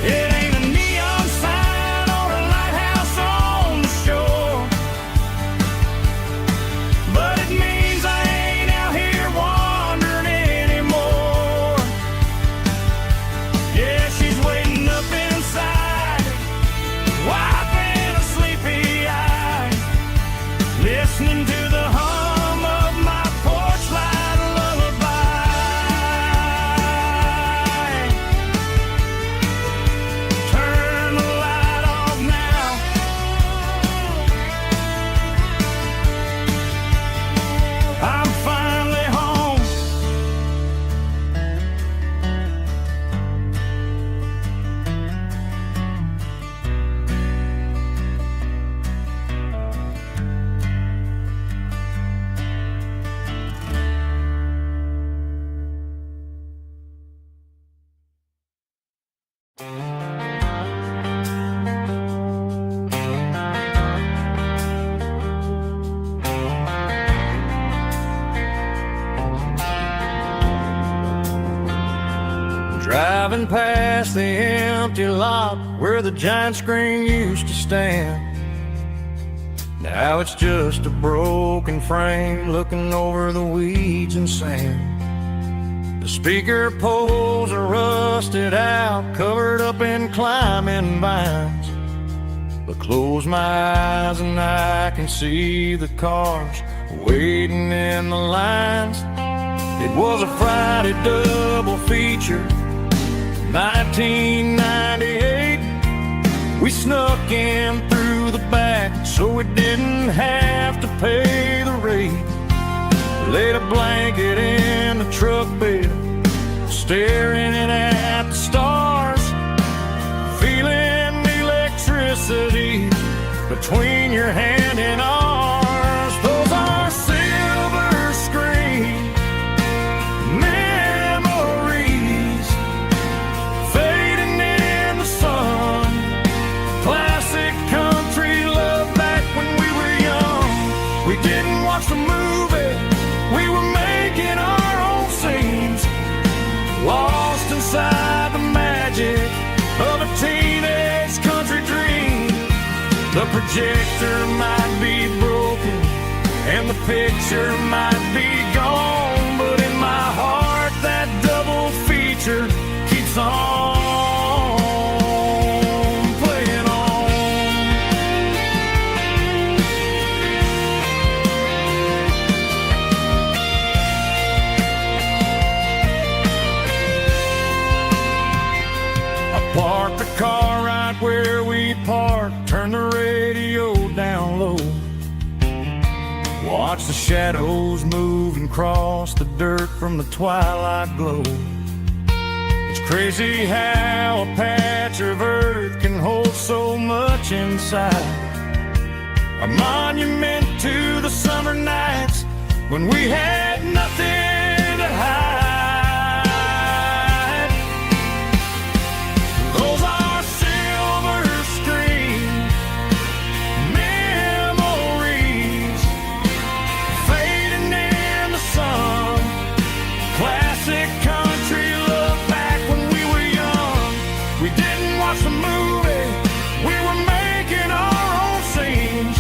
It ain't a neon sign or a lighthouse on the shore, but it means I ain't out here wandering anymore. Driving past the empty lot where the giant screen used to stand. Now it's just a broken frame looking over the weeds and sand. The speaker poles are rusted out, covered up in climbing vines. But close my eyes and I can see the cars waiting in the lines. It was a Friday double feature, 1998. We snuck in through the back so we didn't have to pay the rate. Laid a blanket in the truck bed, staring at the stars, feeling the electricity between your hand and ours. Those are silver screen memories fading in the sun. Classic country love back when we were young. We didn't watch the movie, we were making our own scenes, lost inside the magic of a teenage country dream. The projector might be broken and the picture might be gone, but in my heart that double feature keeps on playing on. I parked the car right where we parked, turned the radio down low, watch the shadows move and cross the dirt from the twilight glow. It's crazy how a patch of earth can hold so much inside. A monument to the summer nights when we had nothing to hide. Those are silver screen memories fading in the sun. Classic country love back when we were young. We didn't watch the movie, we were making our own scenes,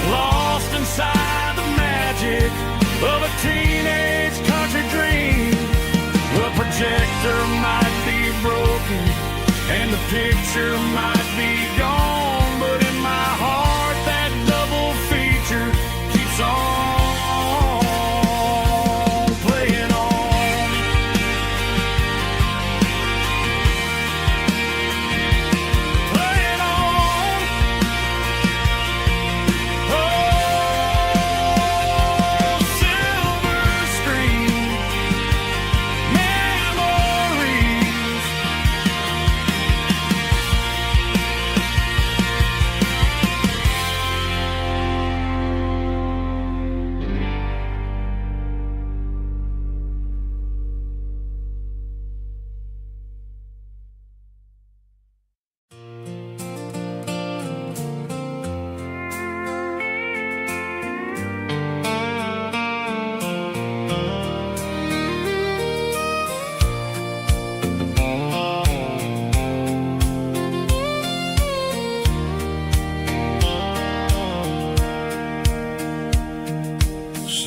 lost inside the magic of a teenage country dream. The projector might be broken and the picture might be gone, but in my heart that double feature keeps on playing on. Playing on. Oh, silver screen memories.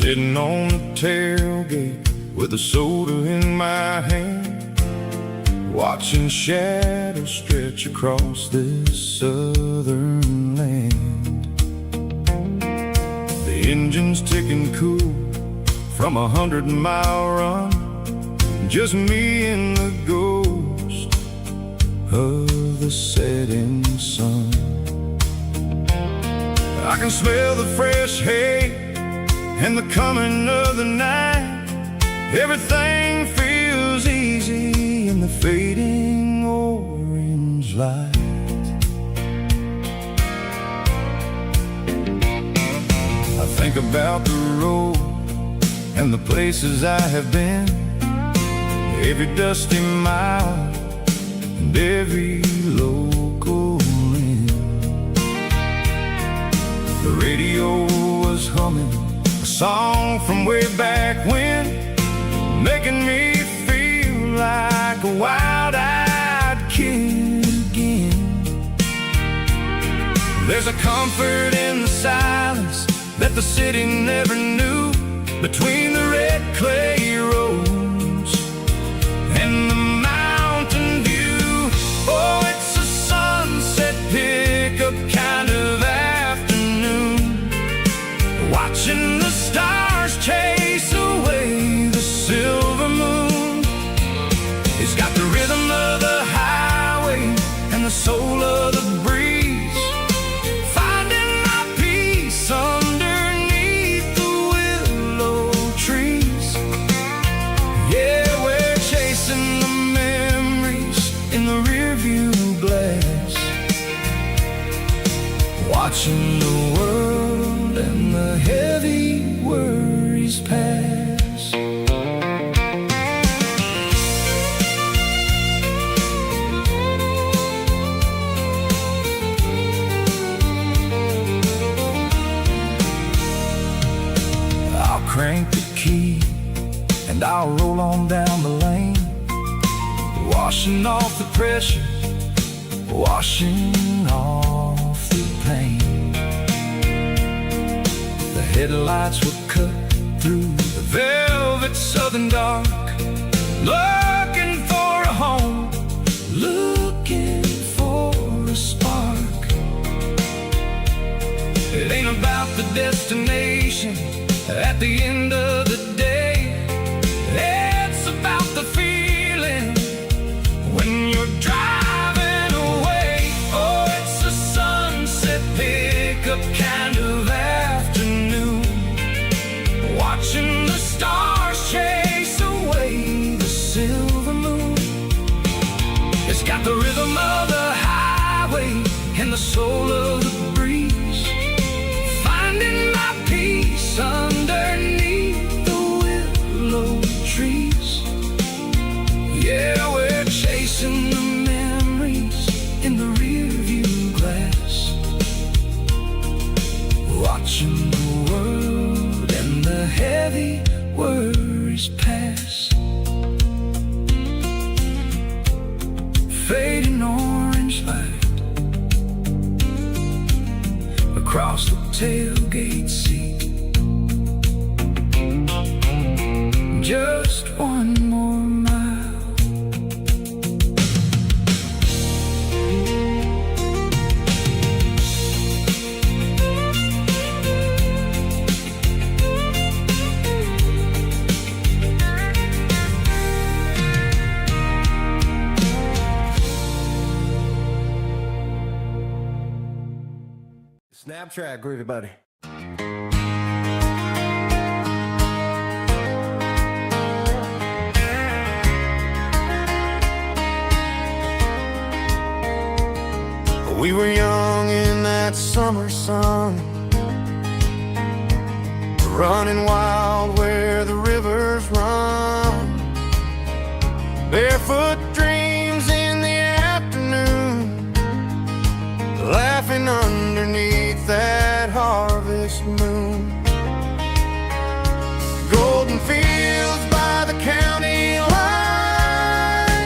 Sitting on the tailgate with a soda in my hand, watching shadows stretch across this southern land. The engine's ticking cool from 100-mile run, just me and the ghost of the setting sun. I can smell the fresh hay and the coming of the night. Everything feels easy in the fading orange light. I think about the road and the places I have been, every dusty mile and every local inn. The radio was humming a song from way back when, making me feel like a wild-eyed kid again. There's a comfort in the silence that the city never knew, between the red clay roads and the mountain view. Oh, it's a sunset pickup kind of afternoon, watching the stars chase away the silver moon. It's got the rhythm of the highway and the soul of the breeze, finding my peace underneath the willow trees. Yeah, we're chasing the memories in the rearview glass, watching the world and the heavy worries pass. I'll crank the key and I'll roll on down the lane, washing off the pressure, washing off the pain. The headlights will cut through the velvet southern dark, looking for a home, looking for a spark. It ain't about the destination at the end of the day, it's about the feeling when you're driving away. Oh, it's a sunset pickup kind of afternoon, watching the stars chase away the silver moon. It's got the rhythm of the highway and the soul of the breeze, finding my peace underneath the willow trees. Yeah, we're chasing the memories in the rearview glass, watching the world and the heavy worries pass. Fading orange light across the tailgate seat, just one more mile. Snap track, groovy buddy. We were young in that summer sun, running wild where the rivers run, barefoot dreams in the afternoon, laughing underneath that harvest moon. Golden fields by the county line,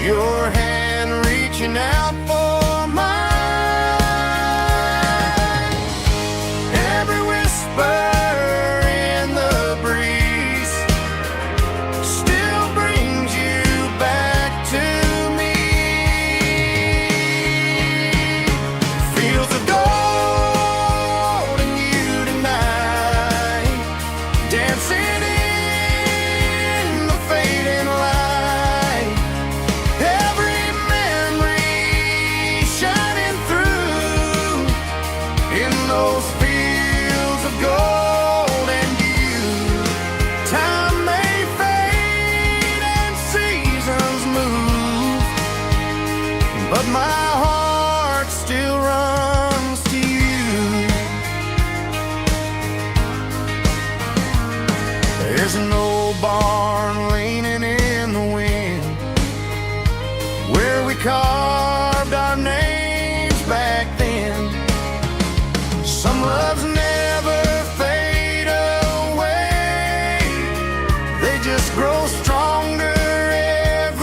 your hand reaching out for mine. Every whisper in the breeze still brings you back to me. Fields of gold and you tonight, dancing in the fading light. Every memory shining through in those fields of gold and you. Time may fade and seasons move, but my heart still runs to you. There's an old barn leaning in the wind where we carved our names back then. Some loves never fade away, they just grow stronger every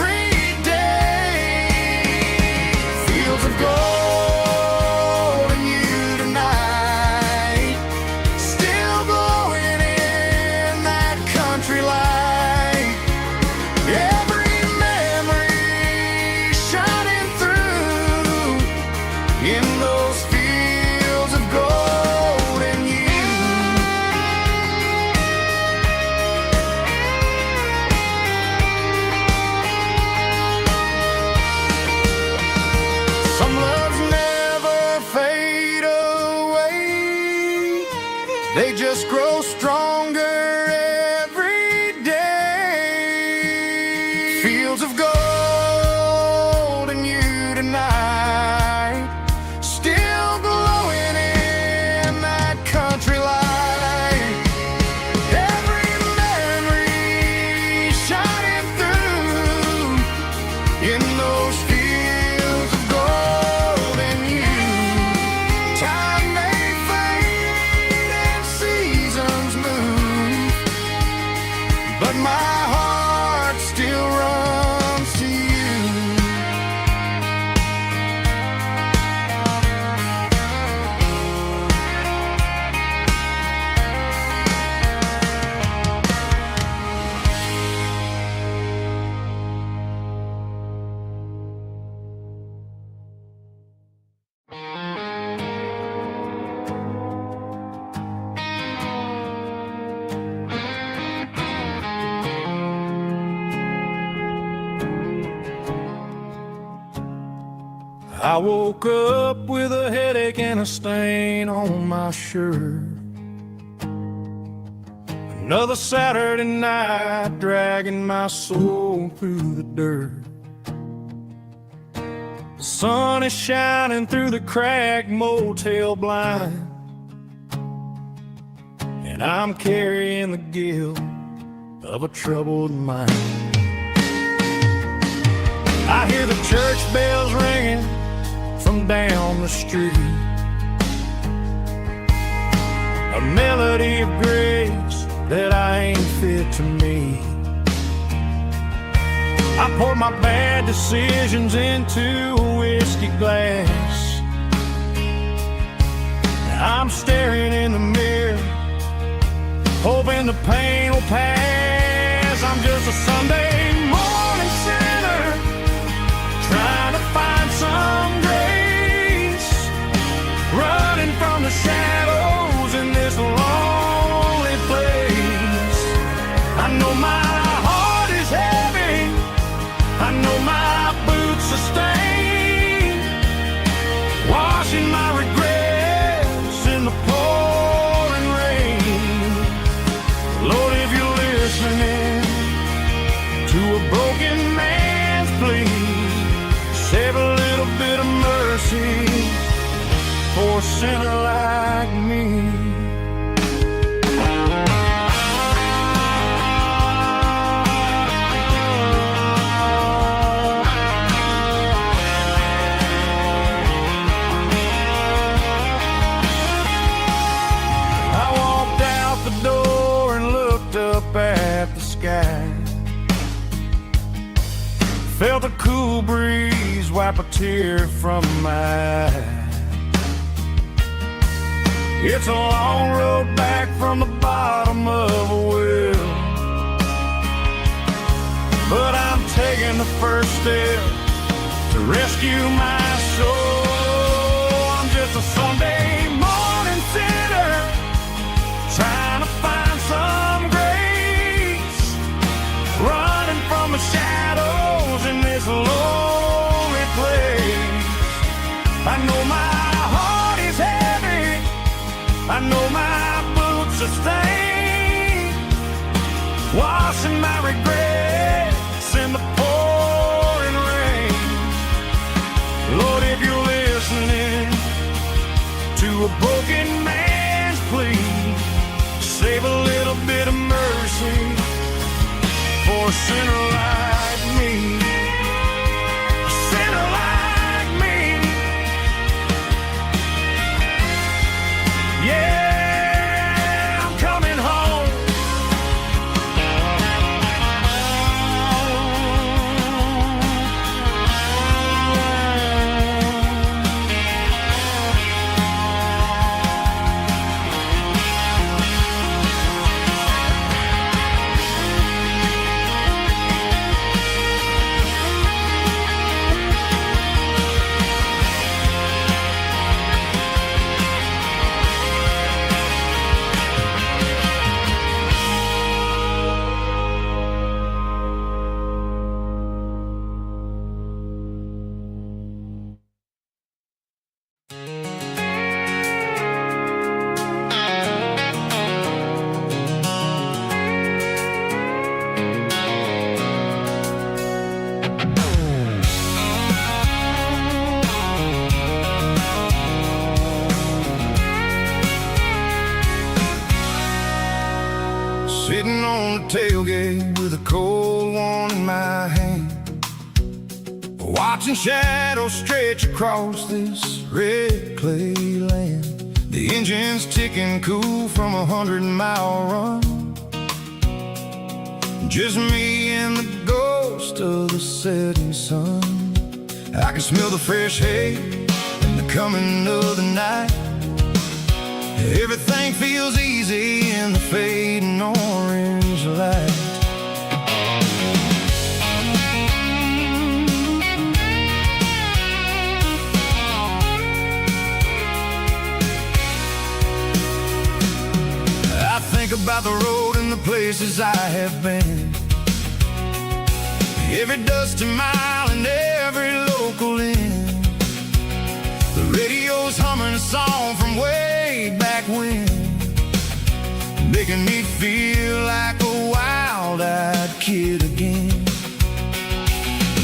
They just grow stronger every day. Fields of gold and you tonight, still glowing in that country light. Every memory shining through in those fields of gold and you. Time may fade and seasons move, but my heart still runs to you. I woke up with a headache and a stain on my shirt. Another Saturday night dragging my soul through the dirt. The sun is shining through the cracked motel blind, and I'm carrying the guilt of a troubled mind. I hear the church bells ringing from down the street, a melody of grace that I ain't fit to meet. I poured my bad decisions into a whiskey glass. I'm staring in the mirror, hoping the pain will pass. I'm just a Sunday morning sinner, trying to find some grace, running from the shadows in this lonely place. I know my heart is heavy, I know my boots are stained, washing my regrets in the pouring rain. Lord, if you're listening to a broken man's plea, save a little bit of mercy for a sinner like me. I walked out the door and looked up at the sky, felt a cool breeze wipe a tear from my eye. It's a long road back from the bottom of a well, but I'm taking the first step to rescue my soul. I'm just a Sunday morning sinner, trying to find some grace, running from the shadows in this lonely place. I know my heart is heavy, I know my boots are stained, washing my regrets in the pouring rain. Lord, if you're listening to a broken man's plea, save a little bit of mercy for a sinner like me. A sinner like me. Yeah, I'm coming home. tailgate with a cold one in my hand, watching shadows stretch across this red clay land. The engine's ticking cool from a 100-mile run. Just me and the ghost of the setting sun. I can smell the fresh hay and the coming of the night. Everything feels easy in the fading orange light. I think about the road and the places I have been, every dusty mile and every local inn. The radio's humming a song from way back when, making me feel like a wild-eyed kid again.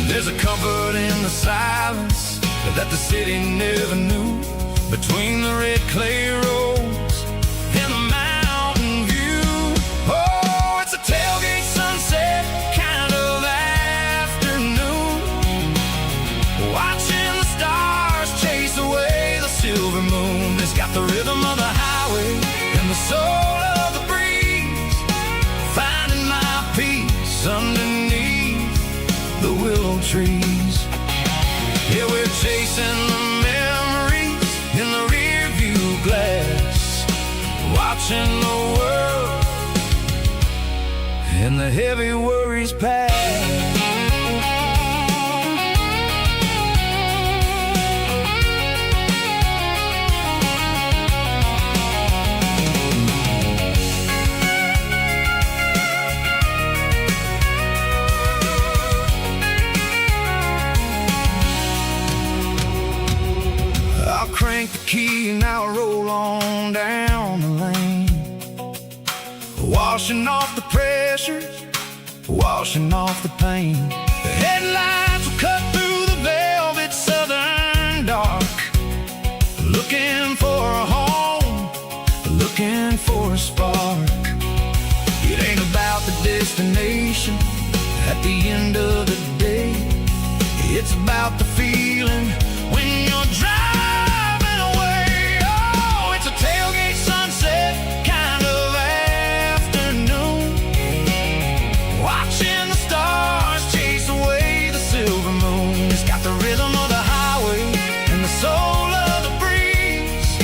There's a comfort in the silence that the city never knew, between the red clay roads and the mountain view. Oh, it's a tailgate sunset kind of afternoon, watching the stars chase away the silver moon. It's got the rhythm of the highway and the soul of the breeze, finding my peace underneath the willow trees. Yeah, we're chasing the memories in the rear view glass, watching the world and the heavy worries pass. Crank the key and I'll roll on down the lane, washing off the pressure, washing off the pain. The headlights will cut through the velvet southern dark, looking for a home, looking for a spark. It ain't about the destination at the end of the day, it's about the feeling when you're driving. Tailgate sunset kind of afternoon, watching the stars chase away the silver moon. It's got the rhythm of the highway and the soul of the breeze,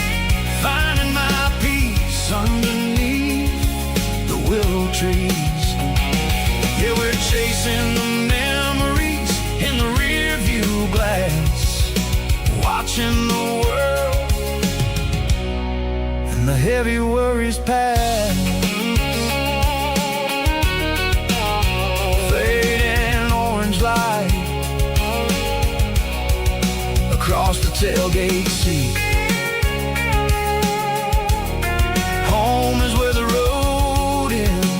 finding my peace underneath the willow trees. Yeah, we're chasing the memories in the rear view glass, watching the world and the heavy worries pass. Fading orange light across the tailgate seat. Home is where the road ends.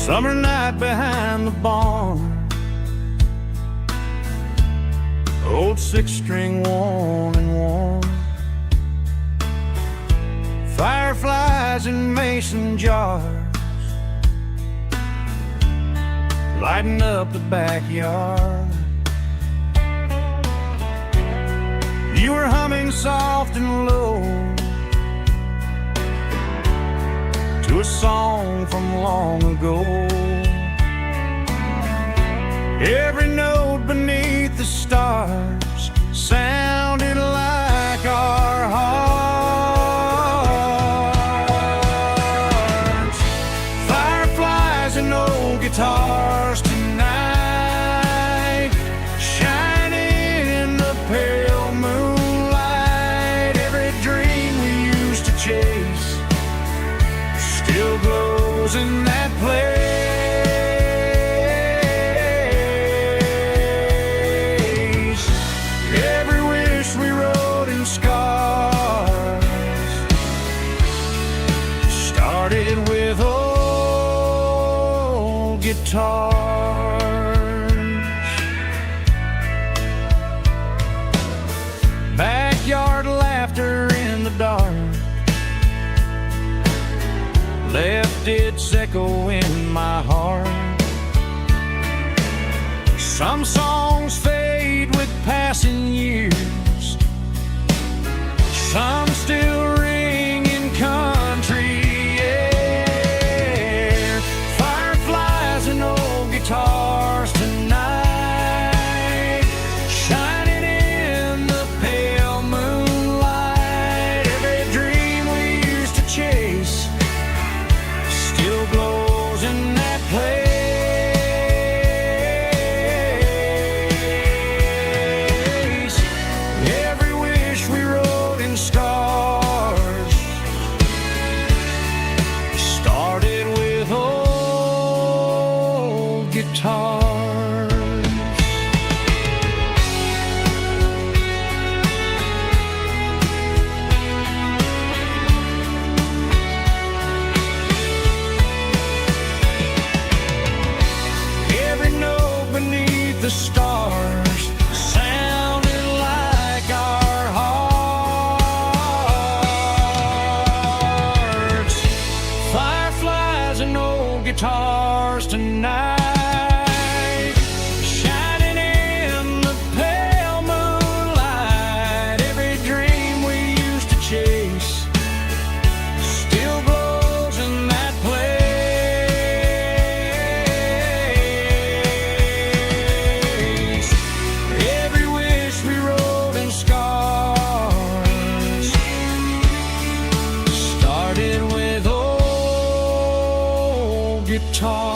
Summer night behind the barn, old six-string worn and worn, fireflies in mason jars, lighting up the backyard. You were humming soft and low to a song from long ago. Every note beneath the stars sounded like our hearts. Fireflies in guitars. Backyard laughter in the dark left its echo in my heart. Some songs fade with passing years, some still ring in country air. Fireflies and old guitars tonight, shining in the pale moonlight. Every dream we used to chase still glows in that place. Every wish we wrote in stars started with old guitars. Every note beneath the stars sounded like our hearts. Fireflies and old guitars tonight, shining in the pale moonlight. Every dream we used to chase still glows in that place. Every wish we wrote in scars started with old guitars.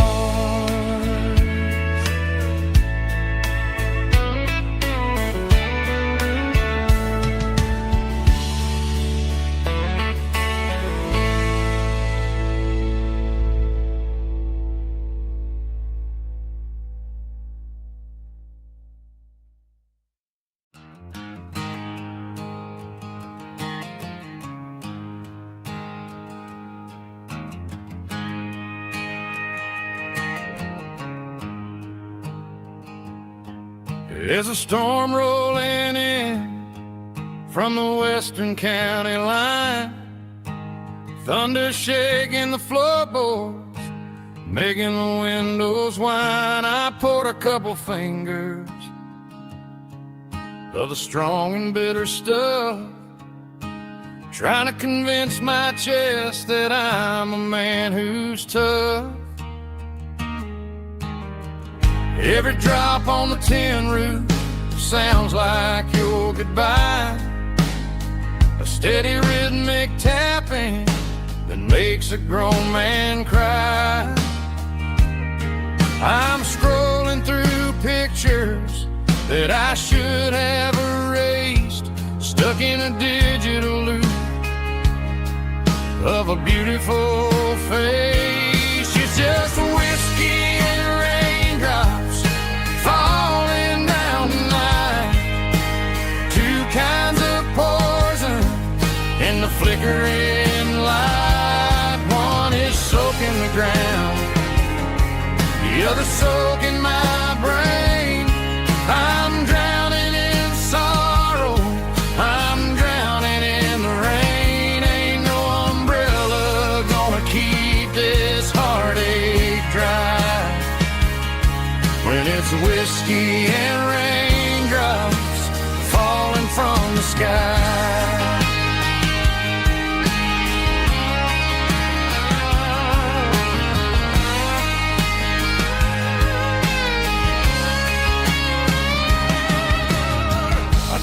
There's a storm rolling in from the western county line, thunder shaking the floorboards, making the windows whine. I poured a couple fingers of the strong and bitter stuff, trying to convince my chest that I'm a man who's tough. Every drop on the tin roof sounds like your goodbye, a steady rhythmic tapping that makes a grown man cry. I'm scrolling through pictures that I should have erased, stuck in a digital loop of a beautiful face. It's just whiskey and raindrops falling down tonight, two kinds of poison in the flickering light. One is soaking the ground, the other soaking my brain. I'm drowning in sorrow, I'm drowning in the rain. Ain't no umbrella gonna keep this heartache dry when it's whiskey and raindrops falling from the sky.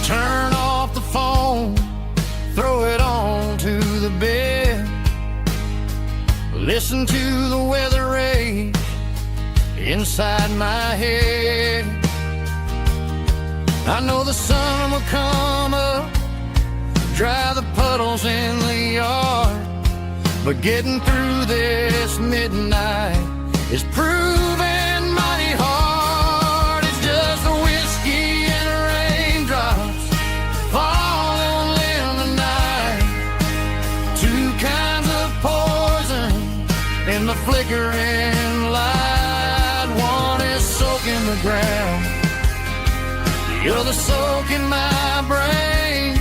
Turn off the phone, throw it on to the bed, listen to the weather rage inside my head. I know the sun will come up, dry the puddles in the yard, but getting through this midnight is proving mighty hard. It's just the whiskey and raindrops falling in the night, two kinds of poison in the flickering light. You're the soak in my brain.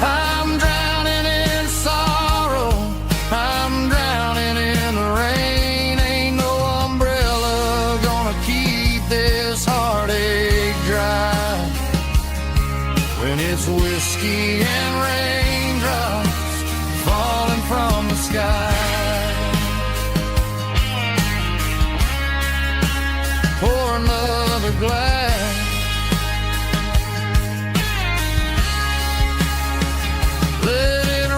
I'm drowning in sorrow. I'm drowning in the rain. Ain't no umbrella gonna keep this heartache dry. When it's whiskey and raindrops falling from the sky. Pour another glass. Let it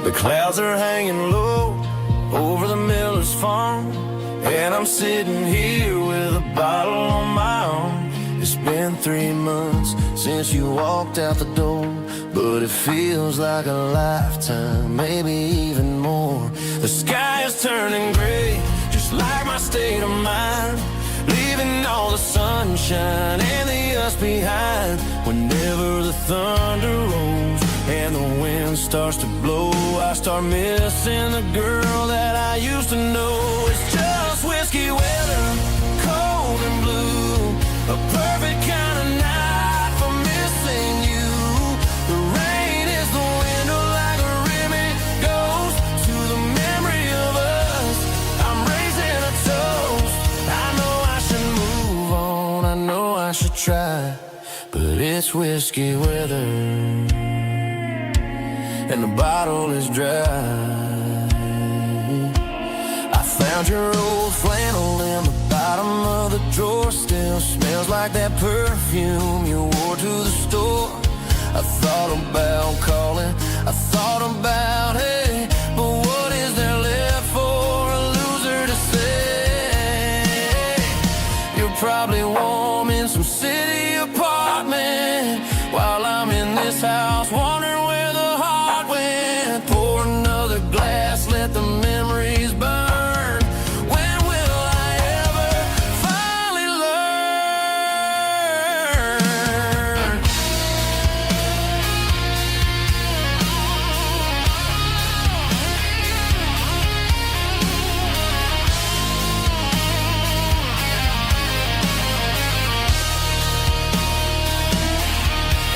The clouds are hanging low over the miller's farm, and I'm sitting here with a bottle on my arm. It's been 3 months since you walked out the door, but it feels like a lifetime, maybe even more. The sky is turning gray, just like my state of mind, leaving all the sunshine and the us behind. Whenever the thunder rolls and the wind starts to blow, I start missing the girl that I used to know. It's just whiskey weather, cold and blue, a perfect kind of night for missing you. The rain is the window like a ribbon goes to the memory of us. I'm raising a toast. I know I should move on, I know I should try, but it's whiskey weather and the bottle is dry. I found your old flannel in the bottom of the drawer. Still smells like that perfume you wore to the store. I thought about calling, I thought about, hey, but what is there left for a loser to say? You're probably warm in some city apartment while I'm in this house wondering where the heart went. Pour another glass, let the memories burn. When will I ever finally learn?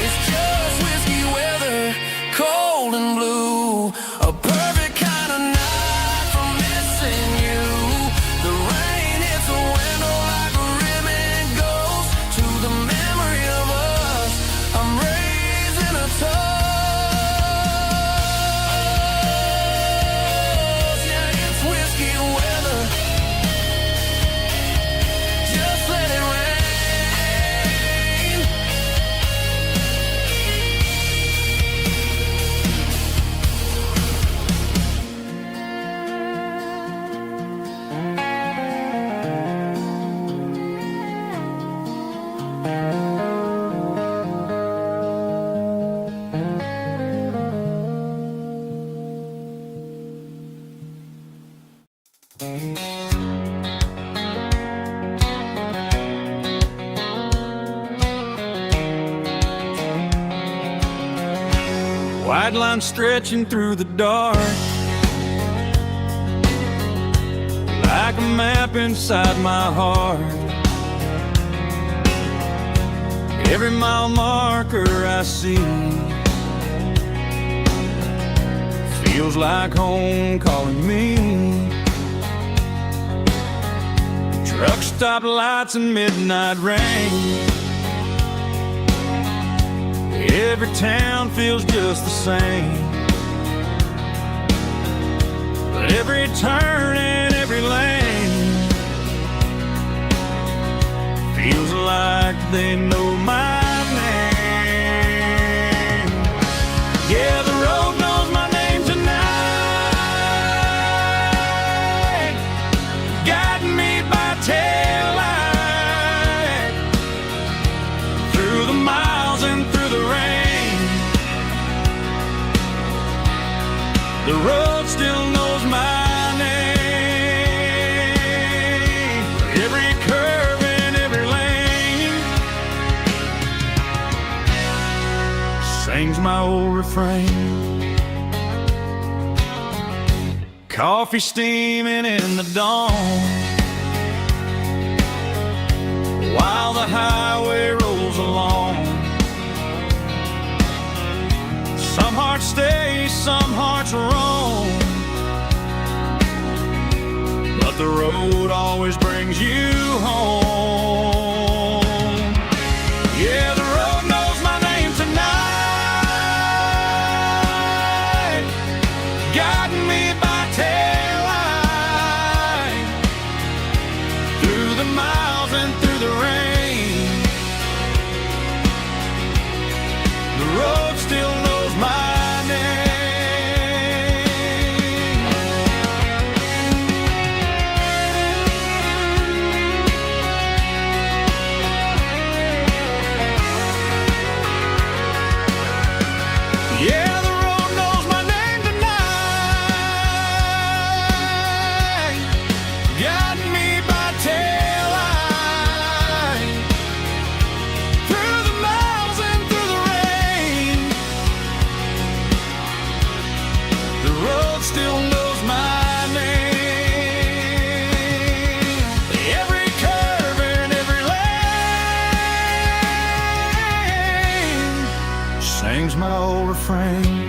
It's just whiskey weather, cold and blue, a perfect kind of night for missing you. The rain hits the window like a ribbon goes to the memory of us. I'm raising a toast. Yeah, it's whiskey weather. Just let it rain. White line stretching through the dark, like a map inside my heart. Every mile marker I see Feels like home calling me. Truck stop lights and midnight rain. Every town feels just the same. But every turn and every lane feels like they know my name. Yeah, the road knows my name tonight, guiding me by taillight through the miles and through the rain. The road still knows my name. Every curve and every lane sings my old refrain. Coffee steaming in the dawn while the highway rolls along. Some hearts stay, some hearts roam, but the road always brings you home. Yeah, the road knows my name tonight, guiding me by taillight through the miles and through the rain. The road still knows my name. Yeah, the road knows my name tonight, guiding me by taillight through the miles and through the rain. The road still knows my name. Every curve and every lane sings my old refrain.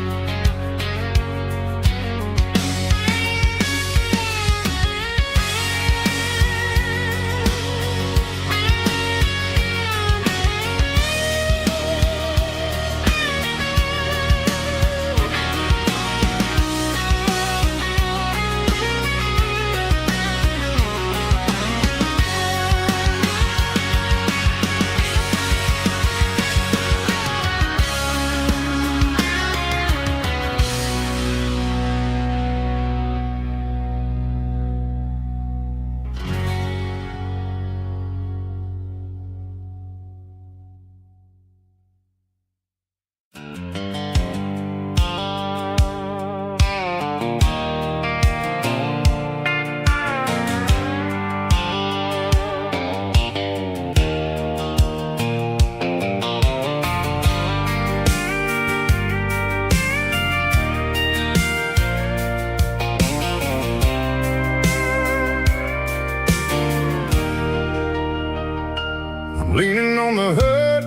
Leaning on the hood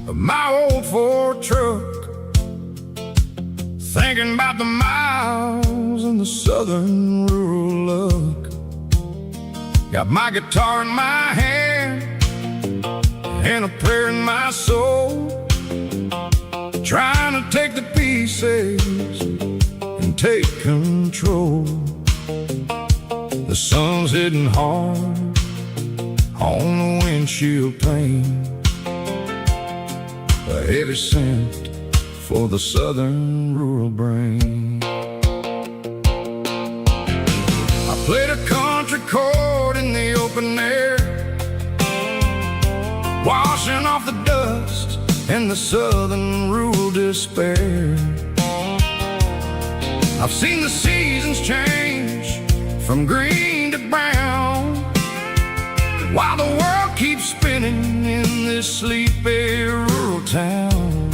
of my old Ford truck, thinking about the miles and the southern rural look. Got my guitar in my hand and a prayer in my soul, trying to take the pieces and take control. The sun's hitting hard on the windshield pane, a heavy scent for the southern rural brain. I played a country chord in the open air, washing off the dust and the southern rural despair. I've seen the seasons change from green to brown, while the world keeps spinning in this sleepy rural town.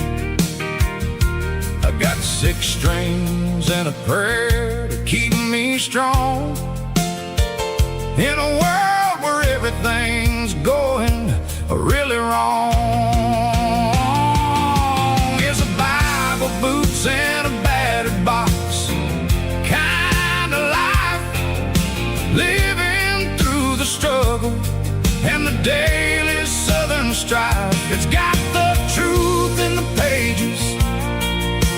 I got 6 strings and a prayer to keep me strong in a world where everything's going really wrong. It's a Bible, boots, and a battered box, daily Southern strife. It's got the truth in the pages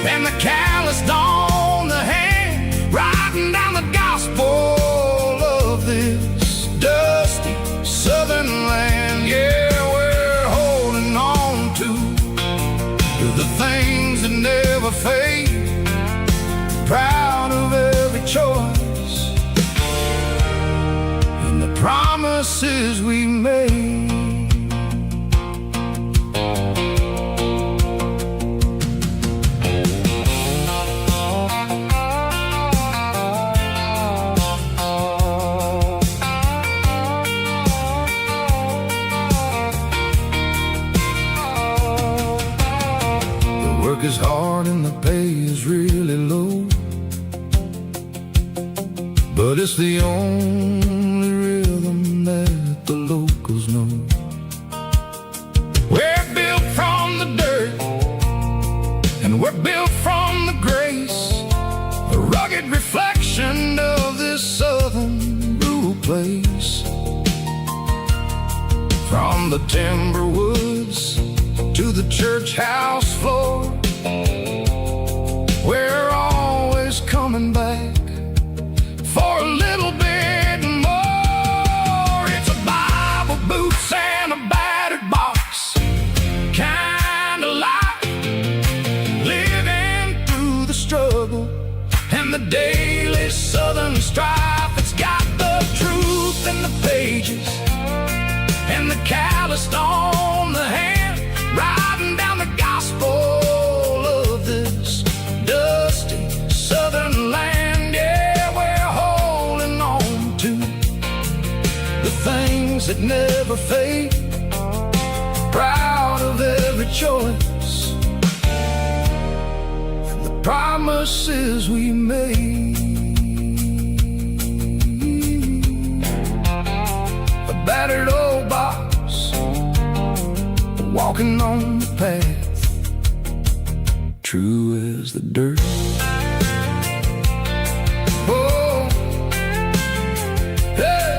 and the calloused on the hand, writing down the gospel of this dusty Southern land. Yeah, we're holding on to the things that never fade, proud of every choice and the promises we made. Is hard and the pay is really low, but it's the only rhythm that the locals know. We're built from the dirt and we're built from the grace, a rugged reflection of this southern rural place. From the timber woods to the church house floor, we're always coming back for a little bit more. It's a Bible, boots, and a battered box kind of life, living through the struggle and the daily Southern strife. It's got the truth in the pages and the calloused on the hand, writing down the gospel of this dusty Southern land. Yeah, we're holding on to the things that never fade, proud of every choice and the promises we made. A battered old box, walking on the path, true as the dirt. Oh, hey.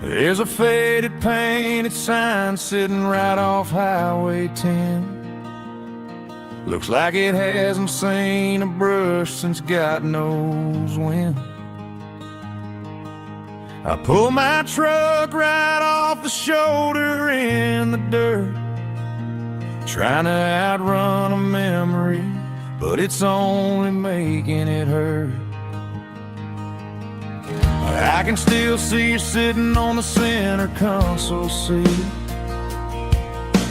There's a faded painted sign sitting right off Highway 10. Looks like it hasn't seen a brush since God knows when. I pull my truck right off the shoulder in the dirt, trying to outrun a memory, but it's only making it hurt. I can still see you sitting on the center console seat,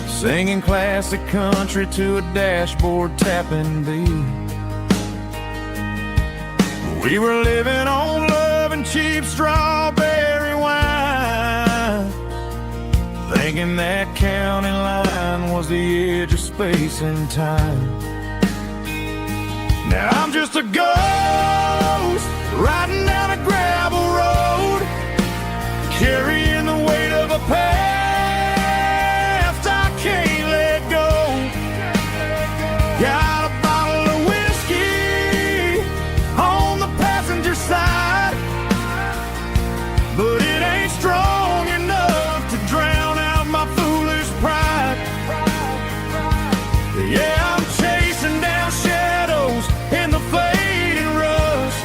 singing classic country to a dashboard tapping beat. We were living on love and cheap strawberry wine, thinking that county line was the edge of space and time. Now I'm just a ghost riding down a gravel road, carrying the weight of a past I can't let go. Got a bottle of whiskey on the passenger side, but it ain't strong enough to drown out my foolish pride. Yeah, I'm chasing down shadows in the fading rust,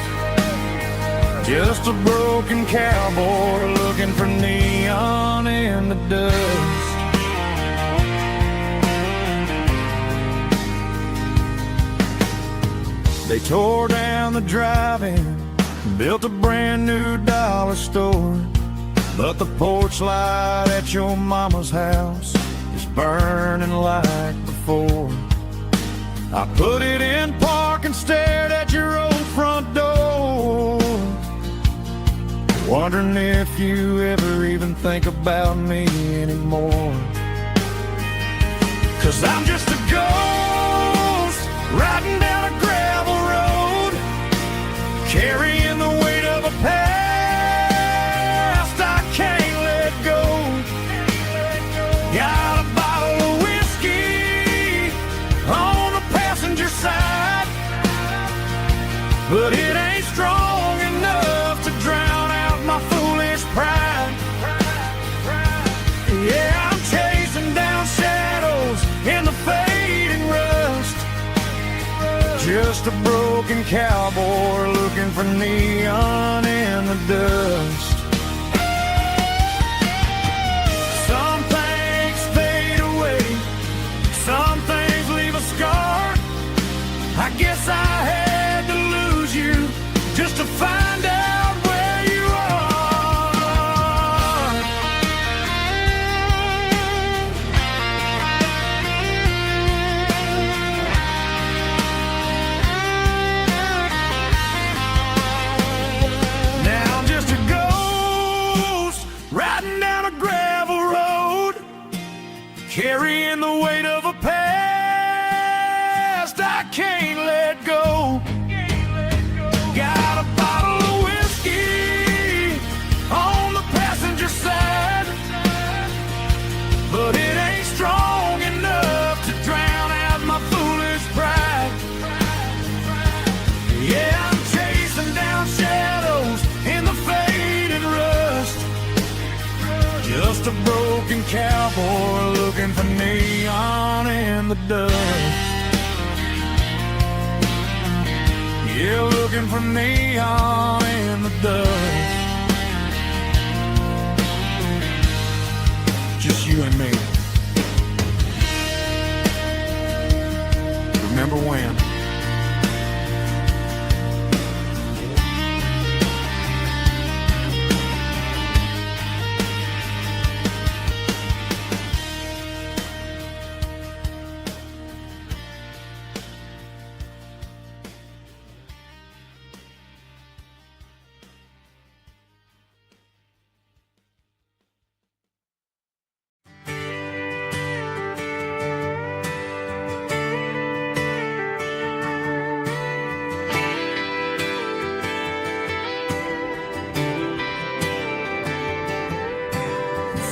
just a broken cowboy looking for neon in the dust. They tore down the drive-in, built a brand new dollar store, but the porch light at your mama's house is burning like before. I put it in park and stared at your old front door, wondering if you ever even think about me anymore. 'Cause I'm just a ghost riding down a gravel road, carrying the weight of a past I can't let go. Got a bottle of whiskey on the passenger side, but it ain't strong enough to drown out my foolish pride. Yeah, I'm chasing down shadows in the fading rust, just a broken cowboy looking for neon in the dust. Some things fade away, some things leave a scar. I guess I had to lose you just to find out where you are. Now I'm just a ghost riding down a gravel road, carrying the weight of a past I can't let go. Got a bottle of whiskey on the passenger side, but it ain't strong enough to drown out my foolish pride. Yeah, I'm chasing down shadows in the faded rust, just a broken cowboy looking for neon in the dust. Yeah, looking for neon in the dust. Just you and me. Remember when?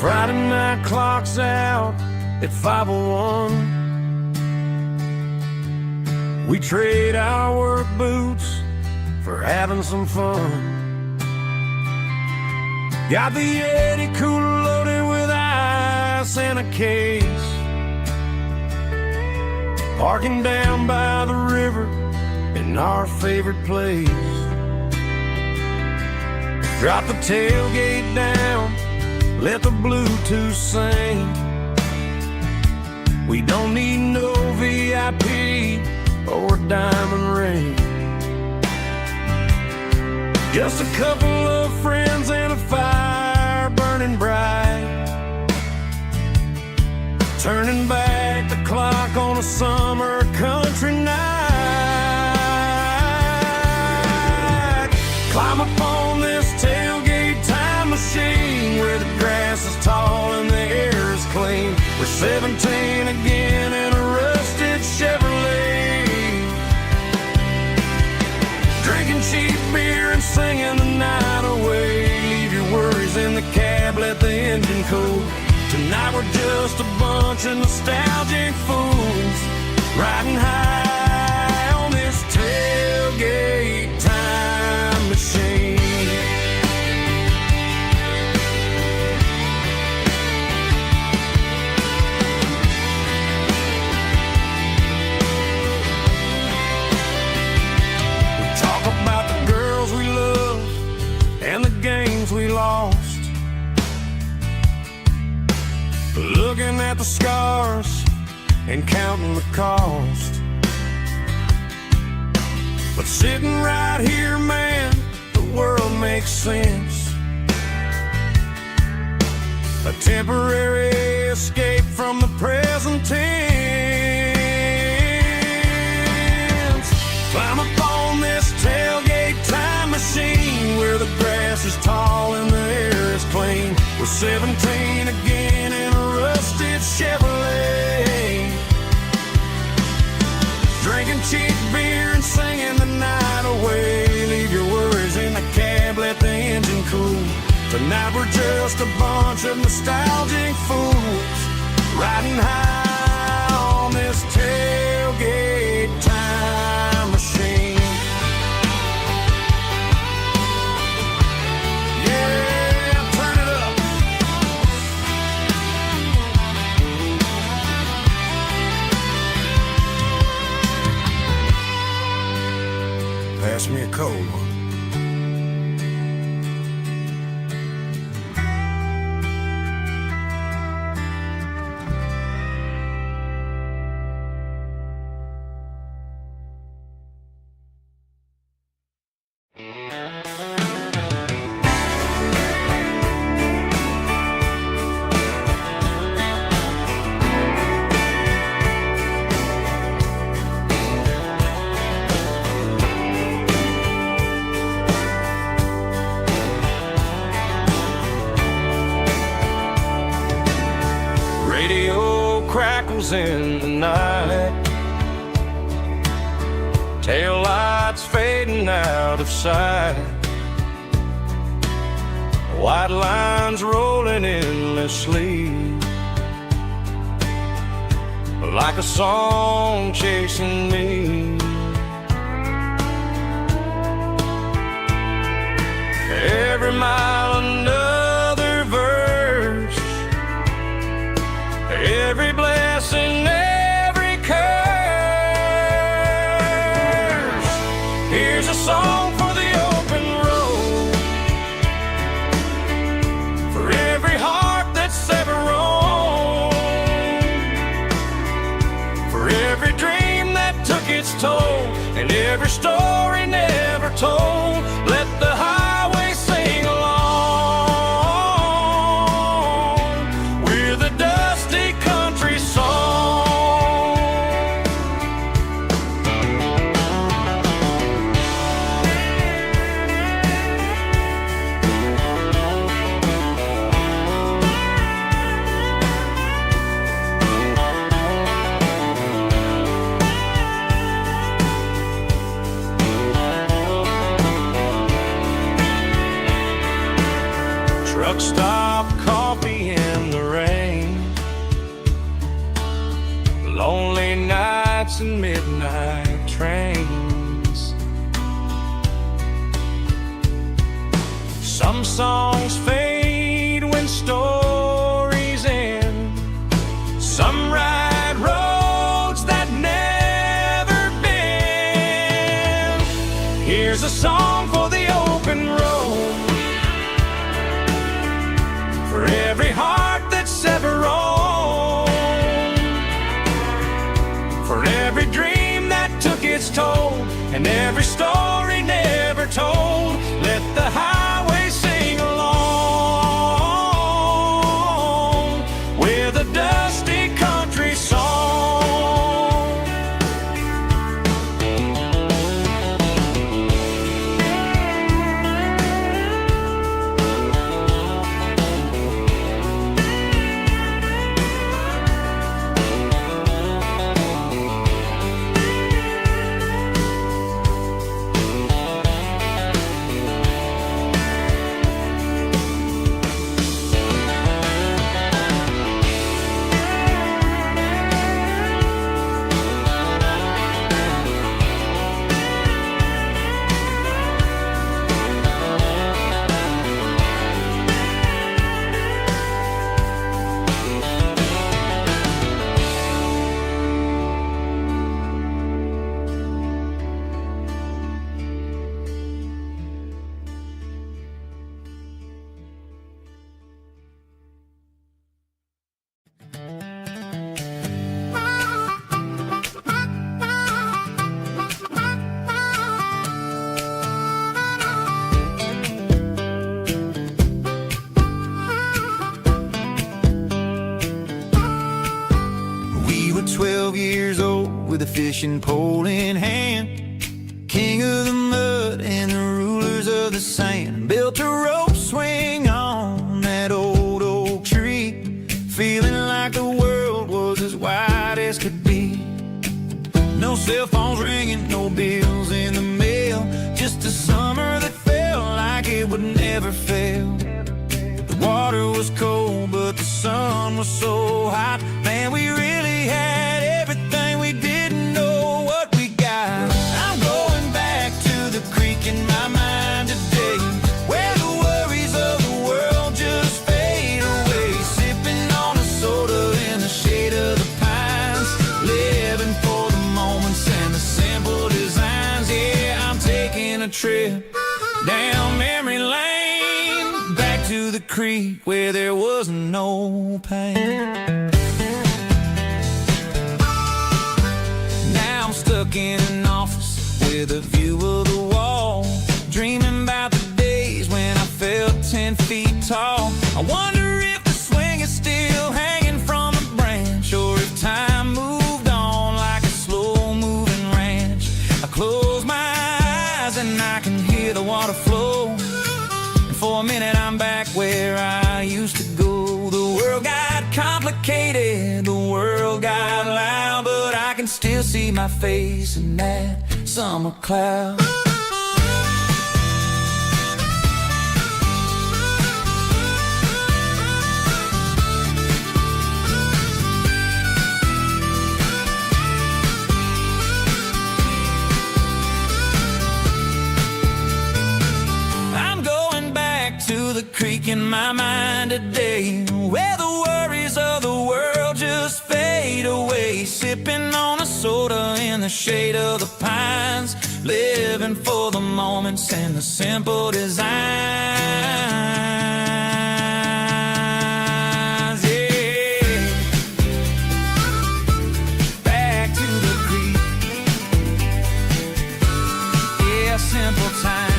Friday night clock's out at 5:01. We trade our work boots for having some fun. Got the Yeti cooler loaded with ice and a case, parking down by the river in our favorite place. Drop the tailgate down, let the Bluetooth sing. We don't need no VIP or diamond ring, just a couple of friends and a fire burning bright, turning back the clock on a summer country night. Climb up on this tailgate time machine where the grass is tall and the air is clean. We're 17 again in a rusted Chevrolet, drinking cheap beer and singing the night away. Leave your worries in the cab, let the engine cool. Tonight we're just a bunch of nostalgic fools, riding high on this tailgate time machine. We lost, looking at the scars and counting the cost. But sitting right here, man, the world makes sense. A temporary escape from the present tense. Climb up on this tailgate time machine where the grass is tall and was 17 again in a rusted Chevrolet, drinking cheap beer and singing the night away. Leave your worries in the cab, let the engine cool. Tonight we're just a bunch of nostalgic fools, riding high on this tailgate time machine. Yeah, turn it up. Pass me a cold one. In the night, tail lights fading out of sight, white lines rolling endlessly, like a song chasing me. Every mile another verse, every blessing, every curse. Here's a song for the open road, for every heart that's ever roamed, for every dream that took its toll, and every story never told. Let the highway sing along with a dusty country song. Truck stop, coffee in the rain, lonely nights and midnight trains. Some songs fade when stories end, some ride roads that never bend. Here's a song for the open road, for every heart that's ever roamed, for every dream that took its toll, and every story never told. Let the highway sing along with a dusty country song. We were 12 years old with a fishing pole in hand, king of the mud and the rulers of the sand. Built a rope swing on that old Cell phones ringing, no bills in the mail. Just a summer that felt like it would never fail. The water was cold, but the sun was so hot. Man, we really had everything. We didn't know what we got. I'm going back to the creek in my mind today, where the worries of the world just fade away. Sipping on a soda in the shade of the pines, living for the moments and the simple designs. Yeah, I'm taking a trip down memory lane, back to the creek where there was no pain. Now I'm stuck in an office with a view of the wall, dreaming about the days when I felt 10 feet tall. I wonder if the swing is still hanging from a branch, or if time moved on like a slow-moving ranch. I close my eyes and I can hear the water flow, and for a minute I'm back where I used to go. The world got complicated, the world got loud, but I can still see my face in that summer cloud. I'm going back to the creek in my mind today, where the worries of the world just fade away. Sipping on a soda in the shade of the pines, living for the moments and the simple designs. Yeah, back to the creek. Yeah, simple times.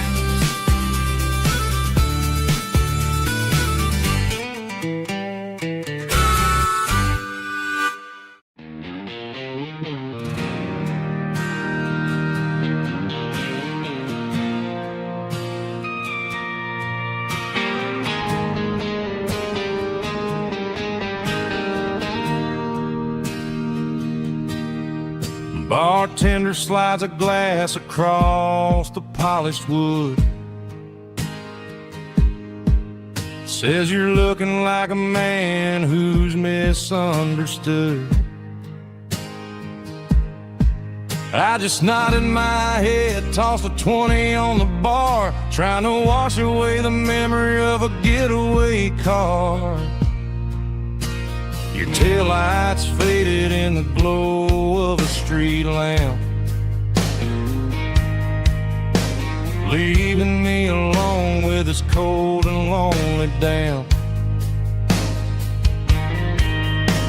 Bartender slides a glass across the polished wood, says you're looking like a man who's misunderstood. I just nodded my head, tossed a 20 on the bar, trying to wash away the memory of a getaway car. Your taillights faded in the glow of a street lamp, leaving me alone with this cold and lonely damp.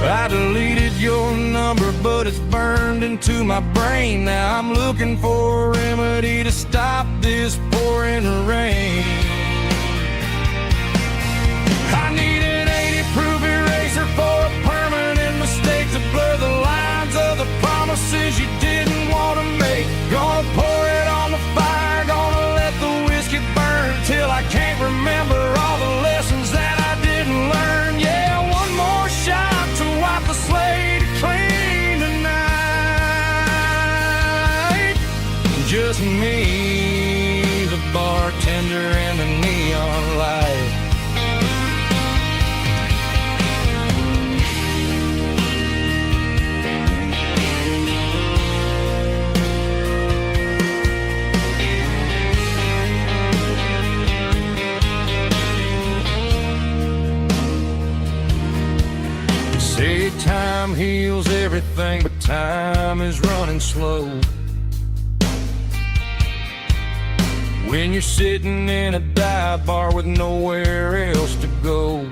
I deleted your number, but it's burned into my brain. Now I'm looking for a remedy to stop this pouring rain. I need an 80-proof eraser for a permanent mistake, to blur the lines of the promises you didn't want to make. Gonna pour it on the fire, gonna let the whiskey burn till I can't remember all the lessons that I didn't learn. Yeah, one more shot to wipe the slate clean tonight. Just me, the bartender, and the neon light. Say time heals everything, but time is running slow. When you're sitting in a dive bar with nowhere else to go,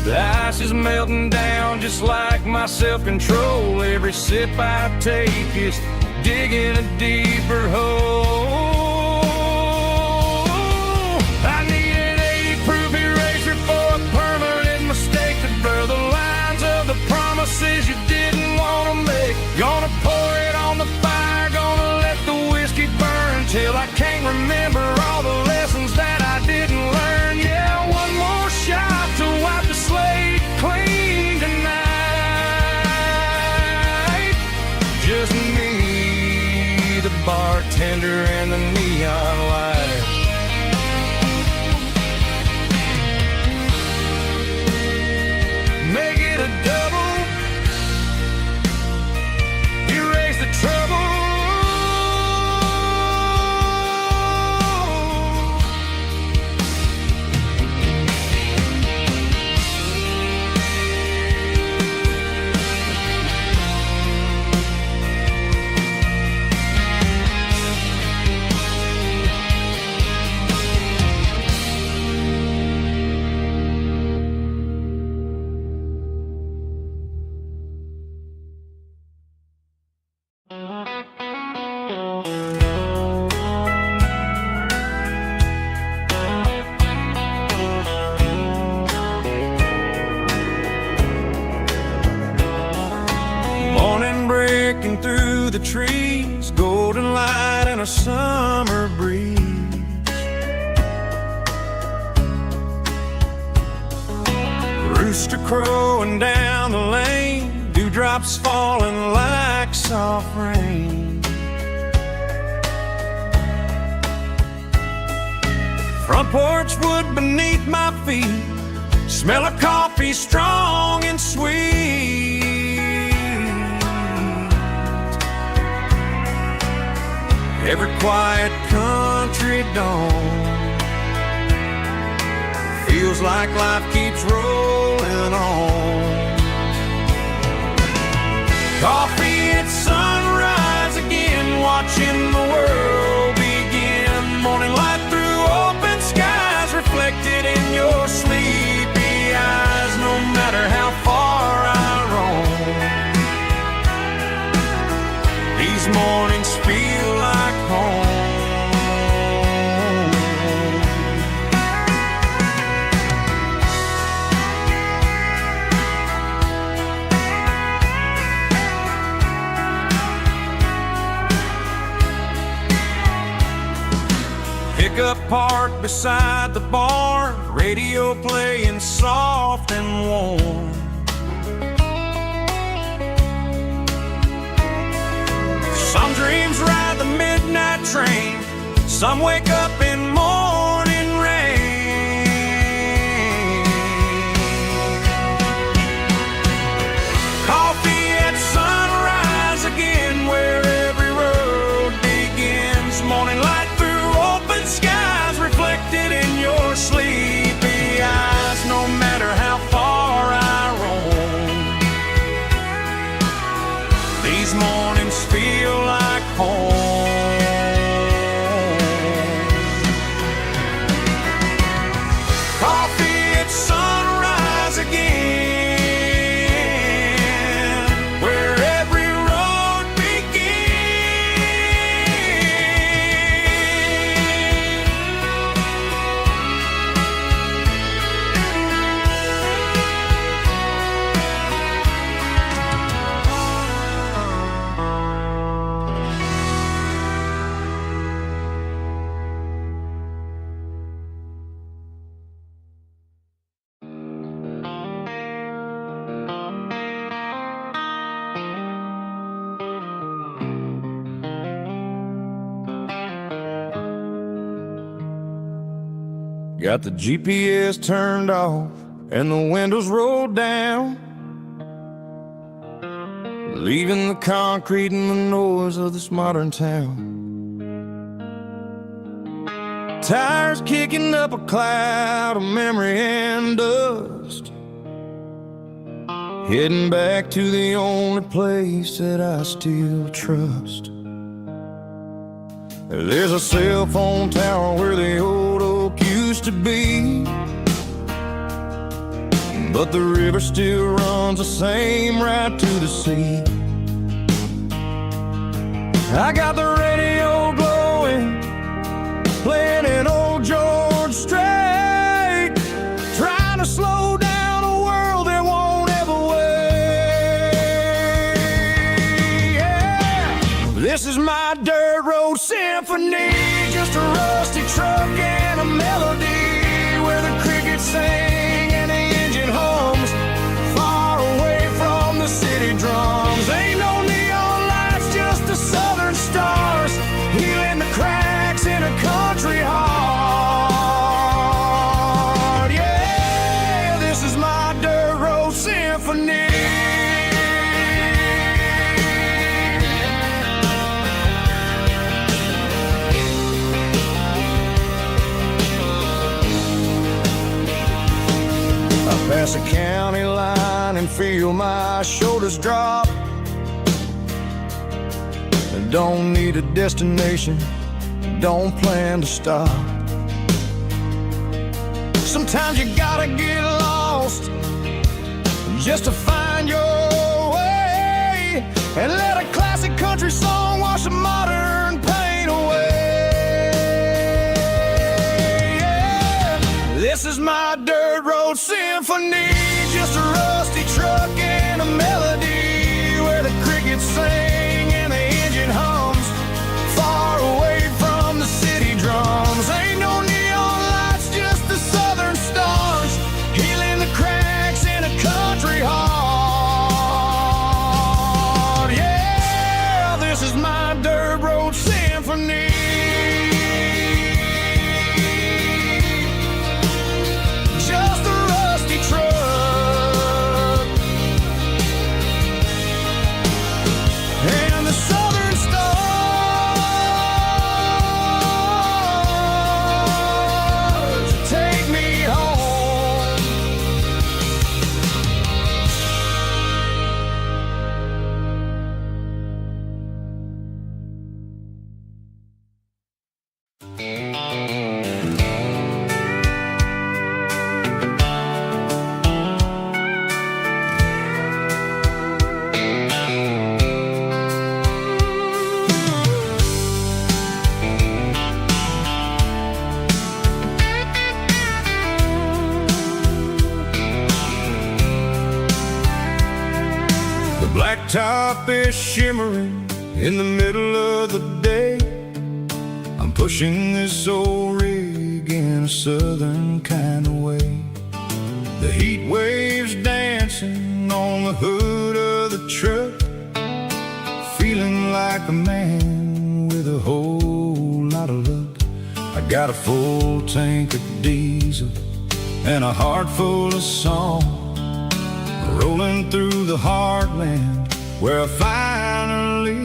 the ice is melting down just like my self-control. Every sip I take is digging a deeper hole. I need an 80-proof eraser for a permanent mistake, to blur the lines of the promises you didn't want to make. Gonna pour it on the fire, gonna let the whiskey burn till I can't remember all the lessons that I didn't learn. Yeah, one more shot to wipe the slate clean tonight. the trees, golden light and a summer breeze. Rooster crowing down the lane, dewdrops falling like soft rain. Front porch wood beneath my feet, smell of coffee strong and sweet. Every quiet country dawn feels like life keeps rolling on. Coffee at sunrise again, watching the world begin. Morning light through open skies, reflected in your sleepy eyes. No matter how far I roam, these mornings feel like home. Pickup parked beside the barn, radio playing soft and warm. Some dreams ride the midnight train, some wake up in morning rain. Coffee at sunrise again, where every road begins. Morning light through open skies, reflected in your sleepy eyes. No matter how far I roam, these mornings feel like home. Coffee at sunrise again, where every road Got the GPS turned off and the windows rolled down, leaving the concrete and the noise of this modern town. Tires kicking up a cloud of memory and dust, heading back to the only place that I still trust. There's a cell phone tower where the old oak used to be, but the river still runs the same right to the sea. I got the radio glowing, playing an old George Strait, trying to slow down a world that won't ever wait. Yeah. This is my dirt road symphony, just a rusty truck and a melody, where the crickets sing and the engine hums, far away from the city drums. Ain't no neon lights, just the southern stars, healing the cracks in a country heart. Yeah, this is my dirt road symphony. Pass a county line and feel my shoulders drop. Don't need a destination, don't plan to stop. Sometimes you gotta get lost just to find your way, and let a classic country song wash a modern pain away. Yeah. This is my dirt road symphony, just a rusty truck and a melody, where the crickets sing and the blacktop is shimmering in the middle of the day. I'm pushing this old rig in a southern kind of way. The heat waves dancing on the hood of the truck, feeling like a man with a whole lot of luck. I got a full tank of diesel and a heart full of song, rolling through the heartland where I finally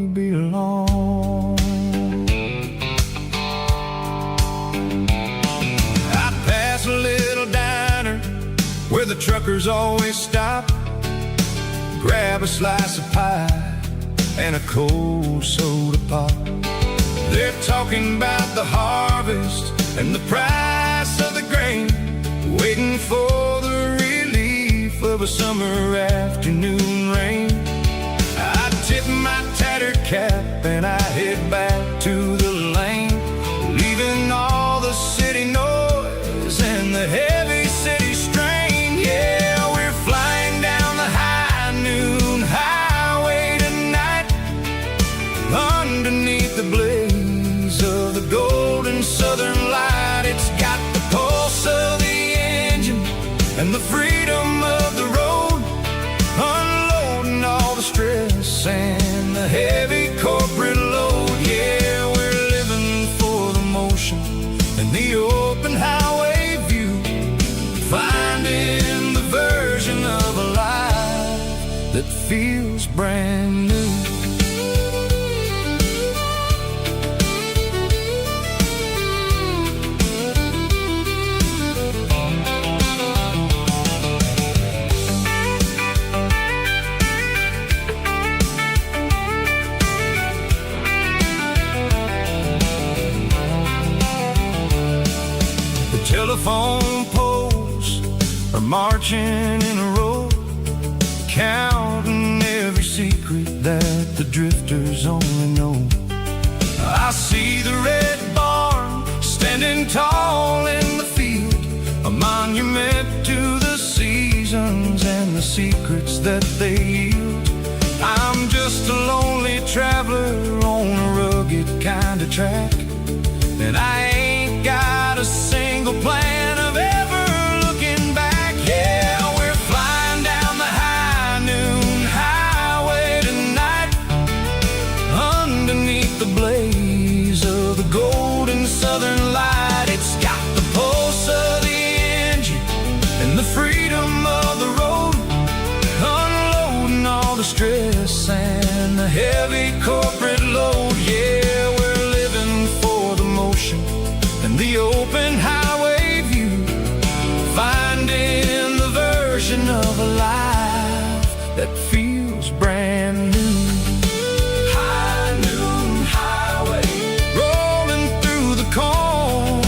belong. I pass a little diner where the truckers always stop, grab a slice of pie and a cold soda pop. They're talking about the harvest and the price of the grain, waiting for the relief of a summer afternoon rain. I tip my tattered cap and I head back to the lane, leaving all the city noise and the heavy city strain. Yeah, we're flying down the high noon highway tonight, underneath the blaze of the golden southern light. It's got the pulse of the engine and the freedom of the road, unloading all the stress and the heavy corporate load. Yeah, we're living for the motion and the open highway view, finding the version of a life that feels brand new. Telephone poles are marching in a row, counting every secret that the drifters only know. I see the red barn standing tall in the field, a monument to the seasons and the secrets that they yield. I'm just a lonely traveler on a rugged kind of track, and I ain't got a single plan of ever looking back. Yeah, we're flying down the high noon highway tonight, underneath the blaze of the golden southern light. It's got the pulse of the engine and the freedom of the road, unloading all the stress and the heavy corporate load. Yeah, we're living for the motion and the open highway view, finding the version of a life that feels brand new. High noon highway, rolling through the corn,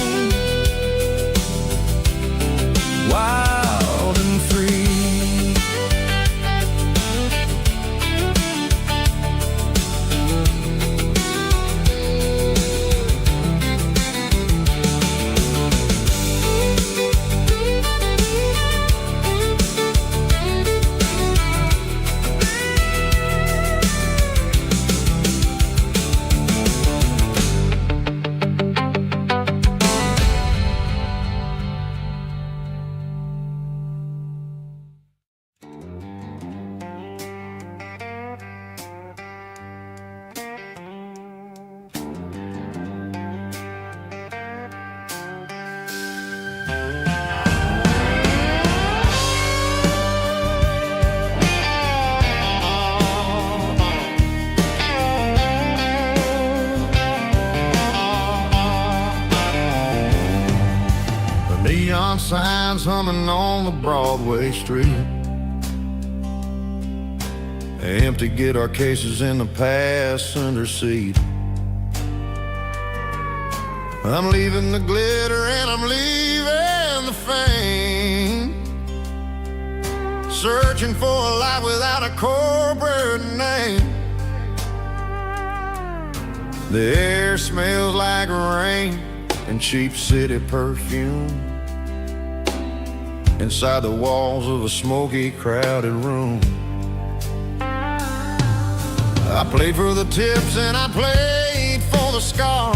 wild and free. Neon signs humming on the Broadway street, empty guitar cases in the passenger seat. I'm leaving the glitter and I'm leaving the fame, searching for a life without a corporate name. The air smells like rain and cheap city perfume inside the walls of a smoky, crowded room. I played for the tips and I played for the scar,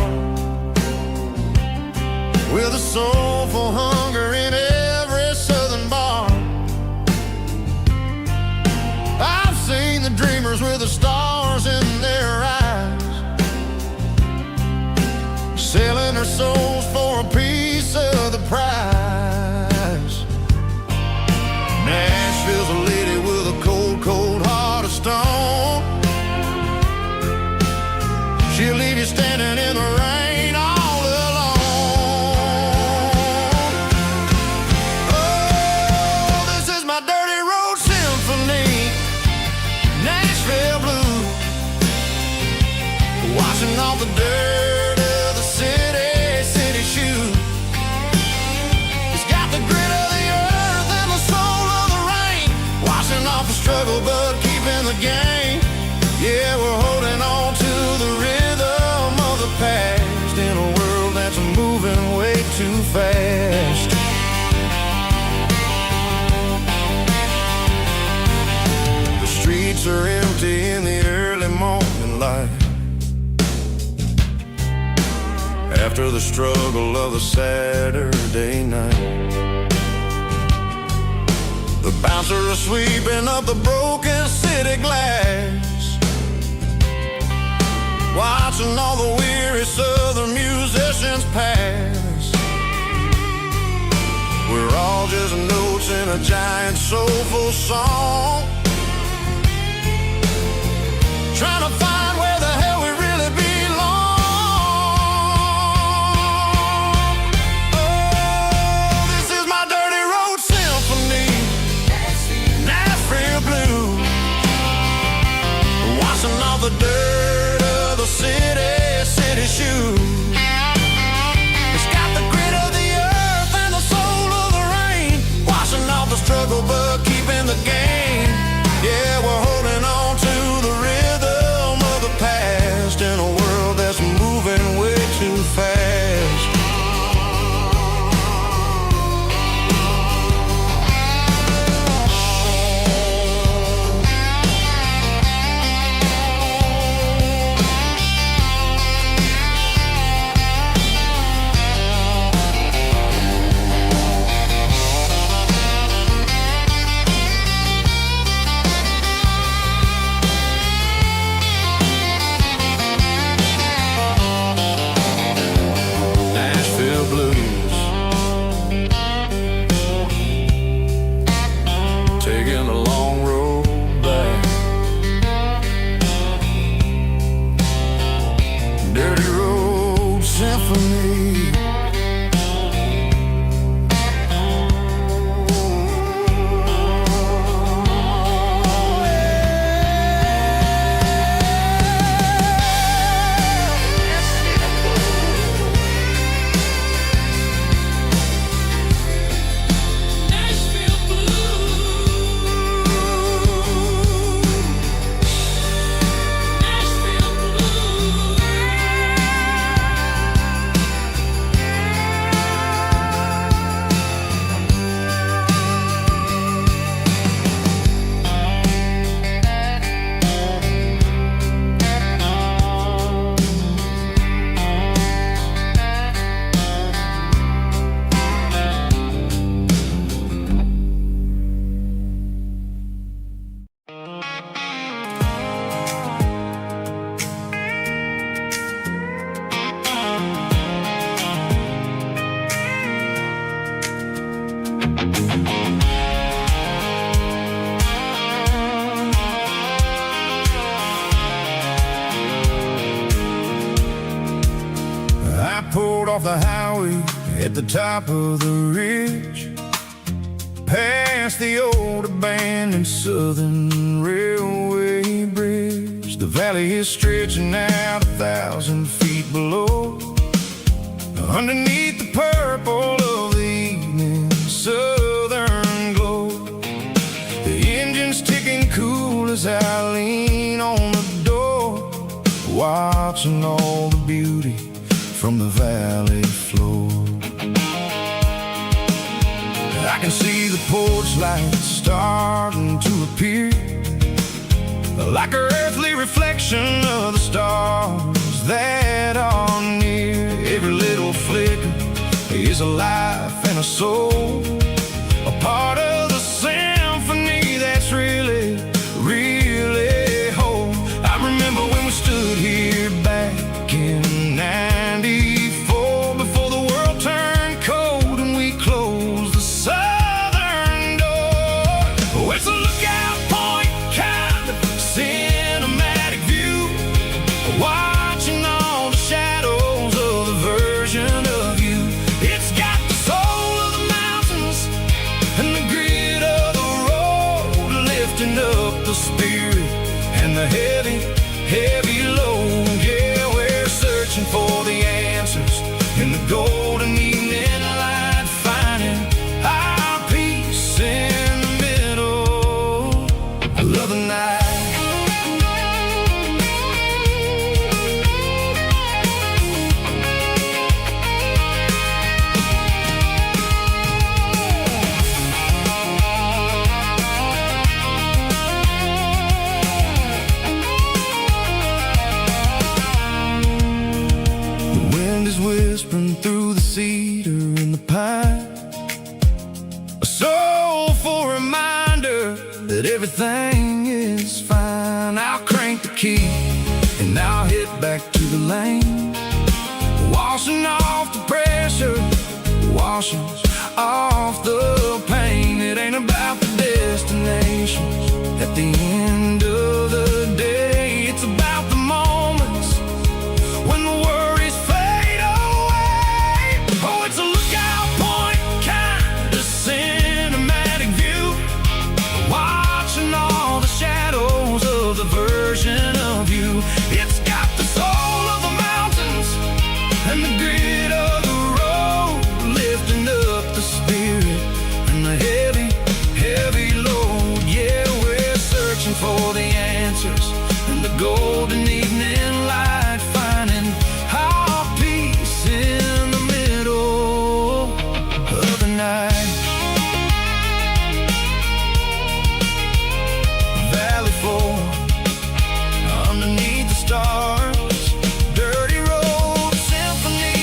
with a soulful hunger in every southern bar. I've seen the dreamers with the stars in their eyes, selling their souls for a piece of the prize. Nashville's a lady with a cold, cold heart of stone. She'll leave you standing in the rain all alone. Oh, this is my dirty road symphony, Nashville blues, washing off the dirt of the city shoes. It's got the grit of the earth and the soul of the rain, washing off the struggle but keeping the game. Yeah, we're holding on to the rhythm of the past in a world that's moving way too fast. The streets are empty in the early morning light, after the struggle of the Saturday night. The bouncer is sweeping up the broken city glass, watching all the weary southern musicians pass. We're all just notes in a giant soulful song, trying to find where the hell we really belong. Oh, this is my dirty road symphony, Nashville blues, washing off the dirt of the city shoes. It's got the grit of the earth and the soul of the rain, washing off the struggle but keeping the game. Yeah, we're holding on to the rhythm of the past in a world that's moving way too fast. Off the highway at the top of the ridge, past the old abandoned Southern Railway bridge. The valley is stretching out 1,000 feet below, underneath the purple of the evening southern glow. The engine's ticking cool as I lean on the door, watching all the beauty from the valley floor. I can see the porch lights starting to appear, like an earthly reflection of the stars that are near. Every little flicker is a life and a soul, a part of the symphony that's really, really whole. I remember when we stood here back in '94, before the world turned cold and we closed the southern door. Oh, it's a lookout point, kind of cinematic view, watching all the shadows of the version of you. It's got the soul of the mountains and the grit of the road, lifting up the spirit and the heavy, heavy load. Yeah, we're searching for the answers in the golden evening light, finding our peace in the middle of the night. Whispering through the cedar and the pine, a soulful reminder that everything is fine. I'll crank the key and I'll hit back to the lane, washing off the pressure, washing off the pain. It ain't about the destination at the end of the day, it's about the moments when the worries fade away. Oh, it's a lookout point, kind of cinematic view, watching all the shadows of the version of you. It's got the soul of the mountains and the grit of the road, lifting up the spirit and the heavy, heavy load. Yeah, we're searching for the answers in the golden evening light, finding our peace in the middle of the night. Valley floor underneath the stars, dirty road symphony.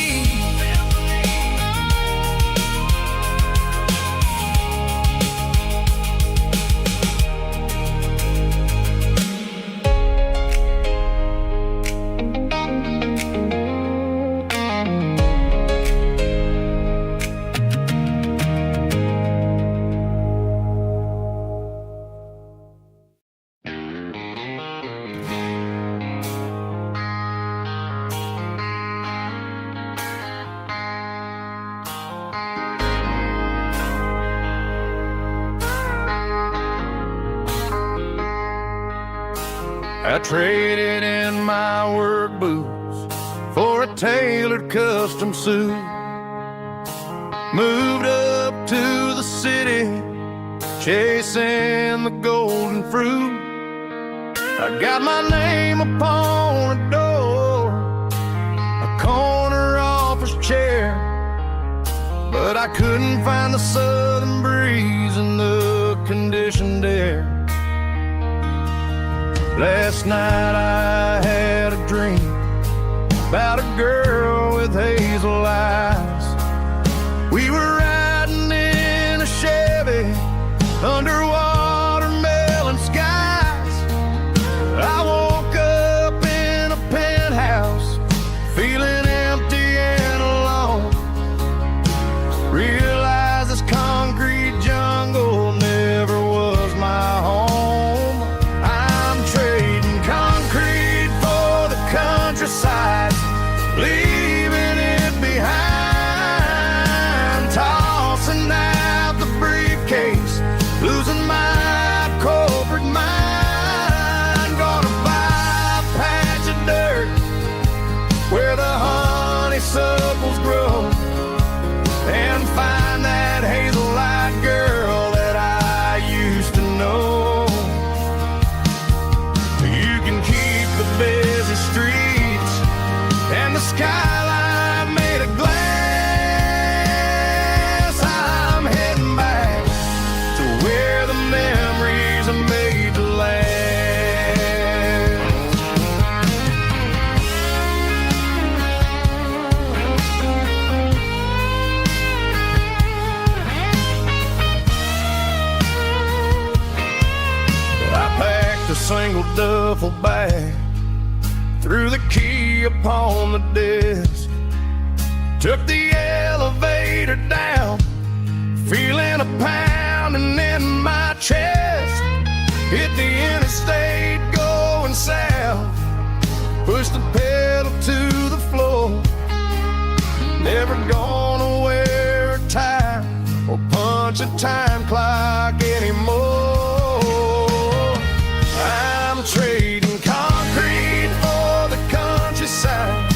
I traded in my work boots for a tailored custom suit, moved up to the city, chasing the golden fruit. I got my name upon a door, a corner office chair, but I couldn't find the southern breeze in the conditioned air. Last night I had a dream about a girl with hazel eyes. We were riding in a Chevy under watermelon skies. I woke up in a penthouse feeling empty and alone. Realized this concrete jungle never was my home. Countryside, leaving it behind, tossing out the briefcase, losing single duffel bag, threw the key upon the desk, took the elevator down, feeling a pounding in my chest. Hit the interstate going south, pushed the pedal to the floor. Never gonna wear a tie or punch a time clock anymore. I'm trading concrete for the countryside,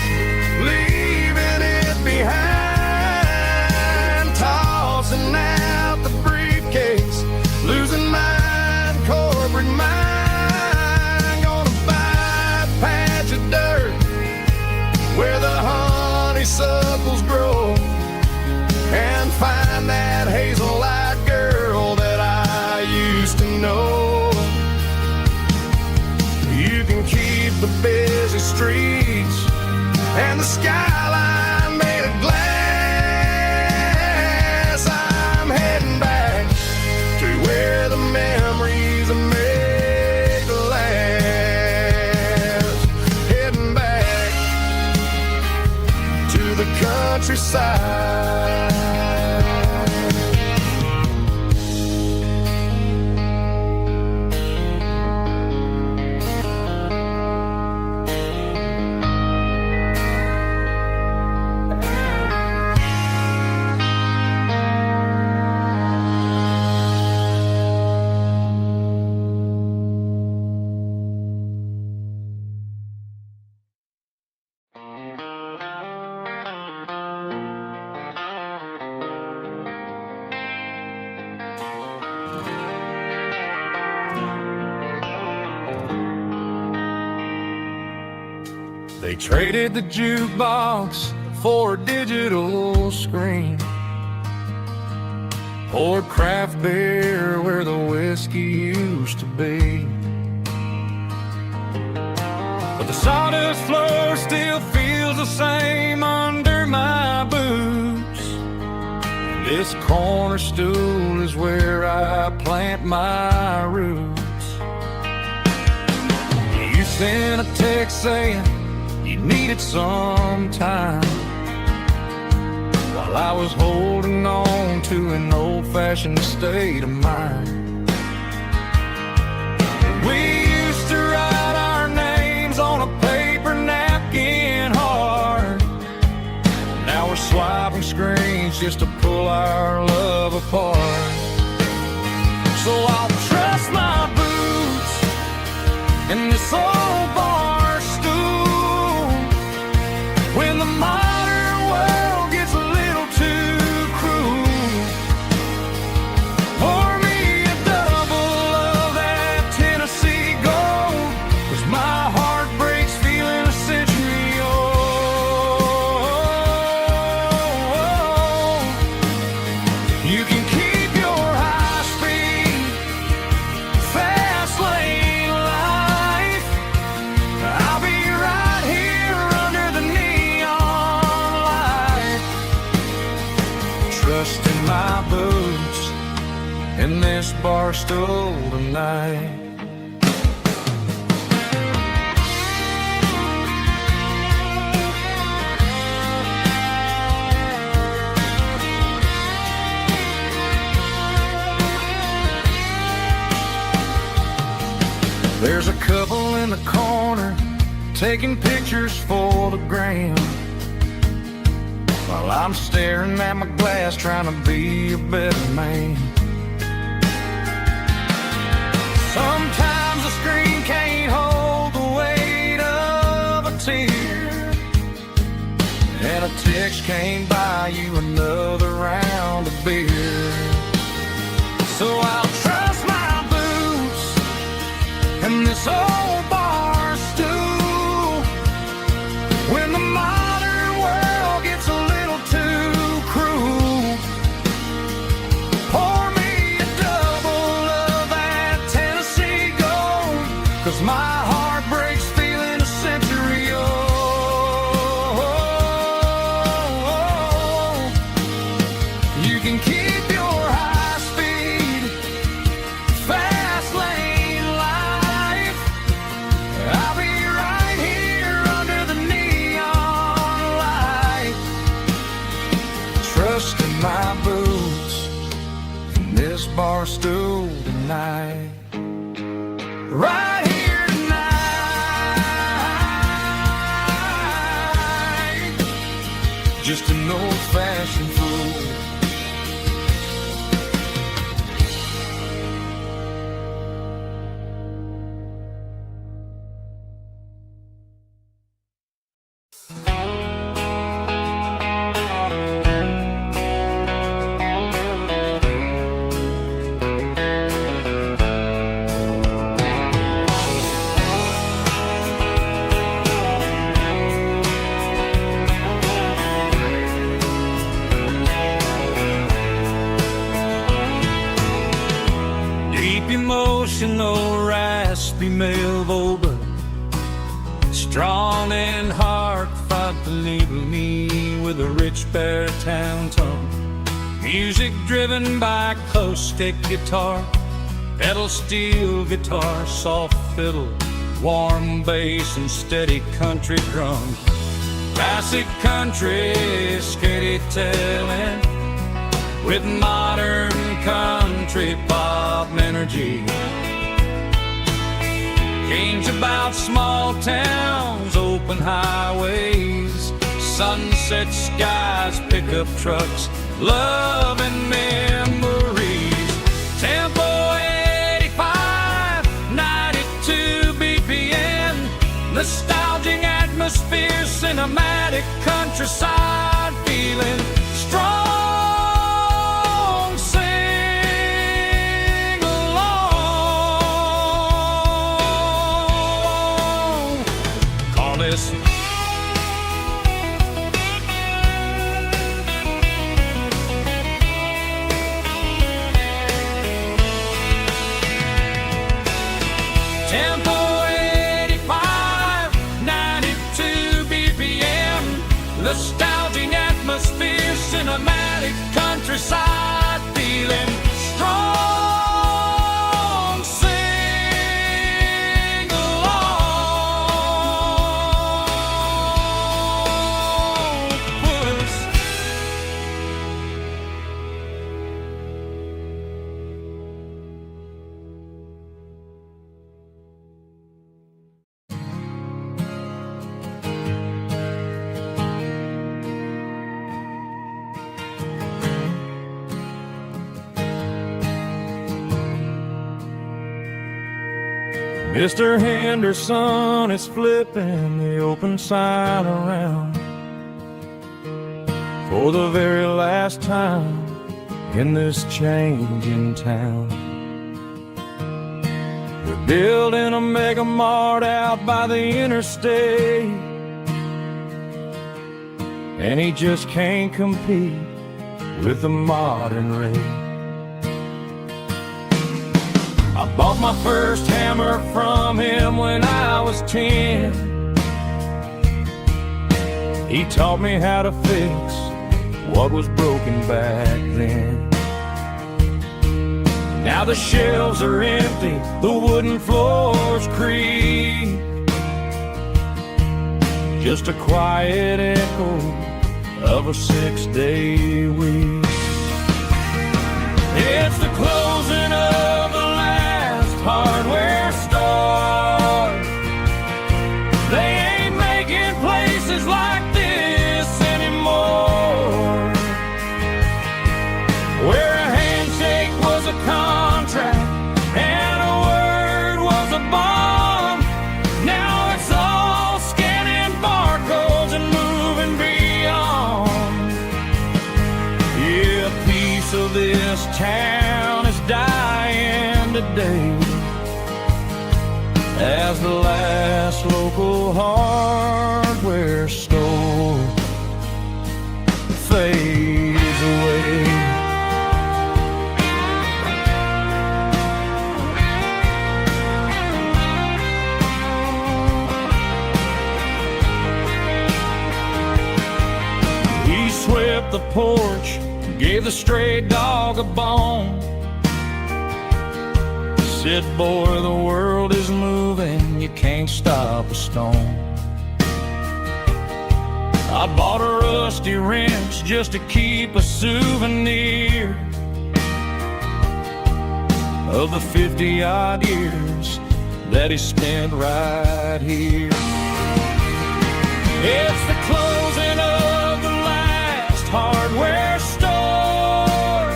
leaving it behind, tossing out the briefcase, losing my corporate mind. Gonna buy a patch of dirt where the honeysuckles grow and find that hazel-eyed girl that I used to know. You can keep the busy streets and the skyline made of glass. I'm heading back to where the memories are made to last. Heading back to the countryside. They traded the jukebox for a digital screen, poured craft beer where the whiskey used to be. But the sawdust floor still feels the same under my boots. This corner stool is where I plant my roots. You sent a text saying you needed some time, while I was holding on to an old-fashioned state of mind. We used to write our names on a paper napkin hard. Now we're swiping screens just to pull our love apart. So I'll trust my boots in this old bar stool when the modern world gets a little too cruel. Pour me a double of that Tennessee Gold, 'cause my heart breaks feeling a century old. You can keep your high-speed, fast lane life. I'll be right here under the neon light, trusting my boots in this bar stool tonight. There's a couple in the corner taking pictures for the gram, while I'm staring at my glass trying to be a better man. Sometimes the screen can't hold the weight of a tear, and a text can't buy you another round of beer. So I'll trust my boots and this old bar stool when the modern world gets a little too cruel. Pour me a double of that Tennessee Gold, 'cause my heart breaks feeling a century old. You can keep your high speed, fast lane life. stew tonight. Right here tonight. Just an old-fashioned fool. Emotional, raspy male vulgar, strong and hard, fought to label me with a rich baritone tone. Music driven by close stick guitar, pedal steel guitar, soft fiddle, warm bass and steady country drums. Classic country storytelling with modern country pop energy. Games about small towns, open highways, sunset skies, pickup trucks, love and memories. Tempo 85, 92 BPM, nostalgic atmosphere, cinematic countryside feeling strong. Tempo 85, 92 BPM, nostalgic atmosphere, cinematic countryside feeling strong. Sing along with us. Mr. Henderson is flipping the open sign around for the very last time in this changing town. They're building a mega mart out by the interstate, and he just can't compete with the modern rate. I bought my first hammer from him when I was 10. He taught me how to fix what was broken back then. Now the shelves are empty, the wooden floors creak, just a quiet echo of a 6-day week. It's the closing of the hardware store. They ain't making places like this anymore, where a handshake was a contract and a word was a bond. Now it's all scanning barcodes and moving beyond. Yeah, a piece of this town is dying today as the last local hardware store fades away. He swept the porch, gave the stray dog a bone, said, boy, the world is moving, you can't stop a stone. I bought a rusty wrench just to keep a souvenir. of the 50-odd years that he spent right here. It's the closing of the last hardware store.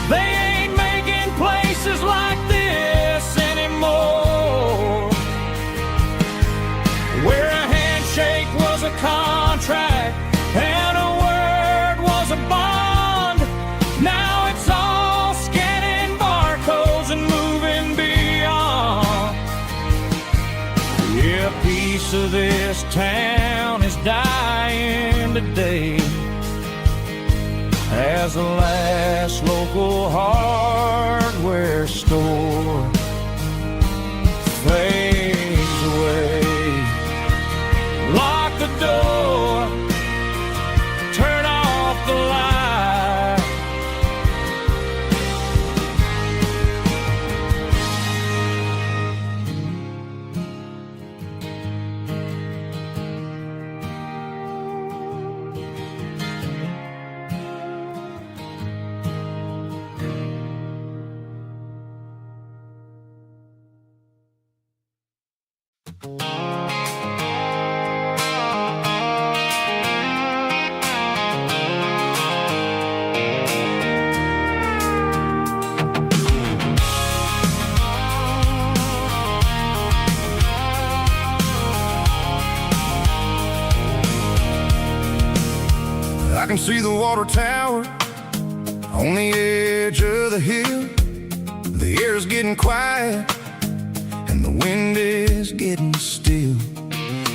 They ain't making places like this anymore, where a handshake was a contract and a word was a bond. Now it's all scanning barcodes and moving beyond. Yeah, a piece of this town is dying today as the last local hardware store fades away. Lock the door, turn off the light. I can see the water tower on the edge of the hill. The air's getting quiet and the wind is getting still.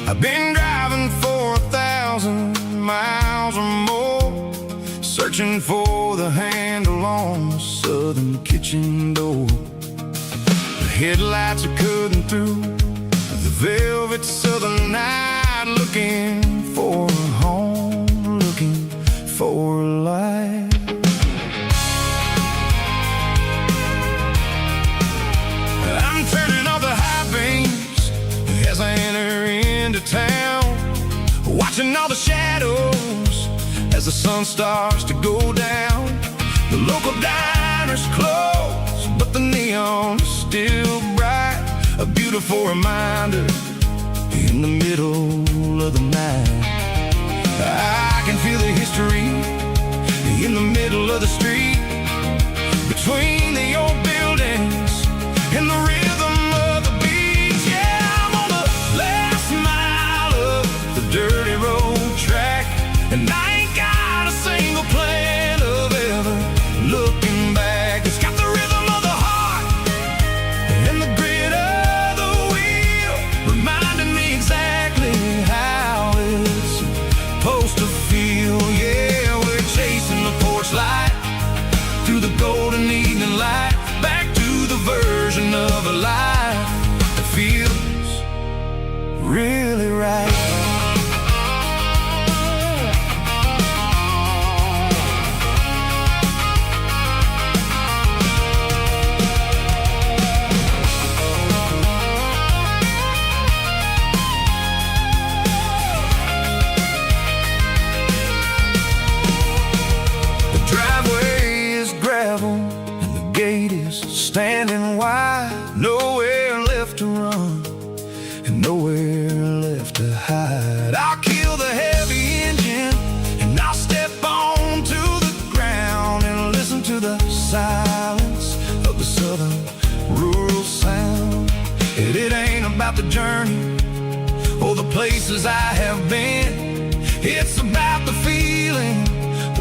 I've been driving for 1,000 miles or more, searching for the handle on the southern kitchen door. The headlights are cutting through the velvet southern night, looking for a home, looking for life. I'm turning off the high beams as I enter into town, watching all the shadows as the sun starts to go down. The local diner's closed, but the neon's still bright, a beautiful reminder in the middle of the night. I can feel the history in the middle of the street, between the old buildings and the rhythm of the beats. Yeah, I'm on the last mile of the dirty road track, and I ain't got a single plan of ever looking back. It's got the rhythm of the heart and the grit of the wheel, reminding me exactly how it's supposed to feel. Yeah, we're chasing the porch light through the golden evening light, back to the version of a life that feels really right. Standing wide, nowhere left to run and nowhere left to hide. I'll kill the heavy engine and I'll step onto the ground and listen to the silence of the southern rural sound. And it ain't about the journey or the places I have been, it's about the feeling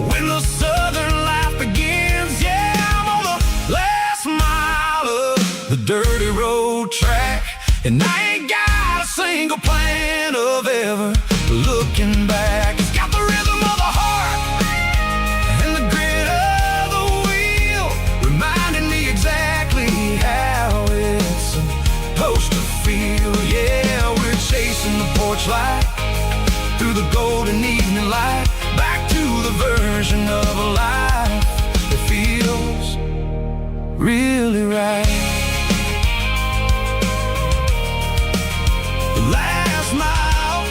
when the southern life begins. Yeah, I'm on the last mile of the dirty road track, and I ain't got a single plan of ever looking back. It's got the rhythm of the heart and the grit of the wheel, reminding me exactly how it's supposed to feel. Yeah, we're chasing the porch light through the golden evening light, back to the version of a life that feels really right. The last mile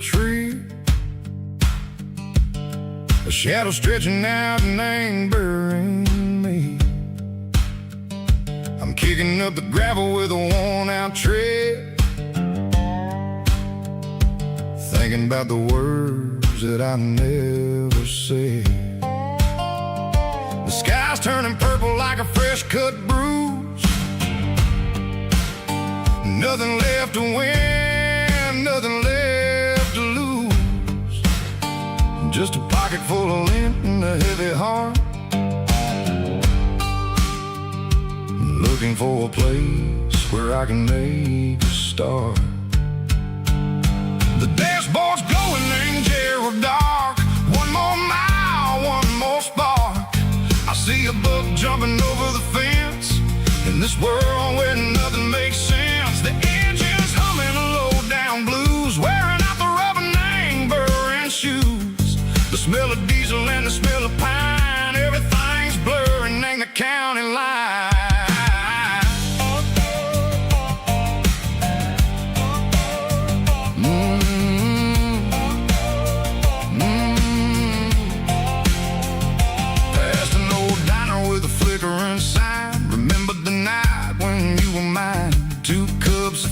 tree, a shadow stretching out and angering me. I'm kicking up the gravel with a worn-out tread, thinking about the words that I never said. The sky's turning purple like a fresh-cut bruise. Nothing left to win, nothing left to lose. Just a pocket full of lint and a heavy heart, looking for a place where I can make a start. The dashboard's glowing angel dark. One more mile, one more spark. I see a buck jumping over the fence in this world where nothing makes sense. The engine's humming a low-down blues, wearing out the rubber-name burring shoes. The smell of diesel and the smell of pine, everything's blurring, ain't the county line.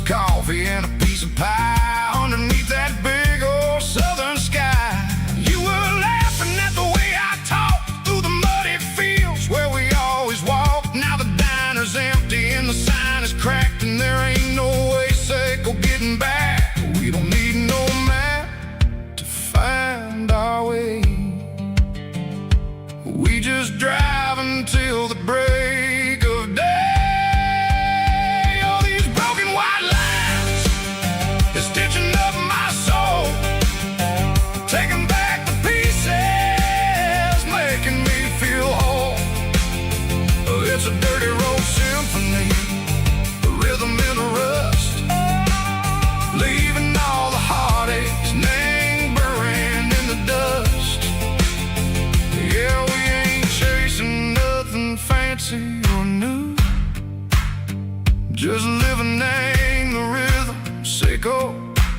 Coffee and a piece of pie underneath that big old southern sky. You were laughing at the way I talked through the muddy fields where we always walked. Now the diner's empty and the sign is cracked, and there ain't no way safe of getting back. We don't need no map to find our way. We just drive until the break of day. Stitching up my soul, taking back the pieces, making me feel whole. It's a dirty road symphony, the rhythm in the rust, leaving all the heartaches lingering in the dust. Yeah, we ain't chasing nothing fancy or new, just living in the rhythm. Sicko,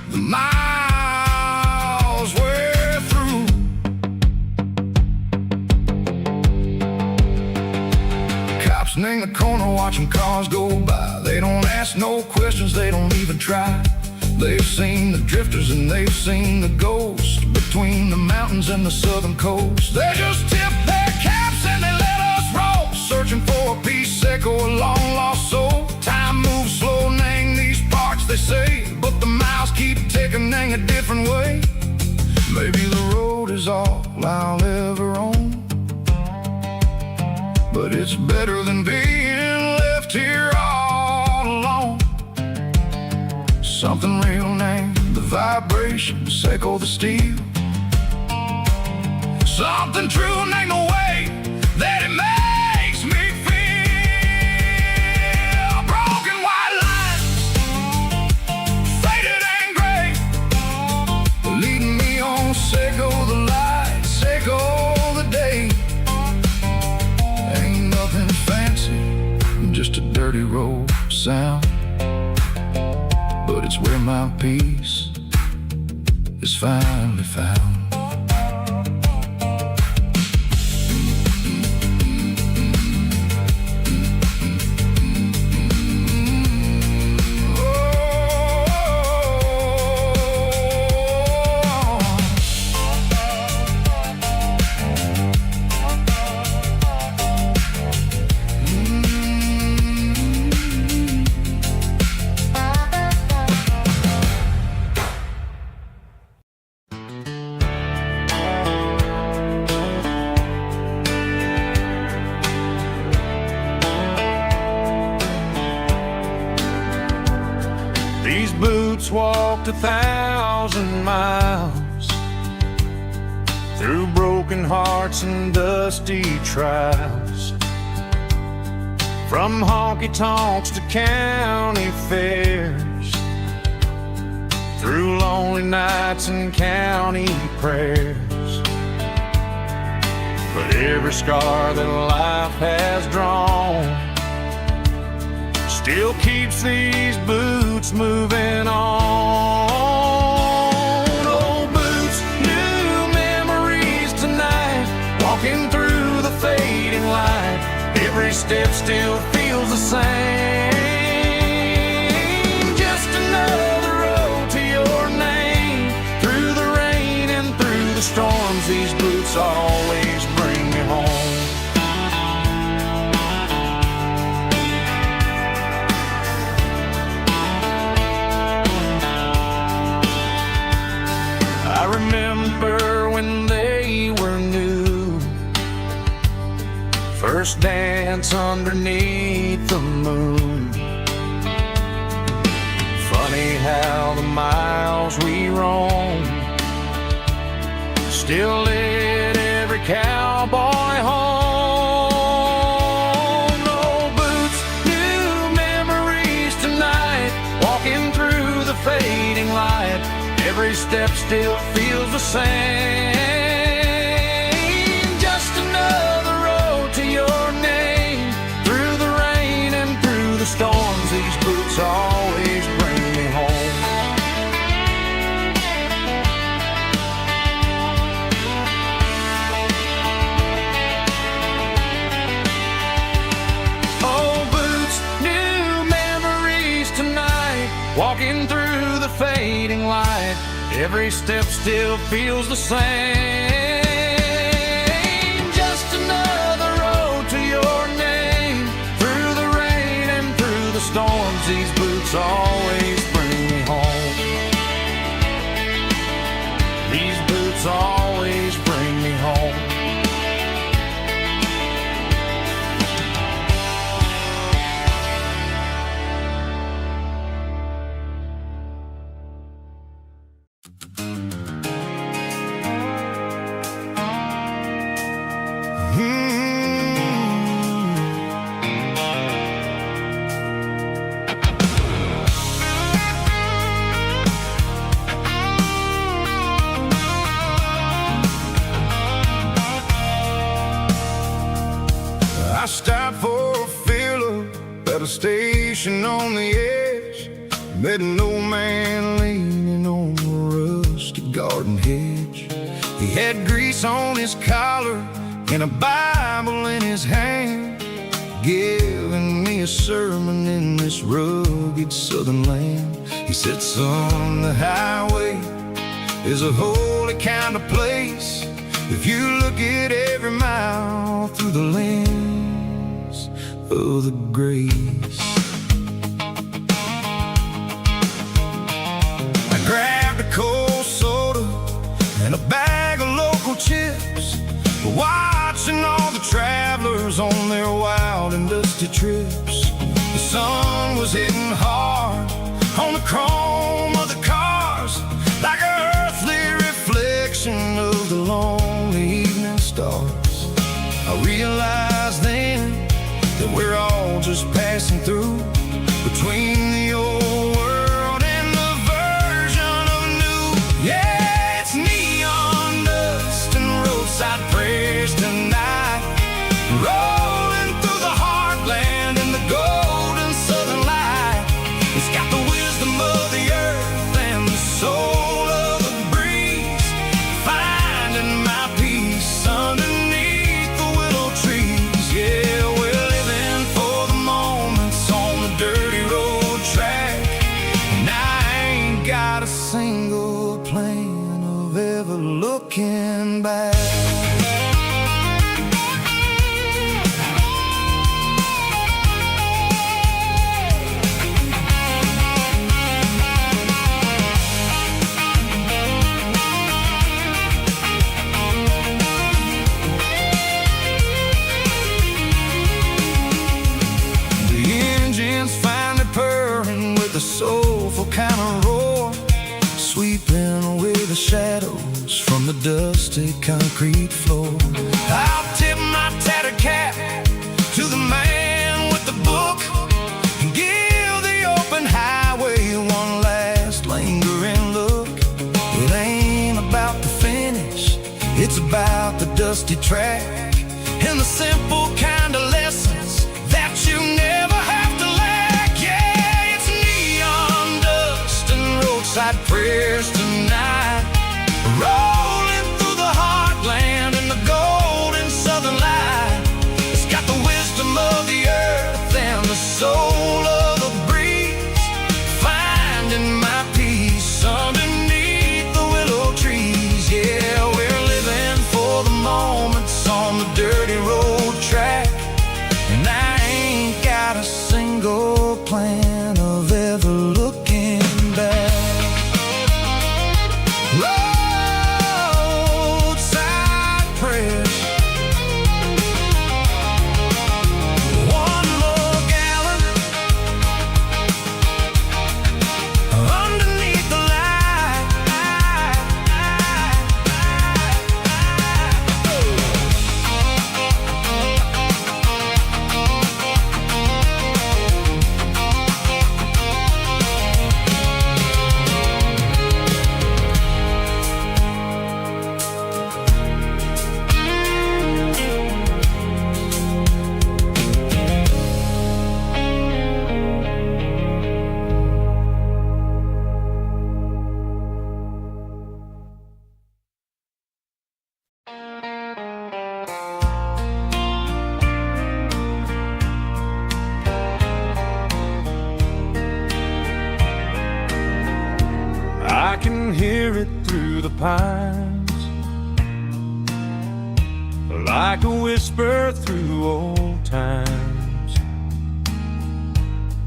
the miles we're through. Cops in the corner watching cars go by. They don't ask no questions, they don't even try. They've seen the drifters and they've seen the ghosts between the mountains and the southern coast. They just tip their caps and they let us roll, searching for a piece echo, a long lost soul. Time moves slow, nang these parts they say, but the miles keep ticking a different way. Maybe the road is all I'll ever own, but it's better than being left here all alone. Something real named the vibrations echo the steel. Something true named the way that it makes me feel. Broken white lines, faded and gray, leading me on. Sicko the light, sicko the day. Ain't nothing fancy, just a dirty road sound, but it's where my peace is finally found. These boots walked 1,000 miles through broken hearts and dusty trials, from honky-tonks to county fairs, through lonely nights and county prayers. But every scar that life has drawn still keeps these boots moving on. Oh, step still feels the same. Just another road to your name. Through the rain and through the storms, these boots always bring me home. I remember when they were new, first dance underneath the moon. Funny how the miles we roam still lit every cowboy home. No boots, new memories tonight, walking through the fading light. Every step still feels the same. Just another road to your name. Through the rain and through the storms, these boots always bring me home. Oh, boots, new memories tonight, walking through the fading light. Every step still feels the same. Just another road to your name. Through the rain and through the storms, these boots always bring me home. These boots always bring me home. I stopped for a fill-up at a station on the edge. Met an old man leaning on a rusty garden hedge. He had grease on his collar and a Bible in his hand, giving me a sermon in this rugged southern land. He said, son, the highway is a holy kind of place if you look at every mile through the lens of the grace. I grabbed a cold soda and a bag of local chips, watching all the travelers on their wild and dusty trips. The sun was hitting hard on the chrome of the cars, like an earthly reflection of the lonely evening stars. I realized then that we're all just passing through between the old world and the version of new. Yeah, it's neon dust and roadside prayers tonight, rolling through the heartland in the golden southern light. It's got the wisdom of the earth and the soul of the breeze, finding my peace underneath the willow trees. Yeah, we're living for the moments on the dirty road track, and I ain't got a single plan of ever looking back. A soulful kind of roar, sweeping away the shadows from the dusty concrete floor. I'll tip my tattered cap to the man with the book and give the open highway one last lingering look. It ain't about the finish, it's about the dusty track and the simple kind of lessons that you never have to lack. Yeah, it's neon dust and roadside prayers tonight, rolling through the heartland in the golden southern light. It's got the wisdom of the it through the pines, like a whisper through old times,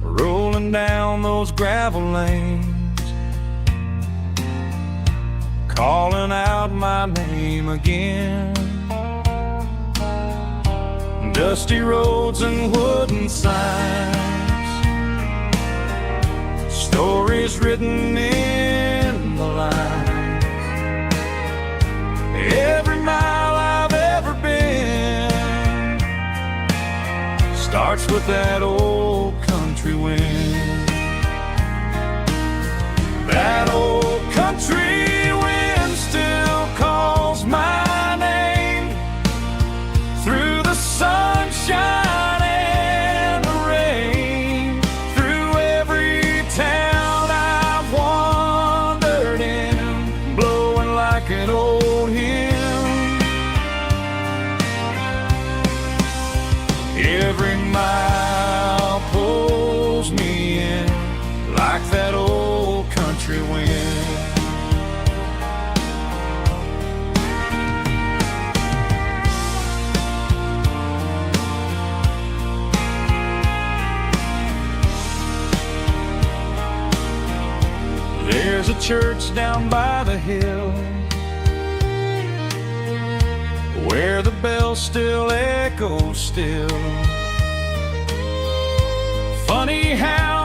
rolling down those gravel lanes, calling out my name again. Dusty roads and wooden signs, stories written in the lines. Every mile I've ever been starts with that old country wind. That old country wind still calls my name through the sunshine and the rain, through every town I've wandered in, blowing like an old hymn. Every mile pulls me in like that old country wind. There's a church down by the hill where the bell still echoes still. Funny how